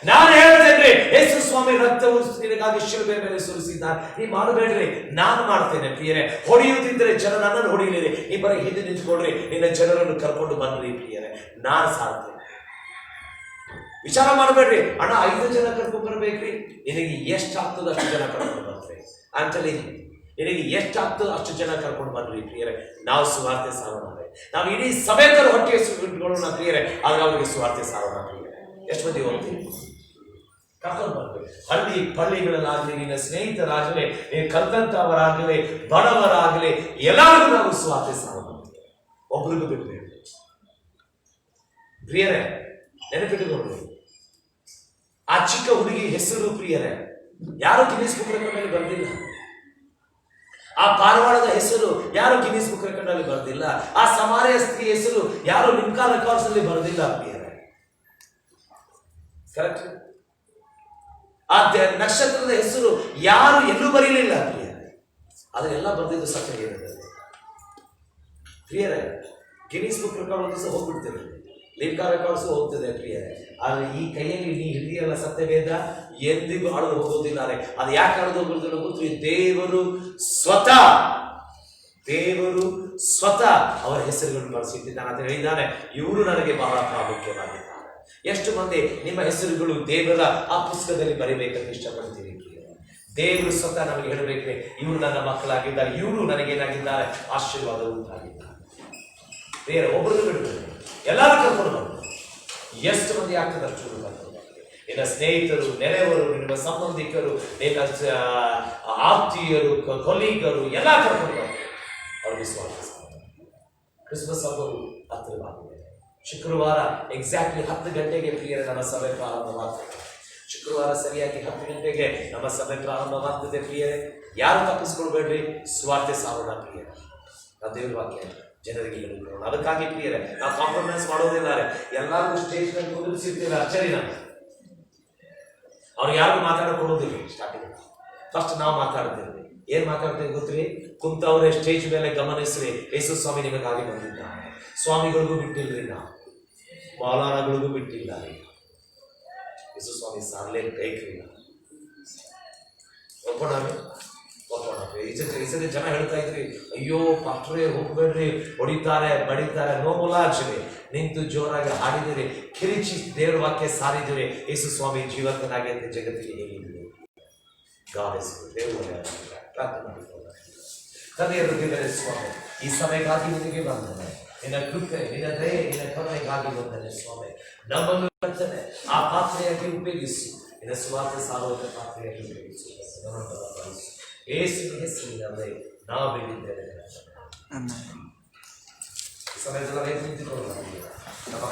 ನಾನು ಹೇಳ್ತೇನೆ, ಯೇಸು ಸ್ವಾಮಿ ರಕ್ತವು ನಿನಗಾಗಿ ಶಿಲುಬೆ ಮೇಲೆ ಸುರಿಸಿದ್ದಾನೆ. ನೀ ಮಾಡಬೇಡ್ರಿ, ನಾನು ಮಾಡ್ತೇನೆ ಪ್ರಿಯರೇ. ಹೊಡೆಯುತ್ತಿದ್ದರೆ ಜನ ನನ್ನನ್ನು ಹೊಡೆಯಲಿರಿ, ನೀ ಬರೀ ಹಿಂದೆ ನಿಂತ್ಕೊಳ್ರಿ, ನಿನ್ನ ಜನರನ್ನು ಕರ್ಕೊಂಡು ಬನ್ರಿ ಪ್ರಿಯರೇ. ನಾನು ಸಾರ್ತೇನೆ. ವಿಚಾರ ಮಾಡಬೇಡ್ರಿ, ಅಣ್ಣ 5 ಜನ ಕರ್ಕೊಂಡು ಬರ್ಬೇಕ್ರಿ, ನಿನಗೆ ಎಷ್ಟಾಗ್ತದ ಅಷ್ಟು ಜನ ಕರ್ಕೊಂಡು ಬರ್ರಿ ಅಂತಲೇ, ನಿನಗೆ ಎಷ್ಟಾಗ್ತದ ಅಷ್ಟು ಜನ ಕರ್ಕೊಂಡು ಬರ್ರಿ ಪ್ರಿಯರೇ. ನಾವು ಸುವಾರ್ತೆ ಸಾರೋಣ, ನಾವು ಇಡೀ ಸಮೇತರ ಹೊಟ್ಟೆ ಇಟ್ಕೊಳ್ಳೋಣ ಪ್ರಿಯರೇ, ಆದ್ರೆ ಅವರಿಗೆ ಸುವಾರ್ತೆ ಸಾರೋಣ ಪ್ರಿಯರೇ. ಎಷ್ಟು ಮಂದಿ ಹೋಗ್ತೀವಿ ಕರ್ಕೊಂಡು ಬರ್ಬೇಕು. ಪಳ್ಳಿಗಳಲ್ಲಾಗಲಿ, ನಿನ್ನ ಸ್ನೇಹಿತರಾಗಲಿ, ನೀನು ಕಲ್ತಂತವರಾಗಲಿ, ಬಡವರಾಗಲಿ, ಎಲ್ಲರಿಗೂ ನಾವು ಸುವಾರ್ತೆ ಸಾರೋಣ, ಒಬ್ರಿಗೂ ಬಿಡಬೇಕು ಪ್ರಿಯರೇ. ನೆನಪಿಟ್ಟುಕೊಂಡು, ಆ ಚಿಕ್ಕ ಹುಡುಗಿ ಹೆಸರು ಪ್ರಿಯರೇ ಯಾರು ಗಿನ್ನಿಸ್ ಬುಕ್ ಮೇಲೆ ಬಂದಿಲ್ಲ. ಆ ಪಾರಿವಾಳದ ಹೆಸರು ಯಾರು ಗಿನ್ನಿಸ್ ಬುಕ್ ರೆಕಾರ್ಡ್ ಅಲ್ಲಿ ಬರೆದಿಲ್ಲ. ಆ ಸಮಾರ್ಯ ಸ್ತ್ರೀ ಹೆಸರು ಯಾರು ಲಿಮ್ಕಾ ರೆಕಾರ್ಡ್ಸ್ ಅಲ್ಲಿ ಬರೆದಿಲ್ಲ. ಕರೆಕ್ಟ್. ಆ ನಕ್ಷತ್ರದ ಹೆಸರು ಯಾರು ಎಲ್ಲೂ ಬರೀಲಿಲ್ಲ ಅದನ್ನೆಲ್ಲ ಬರೆದಿದ್ದು ಸತ್ಯ ಪ್ರಿಯರೇ. ಗಿನ್ನಿಸ್ ಬುಕ್ ರೆಕಾರ್ಡ್ ಒಂದು ದಿವಸ ಹೋಗ್ಬಿಡ್ತೇವೆ, ಲಿಮ್ಕಾ ರೆಕಾರ್ಡ್ಸ್ ಹೋಗ್ತದೆ ಪ್ರಿಯರೇ. ಆದ್ರೆ ಈ ಕೈಯಲ್ಲಿ ನೀ ಹಿಡಿಯಲ್ಲ ಸತ್ಯವೇದ ಎಂದಿಗೂ ಅಳೆದು ಹೋಗೋದಿಲ್ಲ. ಅದು ಯಾಕೆ ಅಳೆದು ಹೋಗೋದಿಲ್ಲ ಗೊತ್ತು? ದೇವರು ಸ್ವತಃ ಅವರ ಹೆಸರುಗಳನ್ನು ಬಳಸಿಟ್ಟಿದ್ದಾನೆ ಅಂತ ಹೇಳಿದ್ದಾನೆ. ಇವರು ನನಗೆ ಬಹಳ ಪ್ರಾಮುಖ್ಯವಾಗಿದ್ದಾರೆ. ಎಷ್ಟು ಮಂದಿ ನಿಮ್ಮ ಹೆಸರುಗಳು ದೇವರ ಆ ಪುಸ್ತಕದಲ್ಲಿ ಬರೀಬೇಕಂತ ಇಷ್ಟಪಡ್ತೀರಿ? ದೇವರು ಸ್ವತಃ ನಮಗೆ ಹೇಳಬೇಕ್ರೆ ಇವರು ನನ್ನ ಮಕ್ಕಳಾಗಿದ್ದಾರೆ, ಇವರು ನನಗೇನಾಗಿದ್ದಾರೆ, ಆಶೀರ್ವಾದ ಉಂಟಾಗಿದ್ದಾರೆ. ಬೇರೆ ಒಬ್ಬರನ್ನು ಬಿಡಬೇಕು, ಎಲ್ಲರೂ ಕರ್ಕೊಂಡು ಬರಬೇಕು. ಎಷ್ಟು ಮಂದಿ ಆಗ್ತದೆ ಅಷ್ಟು ನಿನ್ನ ಸ್ನೇಹಿತರು, ನೆರೆಯವರು, ನಿನ್ನ ಸಂಬಂಧಿಕರು, ನಿನ್ನ ಆಪ್ತಿಯರು, ಕೊಲೀಗರು ಎಲ್ಲ ಕರ್ಕೊಂಡು ಬರಬೇಕು. ಅವ್ರಿಗೆ ಸ್ವಾಗತ. ಕ್ರಿಸ್ಮಸ್ ಹಬ್ಬವು ಹತ್ತಿರವಾಗಿದೆ. ಶುಕ್ರವಾರ ಎಕ್ಸಾಕ್ಟ್ಲಿ 10 ಗಂಟೆಗೆ ಪ್ರಿಯರೇ ನಮ್ಮ ಸಭೆ ಪ್ರಾರಂಭವಾಗ್ತದೆ. ಶುಕ್ರವಾರ ಸರಿಯಾಗಿ 10 ಗಂಟೆಗೆ ನಮ್ಮ ಸಭೆ ಪ್ರಾರಂಭವಾಗ್ತದೆ ಪ್ರಿಯರೇ. ಯಾರು ತಪ್ಪಿಸ್ಕೊಳ್ಬೇಡ್ರಿ, ಸ್ವಾರ್ಥ ಸಾರೋಣ ಪ್ರಿಯರೇ. ನಾವು ದೇವ್ರ ವಾಕ್ಯ ಜನರಿಗೆ ಹೇಳಿಕೊಳ್ಳೋಣ. ಅದಕ್ಕಾಗಿ ಪ್ರಿಯರೇ ನಾವು ಕಾಂಪ್ರಮೈಸ್ ಮಾಡೋದಿಲ್ಲ. ಎಲ್ಲರಿಗೂ ಸ್ಟೇಜ್ ಮೇಲೆ ಕುದುರಿಸಿರ್ತೀರ ಅಚ್ಚರಿನ, ಅವ್ರು ಯಾರಿಗೂ ಮಾತಾಡಕೊಡೋದಿಲ್ಲ. ಸ್ಟಾರ್ಟಿಂಗ್ ಫಸ್ಟ್ ನಾವು ಮಾತಾಡ್ತೇವೆ. ಏನ್ ಮಾತಾಡ್ತೇವೆ ಗೊತ್ತ್ರಿ? ಕುಂತವ್ರೆ ಸ್ಟೇಜ್ ಮೇಲೆ ಗಮನಿಸ್ರಿ, ಯೇಸು ಸ್ವಾಮಿ ನಿಮಗಾಗಿ ಬಂದಿದ್ದಾನೆ. ಸ್ವಾಮಿಗಳಿಗೂ ಬಿಟ್ಟಿಲ್ರಿ, ನಾವು ಮೌಲಾನಗಳಿಗೂ ಬಿಟ್ಟಿಲ್ಲ. ಯೇಸು ಸ್ವಾಮಿ ಸಾರ್ಲೇ ಬೇಕ್ರಿ. ಒಪ್ಪೋಣ. ಈ ಸತಿ ಜನ ಹೇಳ್ತಾ ಇದ್ರಿ, ಅಯ್ಯೋ ಪಾಸ್ಟ್ರೇ ಹೋಗ್ಬೇಡ್ರಿ, ಹೊಡಿತಾರೆ ಬಡಿತಾರೆ. ನೋ ಮುಲಾಜರಿ, ನಿಂತು ಜೋರಾಗಿ ಹಾಡಿದಿರಿ, ಕಿರಿಚಿ ದೇವ್ರ ವಾಕ್ಯ ಸಾರಿದಿರಿ. ಯೇಸು ಸ್ವಾಮಿ ಜೀವಂತನಾಗಿ ಅಂತ ಜಗತ್ತಿಗೆ ಹೇಳಿದ್ರಿ. ದೇವರು ಪ್ರಾರ್ಥನೆ ಮಾಡಿಕೊಳ್ಳ. ತಂದೆಯ ಹೃದಯದಲ್ಲಿ ಸ್ವಾಮಿ ಈ ಸಮಯಕ್ಕಾಗಿ ನಿನಗೆ ಬಂದರೆ, ನಿನ್ನ ಕೃಪೆ, ನಿನ್ನ ದಯೆ, ನಿನ್ನ ಕರುಣೆಗಾಗಿ ಬಂದರೆ ಸ್ವಾಮಿ ನಮ್ಮನ್ನು ಆ ಪಾತ್ರೆಯಾಗಿ ಉಪಯೋಗಿಸಿ, ನಿನ್ನ ಸ್ವಾರ್ಥ ಸಾರುವಂತ ಪಾತ್ರೆಯಾಗಿ ಉಪಯೋಗಿಸಿ. ಯೇಸುವಿನ ಹೆಸರಿನಲ್ಲಿ ನಾವು ಬೇಡಿದ್ದೇವೆ. ಸಮಯದಲ್ಲಿ ನಿಂತುಕೊಳ್ಳೋಣ. ನಮ್ಮ